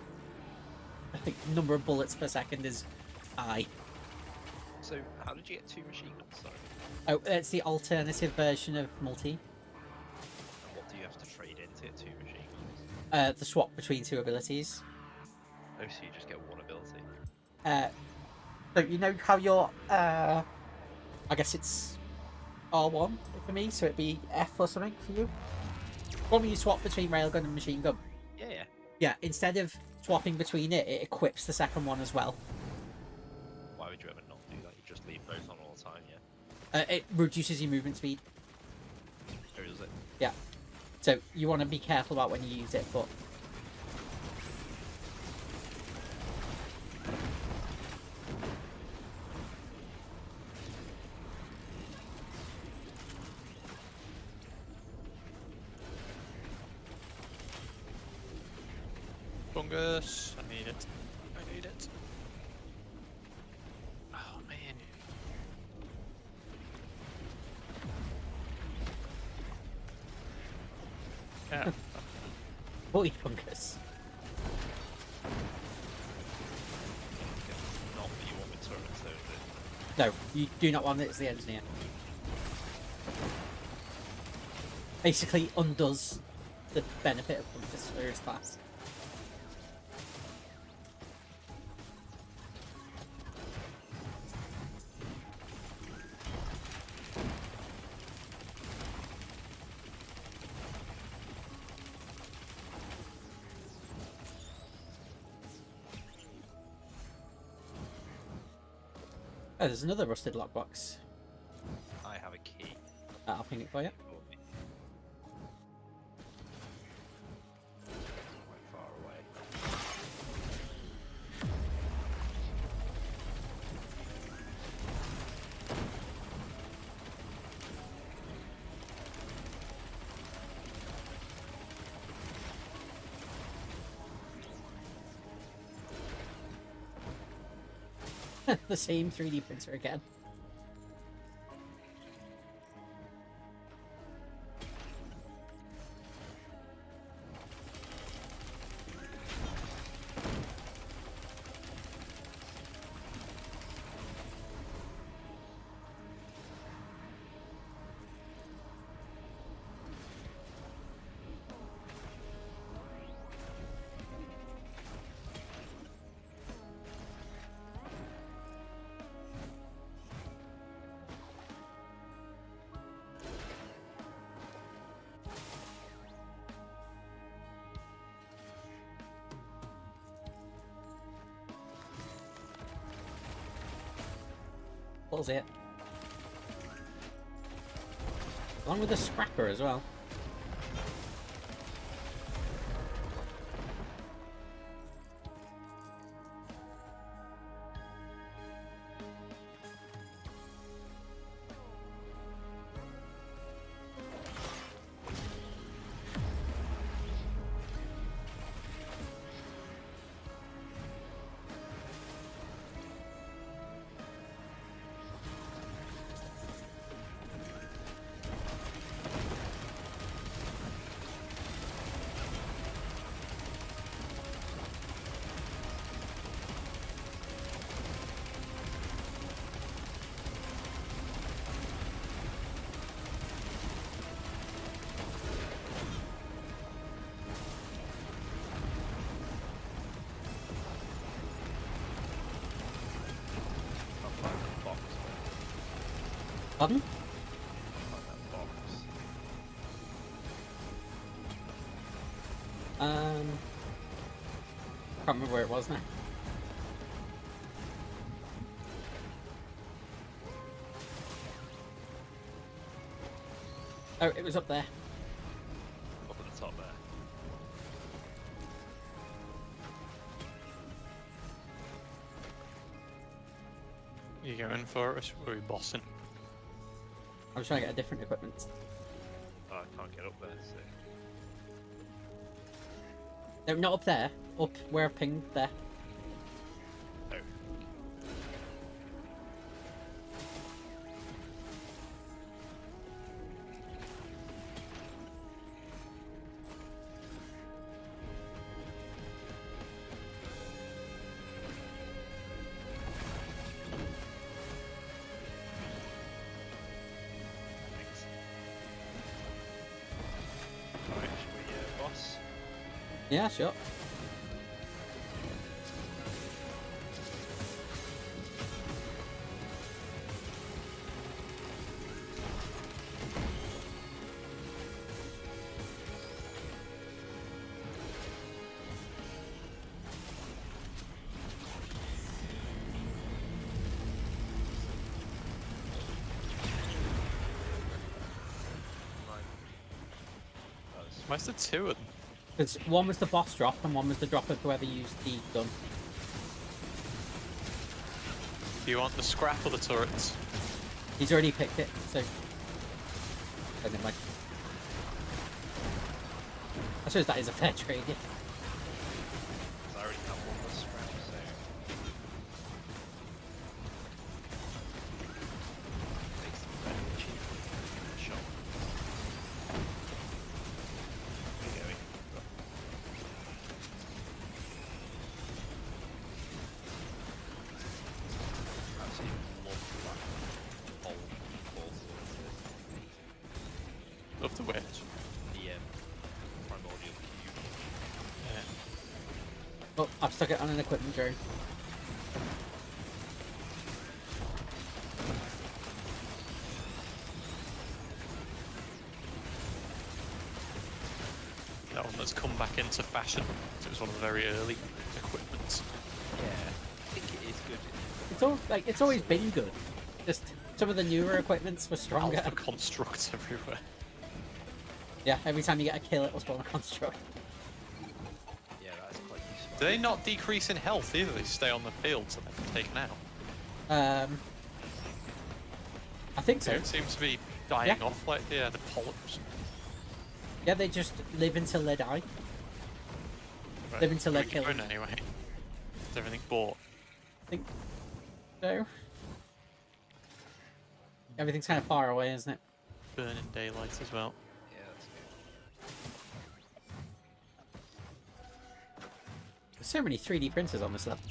[SPEAKER 1] I think number of bullets per second is high.
[SPEAKER 2] So, how did you get 2 machine guns, sorry?
[SPEAKER 1] Oh, it's the alternative version of multi.
[SPEAKER 2] And what do you have to trade into it, 2 machine guns?
[SPEAKER 1] The swap between 2 abilities.
[SPEAKER 2] Oh, so you just get 1 ability?
[SPEAKER 1] So you know how your I guess it's R1 for me, so it'd be F or something for you. When you swap between railgun and machine gun,
[SPEAKER 2] Yeah, yeah.
[SPEAKER 1] yeah, instead of swapping between it, it equips the second one as well.
[SPEAKER 2] Why would you ever not do that? You just leave both on all the time, yeah?
[SPEAKER 1] It reduces your movement speed. Yeah. So you want to be careful about when you use it, but
[SPEAKER 3] Fungus. I need it. I need it. Oh man. Yeah.
[SPEAKER 1] bully fungus.
[SPEAKER 2] Not that you want with turrets, though, is it?
[SPEAKER 1] No, you do not want it as the engineer. Basically undoes the benefit of fungus for his class. Oh, there's another rusted lockbox.
[SPEAKER 2] I have a key.
[SPEAKER 1] I'll ping it for you.
[SPEAKER 2] Quite far away.
[SPEAKER 1] The same 3D printer again. What was it? Along with the scrapper as well.
[SPEAKER 2] Can't find that box.
[SPEAKER 1] Pardon?
[SPEAKER 2] Can't find that box.
[SPEAKER 1] Can't remember where it was now. Oh, it was up there.
[SPEAKER 2] Up at the top there.
[SPEAKER 3] You going for us? Or are we bossing?
[SPEAKER 1] I was trying to get a different equipment.
[SPEAKER 2] Oh, I can't get up there, so...
[SPEAKER 1] No, not up there. Up where I've pinged there.
[SPEAKER 2] Oh. Thanks. Alright, should we, boss?
[SPEAKER 1] Yeah, sure.
[SPEAKER 2] Right.
[SPEAKER 3] Why's there two of them?
[SPEAKER 1] Because one was the boss drop and one was the drop of whoever used the gun.
[SPEAKER 3] Do you want the scrap or the turrets?
[SPEAKER 1] He's already picked it, so... I never mind. I suppose that is a fair trade, yeah.
[SPEAKER 2] I already have one with scrap, so... Makes them very cheap in the shop. There we go. Absolutely love that old portal.
[SPEAKER 3] Love the witch.
[SPEAKER 2] The primordial cube.
[SPEAKER 3] Yeah.
[SPEAKER 1] Oh, I've stuck it on an equipment drone.
[SPEAKER 3] That one that's come back into fashion. It was one of the very early equipments.
[SPEAKER 2] Yeah, I think it is good.
[SPEAKER 1] It's all like it's always been good. Just some of the newer equipments were stronger.
[SPEAKER 3] Alpha constructs everywhere.
[SPEAKER 1] Yeah, every time you get a kill, it will spawn a construct.
[SPEAKER 2] Yeah, that's quite useful.
[SPEAKER 3] Do they not decrease in health either? They stay on the field so they're taken out.
[SPEAKER 1] I think
[SPEAKER 3] They
[SPEAKER 1] so.
[SPEAKER 3] don't seem to be dying
[SPEAKER 1] Yeah.
[SPEAKER 3] off like the polyps.
[SPEAKER 1] Yeah, they just live until they die.
[SPEAKER 3] Right.
[SPEAKER 1] Live until
[SPEAKER 3] Where
[SPEAKER 1] they're
[SPEAKER 3] are you
[SPEAKER 1] killed.
[SPEAKER 3] going anyway? Is everything bought?
[SPEAKER 1] I think so. Everything's kind of far away, isn't it?
[SPEAKER 3] Burning daylight as well.
[SPEAKER 2] Yeah, that's good.
[SPEAKER 1] There's so many 3D printers on this level.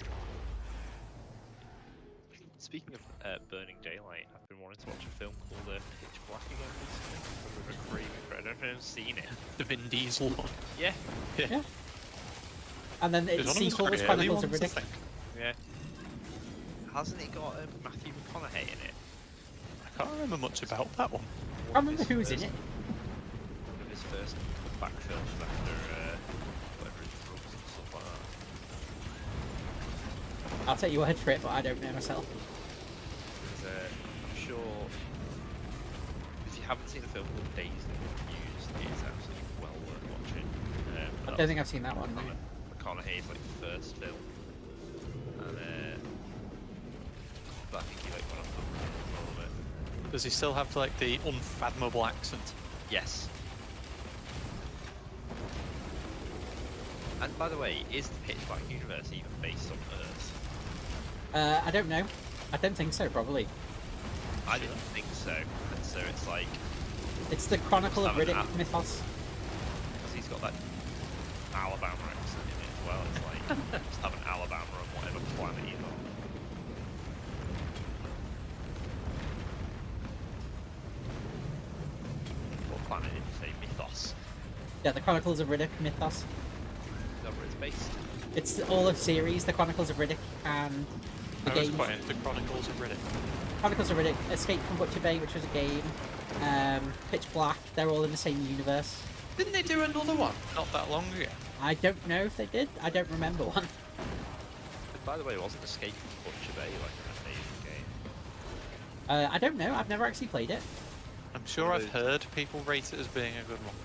[SPEAKER 2] Speaking of burning daylight, I've been wanting to watch a film called Pitch Black again recently. I've been craving for it. I don't know if anyone's seen it.
[SPEAKER 3] The Vin Diesel one.
[SPEAKER 2] Yeah,
[SPEAKER 1] Yeah. And then
[SPEAKER 3] There's
[SPEAKER 1] its
[SPEAKER 3] one of those
[SPEAKER 1] sequel was
[SPEAKER 3] very early
[SPEAKER 1] Chronicles of
[SPEAKER 3] ones, I
[SPEAKER 1] Riddick.
[SPEAKER 3] think.
[SPEAKER 2] yeah. Hasn't it got Matthew McConaughey in it?
[SPEAKER 3] I can't remember much about that one.
[SPEAKER 1] I can't remember who was in it.
[SPEAKER 2] One of his first back films after whatever his drugs and stuff like that.
[SPEAKER 1] I'll take your word for it, but I don't know myself.
[SPEAKER 2] Because I'm sure if you haven't seen a film called Dazed and Confused, it's absolutely well worth watching.
[SPEAKER 1] I don't think I've seen that one. No.
[SPEAKER 2] McConaughey's like first film, and but I think he like went off the rails a little bit.
[SPEAKER 3] Does he still have like the unfathomable accent?
[SPEAKER 2] Yes. And by the way, is the Pitch Black universe even based on Earth?
[SPEAKER 1] I don't know. I don't think so, probably.
[SPEAKER 2] I didn't think so. And so it's like,
[SPEAKER 1] It's the Chronicle of
[SPEAKER 2] Just have an
[SPEAKER 1] Riddick
[SPEAKER 2] app.
[SPEAKER 1] mythos.
[SPEAKER 2] because he's got that Alabama accent in it as well. It's like, just have an Alabama on whatever planet he's on. What planet did you say? Mythos.
[SPEAKER 1] Yeah, the Chronicles of Riddick mythos.
[SPEAKER 2] Is that where it's based?
[SPEAKER 1] It's all of series, the Chronicles of Riddick and the
[SPEAKER 3] I was
[SPEAKER 1] games.
[SPEAKER 3] quite into Chronicles of Riddick.
[SPEAKER 1] Chronicles of Riddick, Escape from Butcher Bay, which was a game, Pitch Black, they're all in the same universe.
[SPEAKER 3] Didn't they do another one not that long ago?
[SPEAKER 1] I don't know if they did. I don't remember one.
[SPEAKER 2] And by the way, wasn't Escape from Butcher Bay like an amazing game?
[SPEAKER 1] I don't know. I've never actually played it.
[SPEAKER 3] I'm sure I've heard people rate it as being a good one.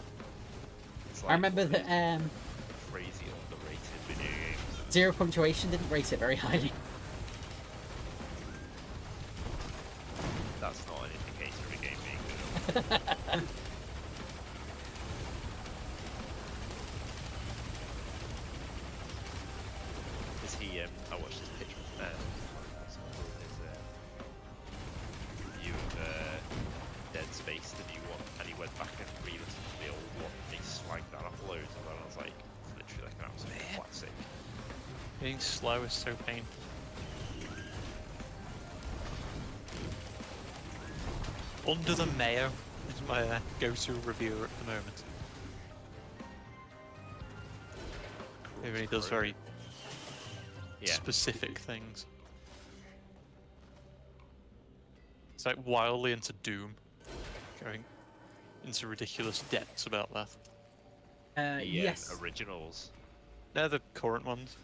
[SPEAKER 2] It's
[SPEAKER 1] I remember that
[SPEAKER 2] crazy underrated video games.
[SPEAKER 1] Zero Punctuation didn't rate it very highly.
[SPEAKER 2] That's not an indicator of a game being good. Is he? I watched his pitch. Review of Dead Space, the new one, and he went back and re-listened to the old one, and he slagged that off loads, and I was like, it's literally like an absolute classic.
[SPEAKER 3] Being slow is so painful. Under the Mayo is my go-to reviewer at the moment. He really does very specific things. It's like wildly into Doom, going into ridiculous depths about that.
[SPEAKER 1] Yes.
[SPEAKER 2] Originals.
[SPEAKER 3] They're the current ones.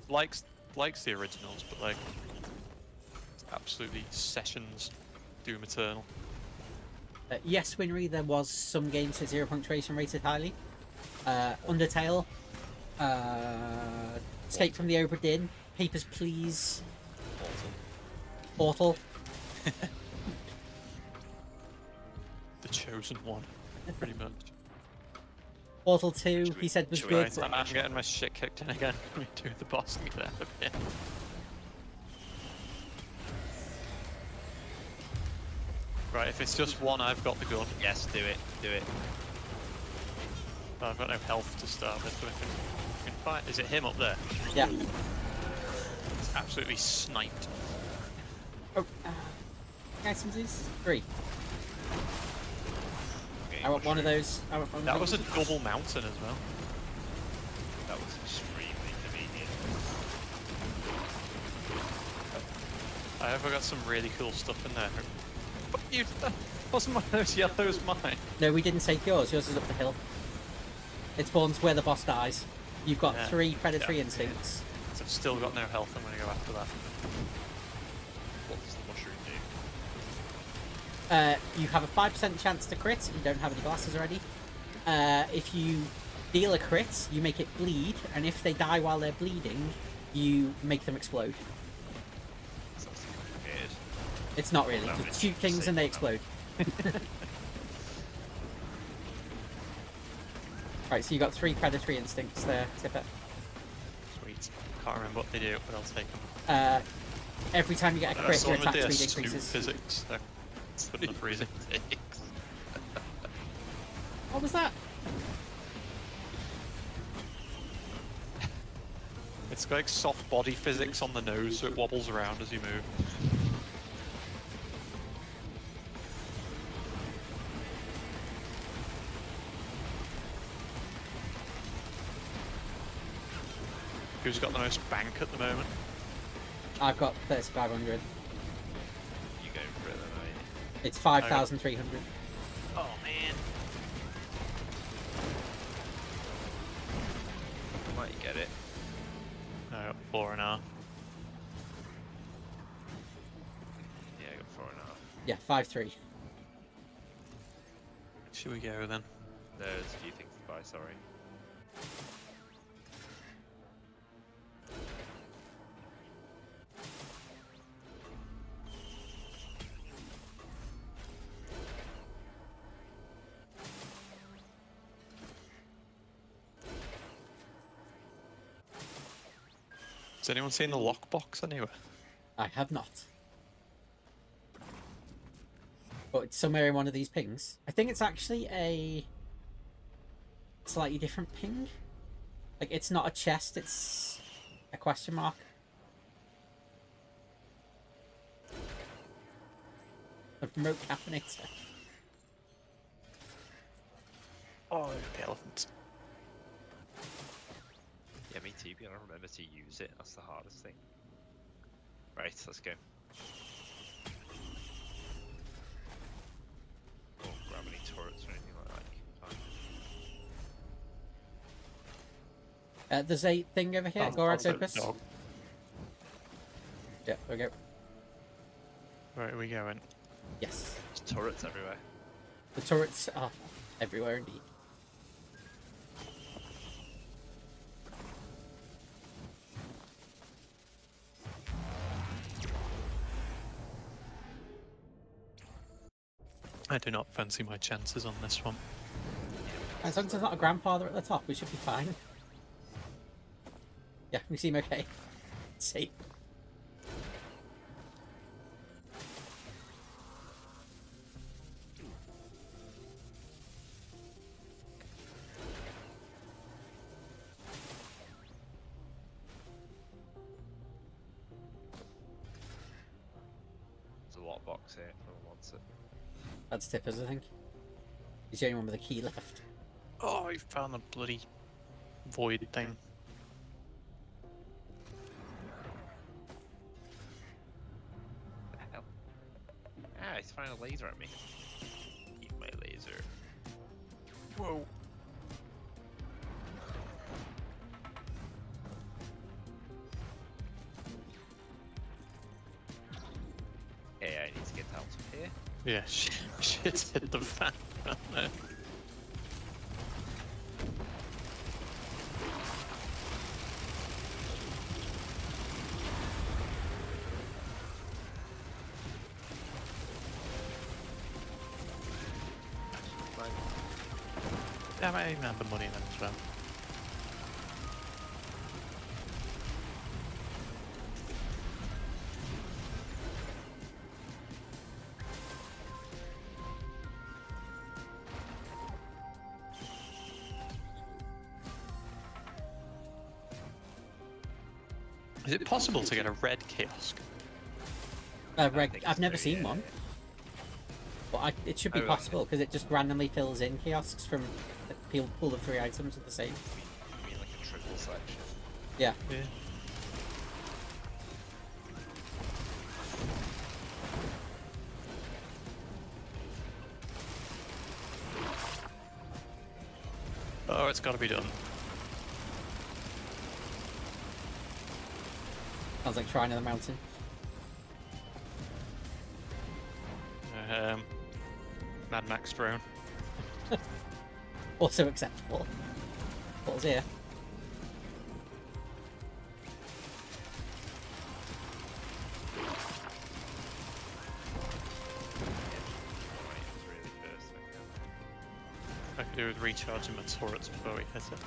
[SPEAKER 3] Likes the originals, but like absolutely sessions Doom Eternal.
[SPEAKER 1] Yes, Winry, there was some games that Zero Punctuation rated highly. Undertale. Escape from the Obra Dinn. Papers, Please. Portal.
[SPEAKER 3] The chosen one, pretty much.
[SPEAKER 1] Portal 2, he said was good.
[SPEAKER 3] Right, I'm getting my shit kicked in again. Let me do the boss and get out of here. Right, if it's just one, I've got the gun.
[SPEAKER 2] Yes, do it. Do it.
[SPEAKER 3] But I've got no health to start with, so we can fight. Is it him up there?
[SPEAKER 1] Yeah.
[SPEAKER 3] It's absolutely sniped.
[SPEAKER 1] Oh, guys, some of these? 3.
[SPEAKER 2] Okay,
[SPEAKER 1] I want one of those. I want one of
[SPEAKER 3] That
[SPEAKER 1] those.
[SPEAKER 3] was a double mountain as well.
[SPEAKER 2] That was extremely convenient.
[SPEAKER 3] I have got some really cool stuff in there. But you, that wasn't one of those yellows mine.
[SPEAKER 1] No, we didn't take yours. Yours is up the hill. It spawns where the boss dies. You've got
[SPEAKER 3] Yeah.
[SPEAKER 1] 3 predatory
[SPEAKER 3] Yeah.
[SPEAKER 1] instincts.
[SPEAKER 3] So I've still got no health. I'm going to go after that.
[SPEAKER 2] What does the mushroom do?
[SPEAKER 1] You have a 5% chance to crit. You don't have any glasses already. If you deal a crit, you make it bleed, and if they die while they're bleeding, you make them explode.
[SPEAKER 2] Sounds complicated.
[SPEAKER 1] It's not really.
[SPEAKER 2] Well,
[SPEAKER 1] You
[SPEAKER 2] it's
[SPEAKER 1] shoot things and they
[SPEAKER 2] simple
[SPEAKER 1] explode. Right, so you got 3 predatory instincts there, Tipper.
[SPEAKER 3] Sweet. Can't remember what they do, but I'll take them.
[SPEAKER 1] Every time you get a crit, your
[SPEAKER 3] Someone
[SPEAKER 1] attack
[SPEAKER 3] did
[SPEAKER 1] speed
[SPEAKER 3] Snoop
[SPEAKER 1] increases.
[SPEAKER 3] physics. So it's good enough reason.
[SPEAKER 1] What was that?
[SPEAKER 3] It's like soft body physics on the nose, so it wobbles around as you move. Who's got the most bank at the moment?
[SPEAKER 1] I've got 3,500.
[SPEAKER 2] You go for it then, are you?
[SPEAKER 1] It's 5,300.
[SPEAKER 3] Oh man.
[SPEAKER 2] Might you get it?
[SPEAKER 3] I got 4.5.
[SPEAKER 2] Yeah, I got 4.5.
[SPEAKER 1] Yeah, 5-3.
[SPEAKER 3] Should we go then?
[SPEAKER 2] There's a few things to buy, sorry.
[SPEAKER 3] Has anyone seen the lockbox anywhere?
[SPEAKER 1] I have not. But it's somewhere in one of these pings. I think it's actually a slightly different ping. Like, it's not a chest, it's a question mark. A remote caffeinator.
[SPEAKER 3] Oh, the elephant.
[SPEAKER 2] Yeah, me too, but I don't remember to use it. That's the hardest thing. Right, let's go. Oh, grab any turrets or anything like that. Fine.
[SPEAKER 1] There's a thing over here, Gorax Opus.
[SPEAKER 3] Dog.
[SPEAKER 1] Yeah, there we go.
[SPEAKER 3] Where are we going?
[SPEAKER 1] Yes.
[SPEAKER 2] There's turrets everywhere.
[SPEAKER 1] The turrets are everywhere indeed.
[SPEAKER 3] I do not fancy my chances on this one.
[SPEAKER 1] As long as there's not a grandfather at the top, we should be fine. Yeah, we seem okay. Let's see.
[SPEAKER 2] There's a lockbox here if anyone wants it.
[SPEAKER 1] That's Tippers, I think. He's the only one with a key left.
[SPEAKER 3] Oh, I found the bloody void thing.
[SPEAKER 2] What the hell? Ah, he's firing a laser at me. Eat my laser.
[SPEAKER 3] Whoa.
[SPEAKER 2] Okay, I need to get out of here.
[SPEAKER 3] Yeah, shit's hit the fan. Damn it, I even had the money then as well. Is it possible to get a red kiosk?
[SPEAKER 1] I've never seen one, but it should be
[SPEAKER 2] Oh,
[SPEAKER 1] possible because it just randomly fills in kiosks from a pool of 3 items of the same.
[SPEAKER 2] You mean like a triple selection?
[SPEAKER 1] Yeah.
[SPEAKER 3] Yeah. Oh, it's got to be done.
[SPEAKER 1] Sounds like Shrine of the Mountain.
[SPEAKER 3] Mad Max drone.
[SPEAKER 1] Also acceptable. What was here?
[SPEAKER 3] I could do with recharging my turrets before we hit it.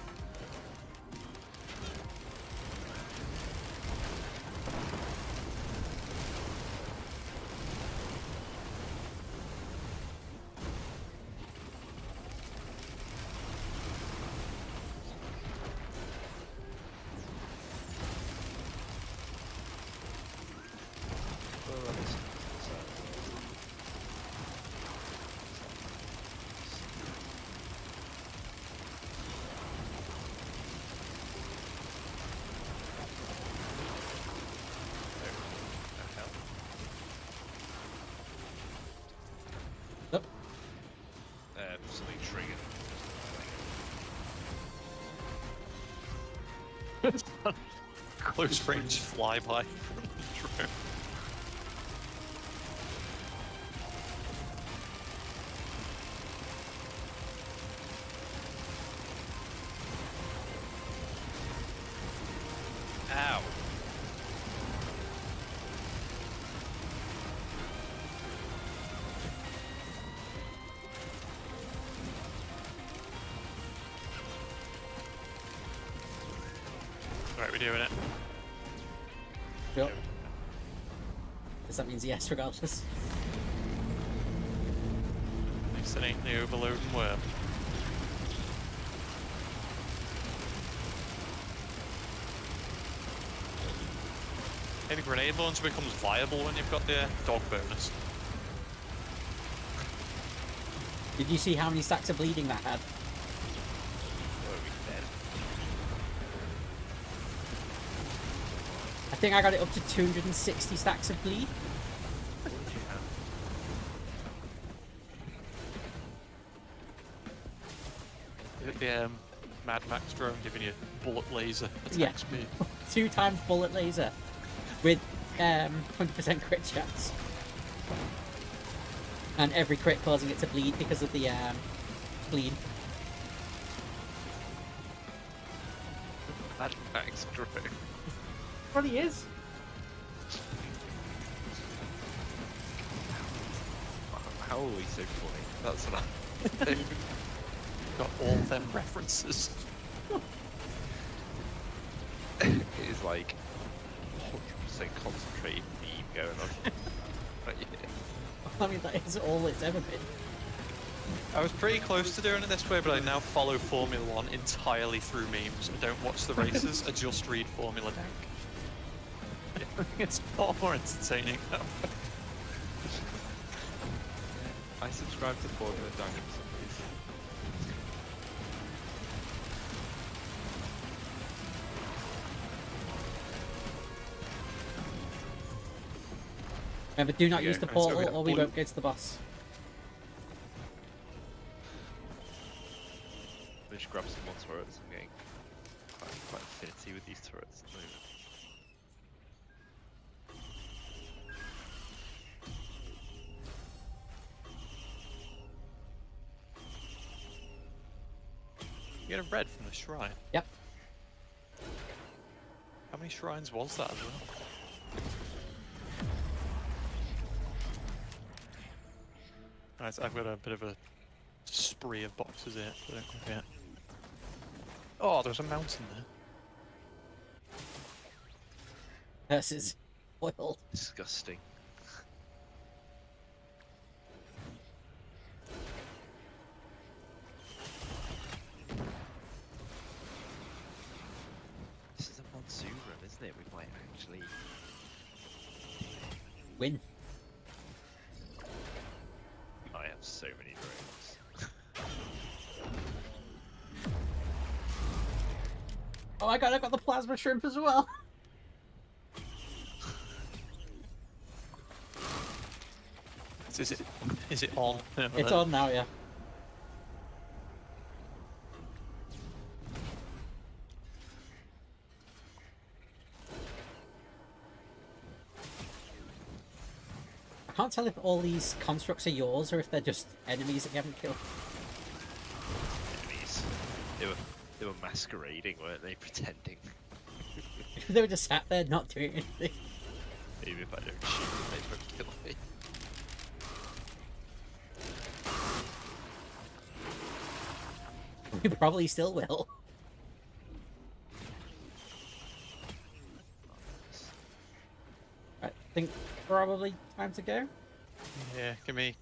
[SPEAKER 1] Yep.
[SPEAKER 2] Something triggered.
[SPEAKER 3] Close range flyby from the drone.
[SPEAKER 2] Ow!
[SPEAKER 3] Right, we're doing it.
[SPEAKER 1] Yep. Guess that means yes, regardless.
[SPEAKER 3] Next it ain't the overloading worm. Maybe grenade launcher becomes viable when you've got the dog bonus.
[SPEAKER 1] Did you see how many stacks of bleeding that had?
[SPEAKER 2] Were we dead?
[SPEAKER 1] I think I got it up to 260 stacks of bleed.
[SPEAKER 2] What did you have?
[SPEAKER 3] Is it the Mad Max drone giving you bullet laser attack
[SPEAKER 1] Yeah.
[SPEAKER 3] speed?
[SPEAKER 1] 2 times bullet laser with 100% crit chance. And every crit causing it to bleed because of the bleed.
[SPEAKER 2] Mad Max drone.
[SPEAKER 1] Probably is.
[SPEAKER 2] How are we so funny? That's what I
[SPEAKER 3] Got all them references.
[SPEAKER 2] It is like 100% concentrated meme going on. But yeah.
[SPEAKER 1] I mean, that is all it's ever been.
[SPEAKER 3] I was pretty close to doing it this way, but I now follow Formula 1 entirely through memes. I don't watch the races, I just read Formula Dank. It's far more entertaining that way.
[SPEAKER 2] I subscribe to Formula Dank for some reason.
[SPEAKER 1] Remember, do not
[SPEAKER 2] Yeah,
[SPEAKER 1] use the
[SPEAKER 2] so
[SPEAKER 1] portal
[SPEAKER 2] we-
[SPEAKER 1] or we won't go to the boss.
[SPEAKER 2] Let me just grab some more turrets. I'm getting quite affinity with these turrets at the moment.
[SPEAKER 3] You get a red from the shrine.
[SPEAKER 1] Yep.
[SPEAKER 3] How many shrines was that as well? Right, I've got a bit of a spree of boxes here. So don't forget. Oh, there's a mountain there.
[SPEAKER 1] Versus oiled.
[SPEAKER 2] Disgusting. This is a monsoon room, isn't it? We might actually
[SPEAKER 1] Win.
[SPEAKER 2] I have so many drones.
[SPEAKER 1] Oh my god, I got the plasma shrimp as well.
[SPEAKER 3] Is it on? No,
[SPEAKER 1] It's on now, yeah. I can't tell if all these constructs are yours or if they're just enemies that you haven't killed.
[SPEAKER 2] Enemies. They were masquerading, weren't they? Pretending.
[SPEAKER 1] They were just sat there not doing anything.
[SPEAKER 2] Maybe if I don't shoot them, they won't kill me.
[SPEAKER 1] We probably still will. I think probably time to go.
[SPEAKER 3] Yeah, give me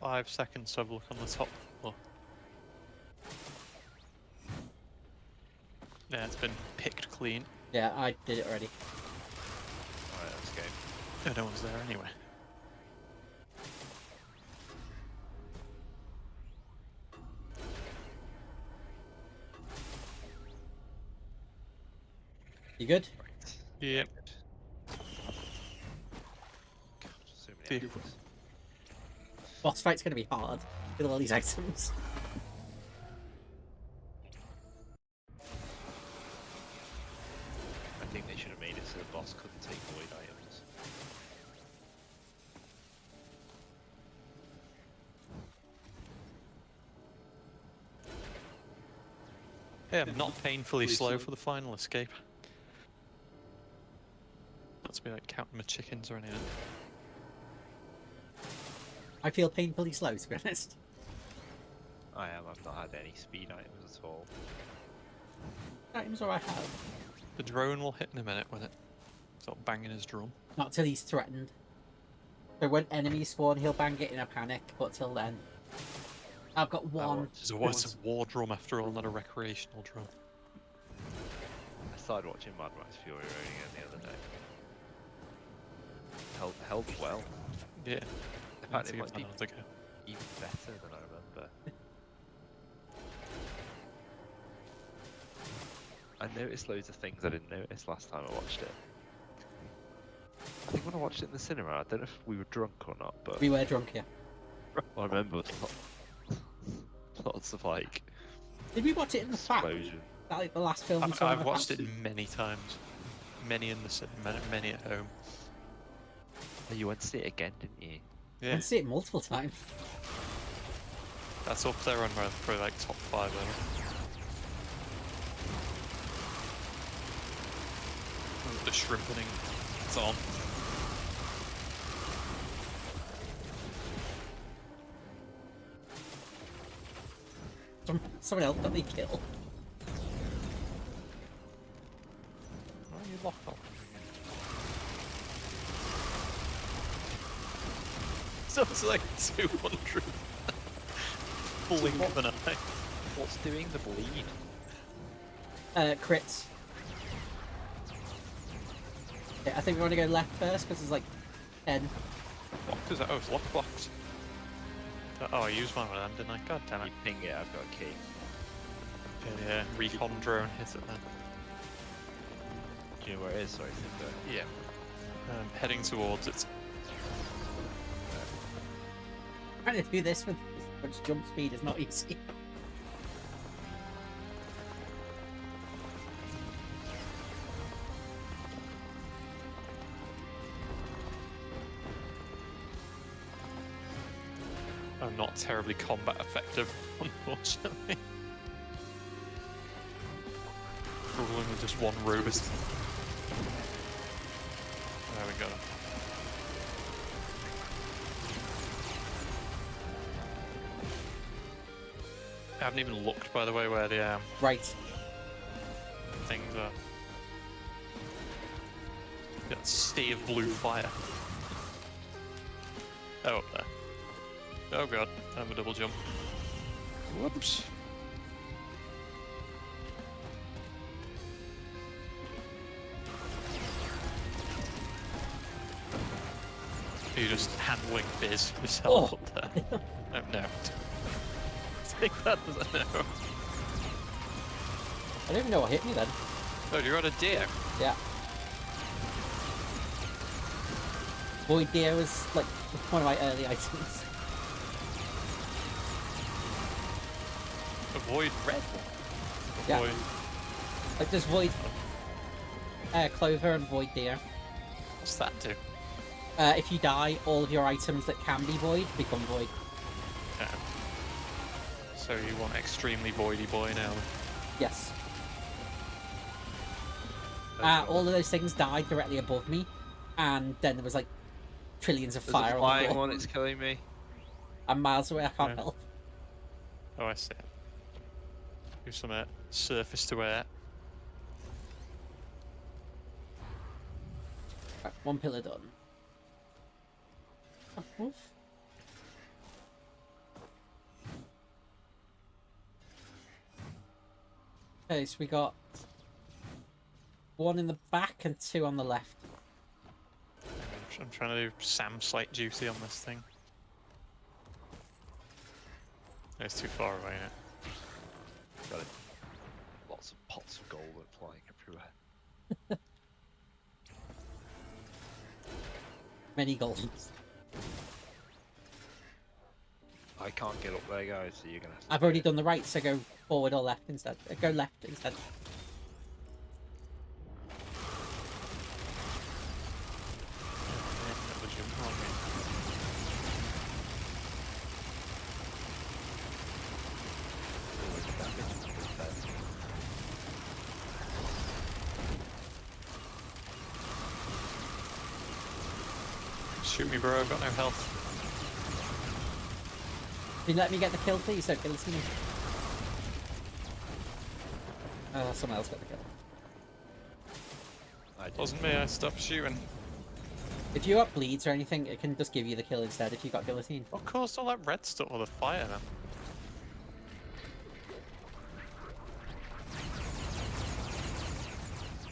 [SPEAKER 3] 5 seconds to have a look on the top floor. Yeah, it's been picked clean.
[SPEAKER 1] Yeah, I did it already.
[SPEAKER 2] Alright, let's go.
[SPEAKER 3] No one's there anyway.
[SPEAKER 1] You good?
[SPEAKER 2] Right.
[SPEAKER 3] Yep.
[SPEAKER 2] Good. God, so many
[SPEAKER 3] Beautiful.
[SPEAKER 2] enemies.
[SPEAKER 1] Boss fight's gonna be hard with all these items.
[SPEAKER 2] I think they should have made it so the boss couldn't take void items.
[SPEAKER 3] Yeah, not painfully slow for the final escape. Not to be like counting my chickens or anything.
[SPEAKER 1] I feel painfully slow, to be honest.
[SPEAKER 2] I am. I've not had any speed items at all.
[SPEAKER 1] Items or I have.
[SPEAKER 3] The drone will hit in a minute with it. Start banging his drum.
[SPEAKER 1] Not till he's threatened. So when enemies spawn, he'll bang it in a panic, but till then. I've got one.
[SPEAKER 3] It's a war drum after all, not a recreational drum.
[SPEAKER 2] I started watching Mad Max Fury Road again the other day. Held well.
[SPEAKER 3] Yeah.
[SPEAKER 2] In fact, it might be even better than I remember. I noticed loads of things I didn't notice last time I watched it. I think when I watched it in the cinema, I don't know if we were drunk or not, but
[SPEAKER 1] We were drunk, yeah.
[SPEAKER 2] I remember lots of like
[SPEAKER 1] Did we watch it in the fact?
[SPEAKER 2] explosion.
[SPEAKER 1] That like the last film we saw in
[SPEAKER 3] I've
[SPEAKER 1] the
[SPEAKER 3] watched
[SPEAKER 1] fact?
[SPEAKER 3] it many times. Many in the cinema, many at home.
[SPEAKER 2] Oh, you went to see it again, didn't you?
[SPEAKER 1] I
[SPEAKER 3] Yeah,
[SPEAKER 1] went to see it multiple times.
[SPEAKER 3] that's up there on my probably like top 5 ever. Oh, the shrimpening, it's on.
[SPEAKER 1] Someone else got me killed.
[SPEAKER 3] Why are you locked on? So it's like 200. Blink of an eye.
[SPEAKER 2] What's doing the bleed?
[SPEAKER 1] Crits. Yeah, I think we want to go left first because there's like 10.
[SPEAKER 3] Locked is that? Oh, it's lockbox. Oh, I used one of them, didn't I? God damn it.
[SPEAKER 2] You ping it, I've got a key.
[SPEAKER 3] Yeah, recon drone hit it then.
[SPEAKER 2] Do you know where it is? Sorry, Cinder.
[SPEAKER 3] Yeah. Heading towards it.
[SPEAKER 1] Trying to do this with this much jump speed is not easy.
[SPEAKER 3] I'm not terribly combat effective, unfortunately. Ruling with just one robot. There we go. I haven't even looked, by the way, where the
[SPEAKER 1] Right.
[SPEAKER 3] things are. Got sea of blue fire. Oh, up there. Oh god, I have a double jump. Whoops. You just handling biz yourself up there. Oh no. Take that as a no.
[SPEAKER 1] I don't even know what hit me then.
[SPEAKER 3] Oh, you're on a deer.
[SPEAKER 1] Yeah. Void Deer was like one of my early items.
[SPEAKER 3] Avoid red.
[SPEAKER 1] Yeah.
[SPEAKER 3] Avoid.
[SPEAKER 1] Like there's Void Clover and Void Deer.
[SPEAKER 3] What's that do?
[SPEAKER 1] If you die, all of your items that can be void become void.
[SPEAKER 3] Okay. So you want extremely voidy boy now?
[SPEAKER 1] Yes. All of those things died directly above me, and then there was like trillions of
[SPEAKER 2] There's
[SPEAKER 1] fire
[SPEAKER 2] a
[SPEAKER 1] on the
[SPEAKER 2] flying
[SPEAKER 1] floor.
[SPEAKER 2] one, it's killing me.
[SPEAKER 1] I'm miles away, I can't
[SPEAKER 3] Yeah.
[SPEAKER 1] help.
[SPEAKER 3] Oh, I see. Do some surface to air.
[SPEAKER 1] Right, one pillar done. Oh, oof. Okay, so we got one in the back and two on the left.
[SPEAKER 3] I'm trying to do Sam slight duty on this thing. It's too far away now.
[SPEAKER 2] Got it. Lots of pots of gold are flying everywhere.
[SPEAKER 1] Many goals.
[SPEAKER 2] I can't get up there, guys, so you're gonna have to
[SPEAKER 1] I've already done the right, so go forward or left instead. Go left instead.
[SPEAKER 3] Double jump on me. Shoot me, bro. I've got no health.
[SPEAKER 1] Can you let me get the kill, please? So guillotine. Someone else got the kill.
[SPEAKER 2] I did.
[SPEAKER 3] Wasn't me. I stopped shooting.
[SPEAKER 1] If you got bleeds or anything, it can just give you the kill instead if you got guillotine.
[SPEAKER 3] What caused all that red stuff with the fire then?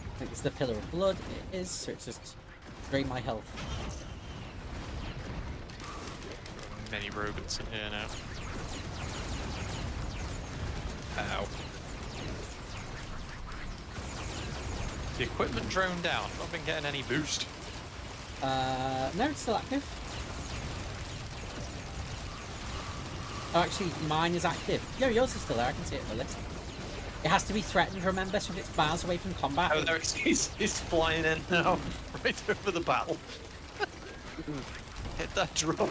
[SPEAKER 1] I think it's the Pillar of Blood. It is, so it's just drain my health.
[SPEAKER 3] Many robots in here now. Ow. The equipment drone down. Not been getting any boost.
[SPEAKER 1] No, it's still active. Oh, actually, mine is active. Yo, yours is still there. I can see it on the list. It has to be threatened, remember, so if it's miles away from combat.
[SPEAKER 3] Oh, there it is. He's flying in now. Right over the battle. Hit that drone.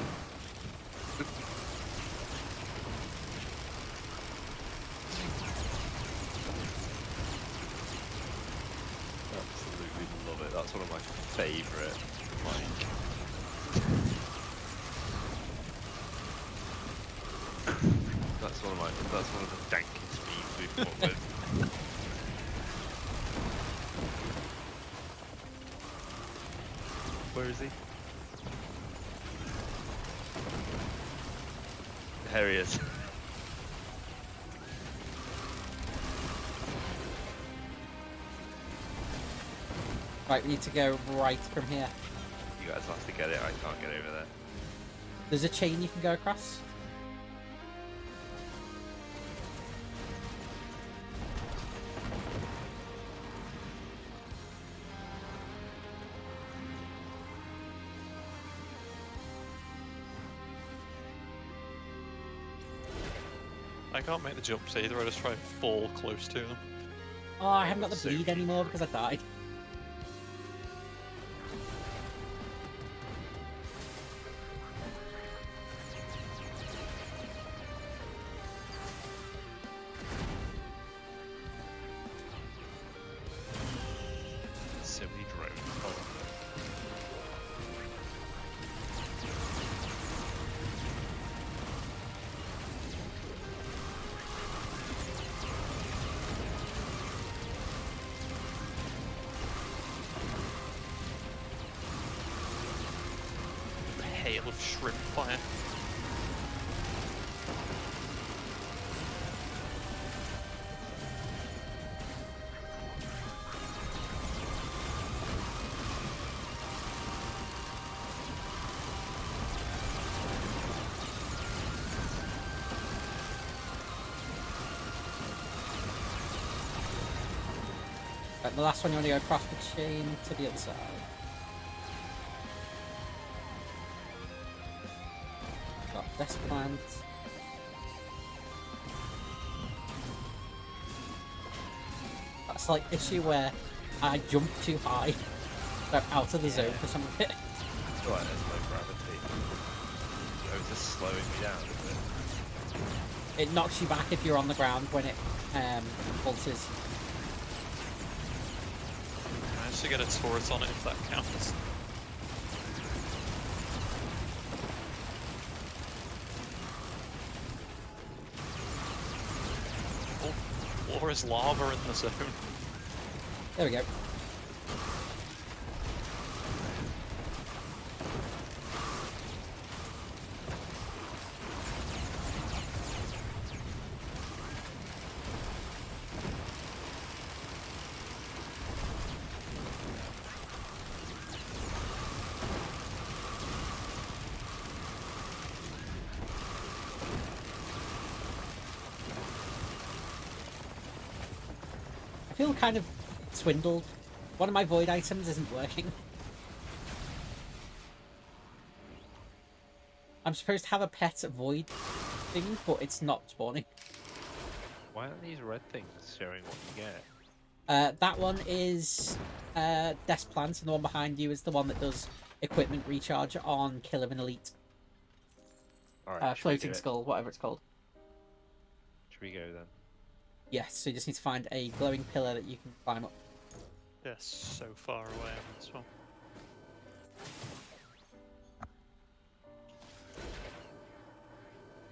[SPEAKER 2] Absolutely love it. That's one of my favourite. Like, that's one of the dankest memes we've come up with. Where is he? There he is.
[SPEAKER 1] Right, we need to go right from here.
[SPEAKER 2] You guys have to get it. I can't get over there.
[SPEAKER 1] There's a chain you can go across.
[SPEAKER 3] I can't make the jumps either. I just try and fall close to them.
[SPEAKER 1] Oh, I haven't got the
[SPEAKER 2] So
[SPEAKER 1] bleed anymore because I died.
[SPEAKER 2] So many drones. Oh,
[SPEAKER 3] shrimp fire.
[SPEAKER 1] Right, the last one, you want to go across the chain to the other side. Got this plant. That's like issue where I jump too high. So I'm out of the zone for some of it.
[SPEAKER 2] It's alright, there's no gravity. Oh, it's just slowing me down, isn't it?
[SPEAKER 1] It knocks you back if you're on the ground when it pulses.
[SPEAKER 3] I managed to get a turret on it if that counts. Oh, floor is lava in the zone.
[SPEAKER 1] There we go. I feel kind of swindled. One of my void items isn't working. I'm supposed to have a pet void thing, but it's not spawning.
[SPEAKER 2] Why aren't these red things showing what you get?
[SPEAKER 1] That one is Desk Plant, and the one behind you is the one that does equipment recharge on Kill of an Elite.
[SPEAKER 2] Alright,
[SPEAKER 1] Floating Skull, whatever it's called.
[SPEAKER 2] Should we go then?
[SPEAKER 1] Yes, so you just need to find a glowing pillar that you can climb up.
[SPEAKER 3] They're so far away on this one.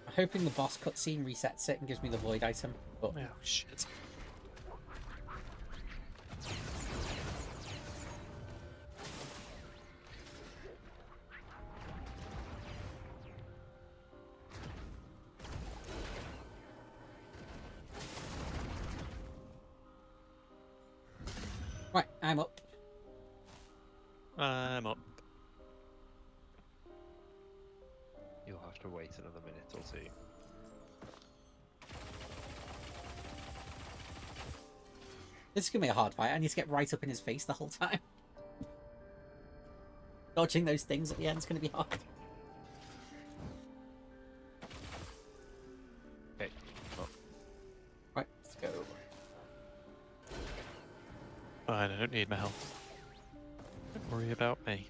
[SPEAKER 1] I'm hoping the boss cutscene resets it and gives me the void item, but
[SPEAKER 3] Oh shit.
[SPEAKER 1] right, I'm up.
[SPEAKER 3] I'm up.
[SPEAKER 2] You'll have to wait another minute or two.
[SPEAKER 1] This is gonna be a hard fight. I need to get right up in his face the whole time. Dodging those things at the end is gonna be hard.
[SPEAKER 2] Okay. Well,
[SPEAKER 1] Right, let's go.
[SPEAKER 3] I don't need my health. Don't worry about me.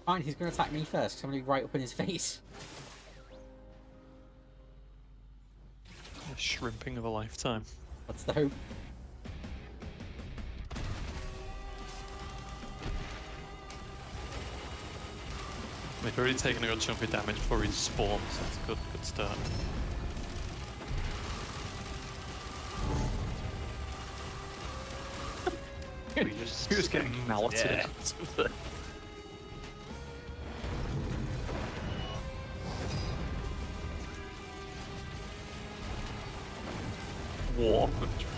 [SPEAKER 1] Fine, he's gonna attack me first, because I'm gonna be right up in his face.
[SPEAKER 3] The shrimping of a lifetime.
[SPEAKER 1] What's the hope?
[SPEAKER 3] We've already taken a good chunk of damage before he spawns, so that's a good start.
[SPEAKER 2] we just
[SPEAKER 3] He was getting melted
[SPEAKER 2] Yeah.
[SPEAKER 3] out of the... War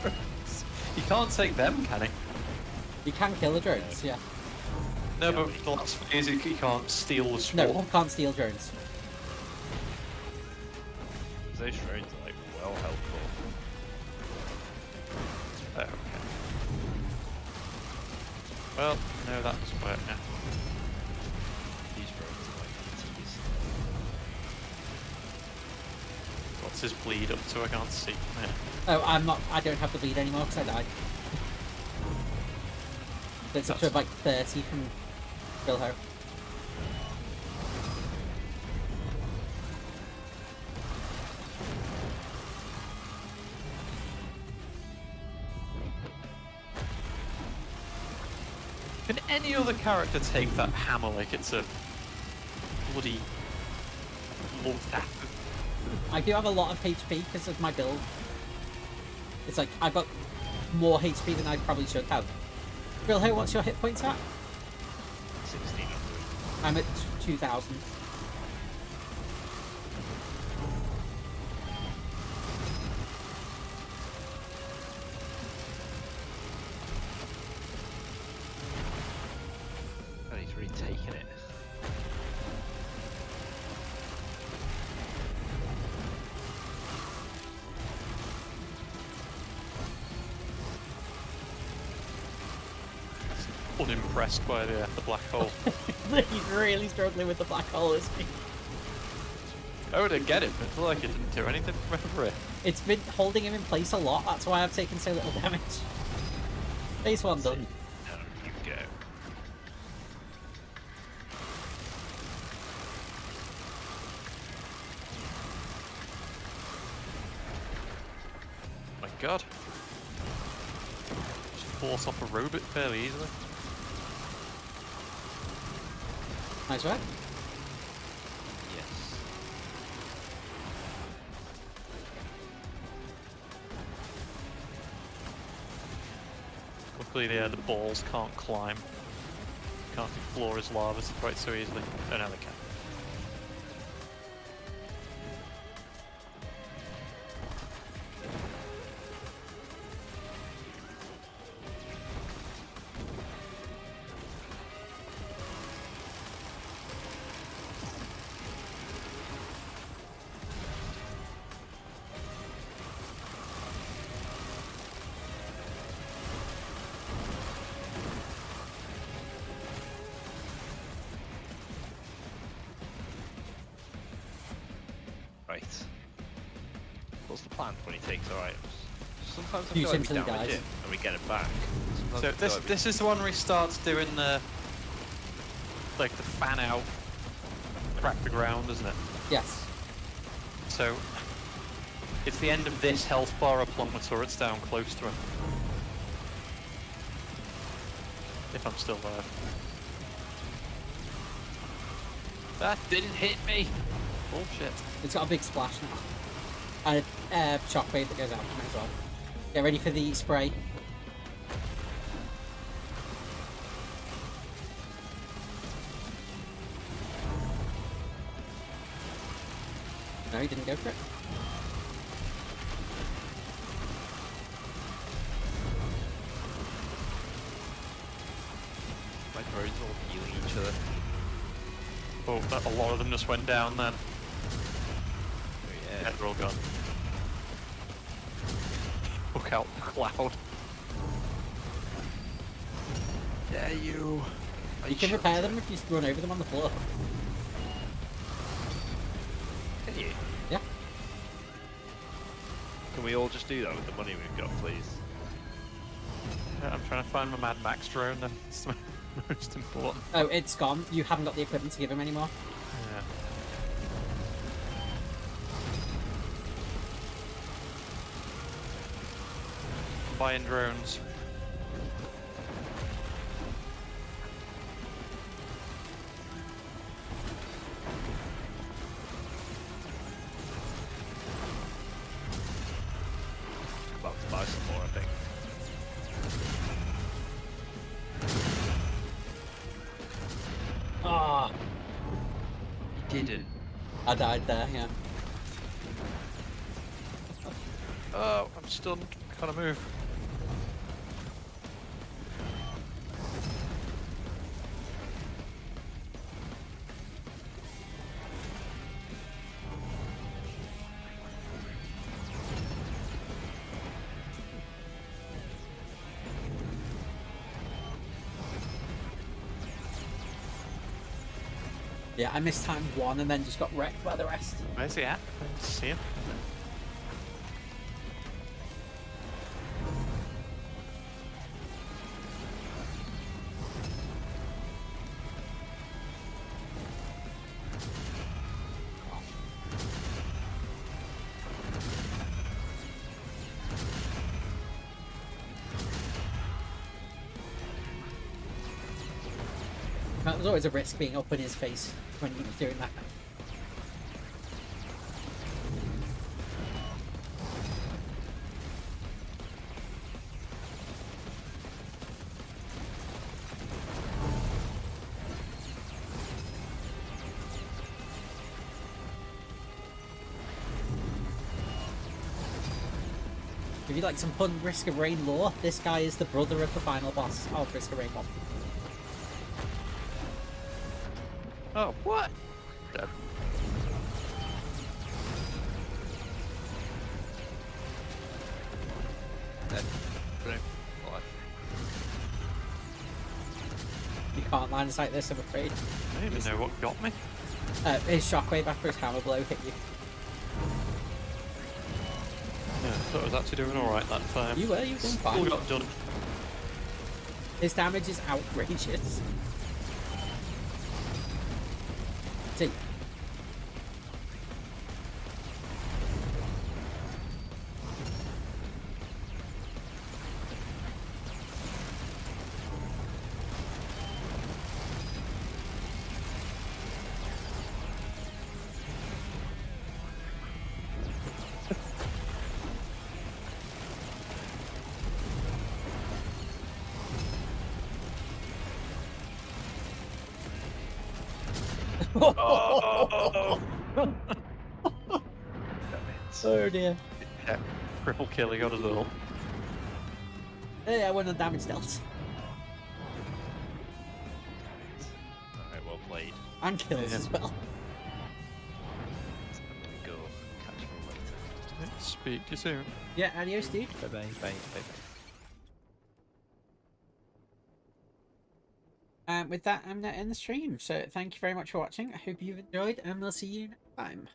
[SPEAKER 3] drones. You can't take them, can he?
[SPEAKER 1] You can kill the drones, yeah.
[SPEAKER 3] No, but for the last phase, he can't steal the
[SPEAKER 1] No,
[SPEAKER 3] spawn.
[SPEAKER 1] you can't steal drones.
[SPEAKER 2] Those drones are like well helpful.
[SPEAKER 3] Oh, okay. Well, no, that doesn't work now.
[SPEAKER 2] These drones are like ETs.
[SPEAKER 3] What's his bleed up to? I can't see from here.
[SPEAKER 1] Oh, I don't have the bleed anymore because I died. It's up to like 30 from Bilho.
[SPEAKER 3] Can any other character take that hammer like it's a bloody love tap?
[SPEAKER 1] I do have a lot of HP because of my build. It's like, I've got more HP than I probably should have. Bilho, what's your hit points at?
[SPEAKER 2] 1600.
[SPEAKER 1] I'm at 2,000.
[SPEAKER 3] unimpressed by the black hole.
[SPEAKER 1] He's really struggling with the black hole, isn't he?
[SPEAKER 3] I would get it, but I feel like it didn't do anything for it.
[SPEAKER 1] It's been holding him in place a lot, that's why I've taken so little damage. Phase 1 done.
[SPEAKER 2] Down you go.
[SPEAKER 3] My god. Just force off a robot fairly easily.
[SPEAKER 1] Nice work.
[SPEAKER 2] Yes.
[SPEAKER 3] Luckily the balls can't climb. Can't floor his lava quite so easily. Oh no, they can.
[SPEAKER 2] Right. What's the plan when he takes our items? Sometimes I
[SPEAKER 1] You
[SPEAKER 2] feel like we
[SPEAKER 1] simply
[SPEAKER 2] damage
[SPEAKER 1] dies.
[SPEAKER 2] it and we get it back. Sometimes
[SPEAKER 3] So
[SPEAKER 2] I feel
[SPEAKER 3] this
[SPEAKER 2] like we-
[SPEAKER 3] this is the one where he starts doing the like the fan out, crack the ground, isn't it?
[SPEAKER 1] Yes.
[SPEAKER 3] So it's the end of this health bar. I plonk my turrets down close to him. If I'm still there. That didn't hit me. Bullshit.
[SPEAKER 1] It's got a big splash now. And a shockwave that goes out from it as well. Get ready for the spray. No, he didn't go for it.
[SPEAKER 2] My drones are all healing each other.
[SPEAKER 3] Oh, a lot of them just went down then.
[SPEAKER 2] Oh, yeah.
[SPEAKER 3] Yeah, they're all gone. Look out the cloud.
[SPEAKER 2] Yeah, you.
[SPEAKER 1] You can repair them if you run over them on the floor.
[SPEAKER 2] Can you?
[SPEAKER 1] Yeah.
[SPEAKER 2] Can we all just do that with the money we've got, please?
[SPEAKER 3] Yeah, I'm trying to find my Mad Max drone then. It's the most important.
[SPEAKER 1] Oh, it's gone. You haven't got the equipment to give him anymore.
[SPEAKER 3] Yeah. Buying drones.
[SPEAKER 2] About to buy some more, I think.
[SPEAKER 1] Ah,
[SPEAKER 2] Didn't.
[SPEAKER 1] I died there, yeah.
[SPEAKER 3] Oh, I'm stunned. Can't move.
[SPEAKER 1] Yeah, I missed time one and then just got wrecked by the rest.
[SPEAKER 3] Where's he at? I didn't see him.
[SPEAKER 1] That was always a risk being up in his face when he was doing that. If you like some fun Risk of Rain lore, this guy is the brother of the final boss of Risk of Rain 1.
[SPEAKER 3] Oh, what? Dead.
[SPEAKER 2] Dead. Brilliant. Alive.
[SPEAKER 1] can't line of sight this, I'm afraid.
[SPEAKER 3] I don't even know what got me.
[SPEAKER 1] His shockwave after his hammer blow hit you.
[SPEAKER 3] Yeah, I thought I was actually doing alright that time.
[SPEAKER 1] You were doing fine.
[SPEAKER 3] Still got done.
[SPEAKER 1] His damage is outrageous. See.
[SPEAKER 3] Oh,
[SPEAKER 1] Oh dear.
[SPEAKER 3] yeah, triple kill he got as well.
[SPEAKER 1] Hey, I won on damage dealt.
[SPEAKER 2] Alright, well played.
[SPEAKER 1] And kills
[SPEAKER 3] Yeah.
[SPEAKER 1] as well.
[SPEAKER 2] I'm gonna go catch you all later.
[SPEAKER 3] Speak to you soon.
[SPEAKER 1] Yeah, adios, dude.
[SPEAKER 2] Bye bye. Bye bye.
[SPEAKER 1] With that, I'm going to end the stream. So thank you very much for watching. I hope you've enjoyed, and we'll see you next time.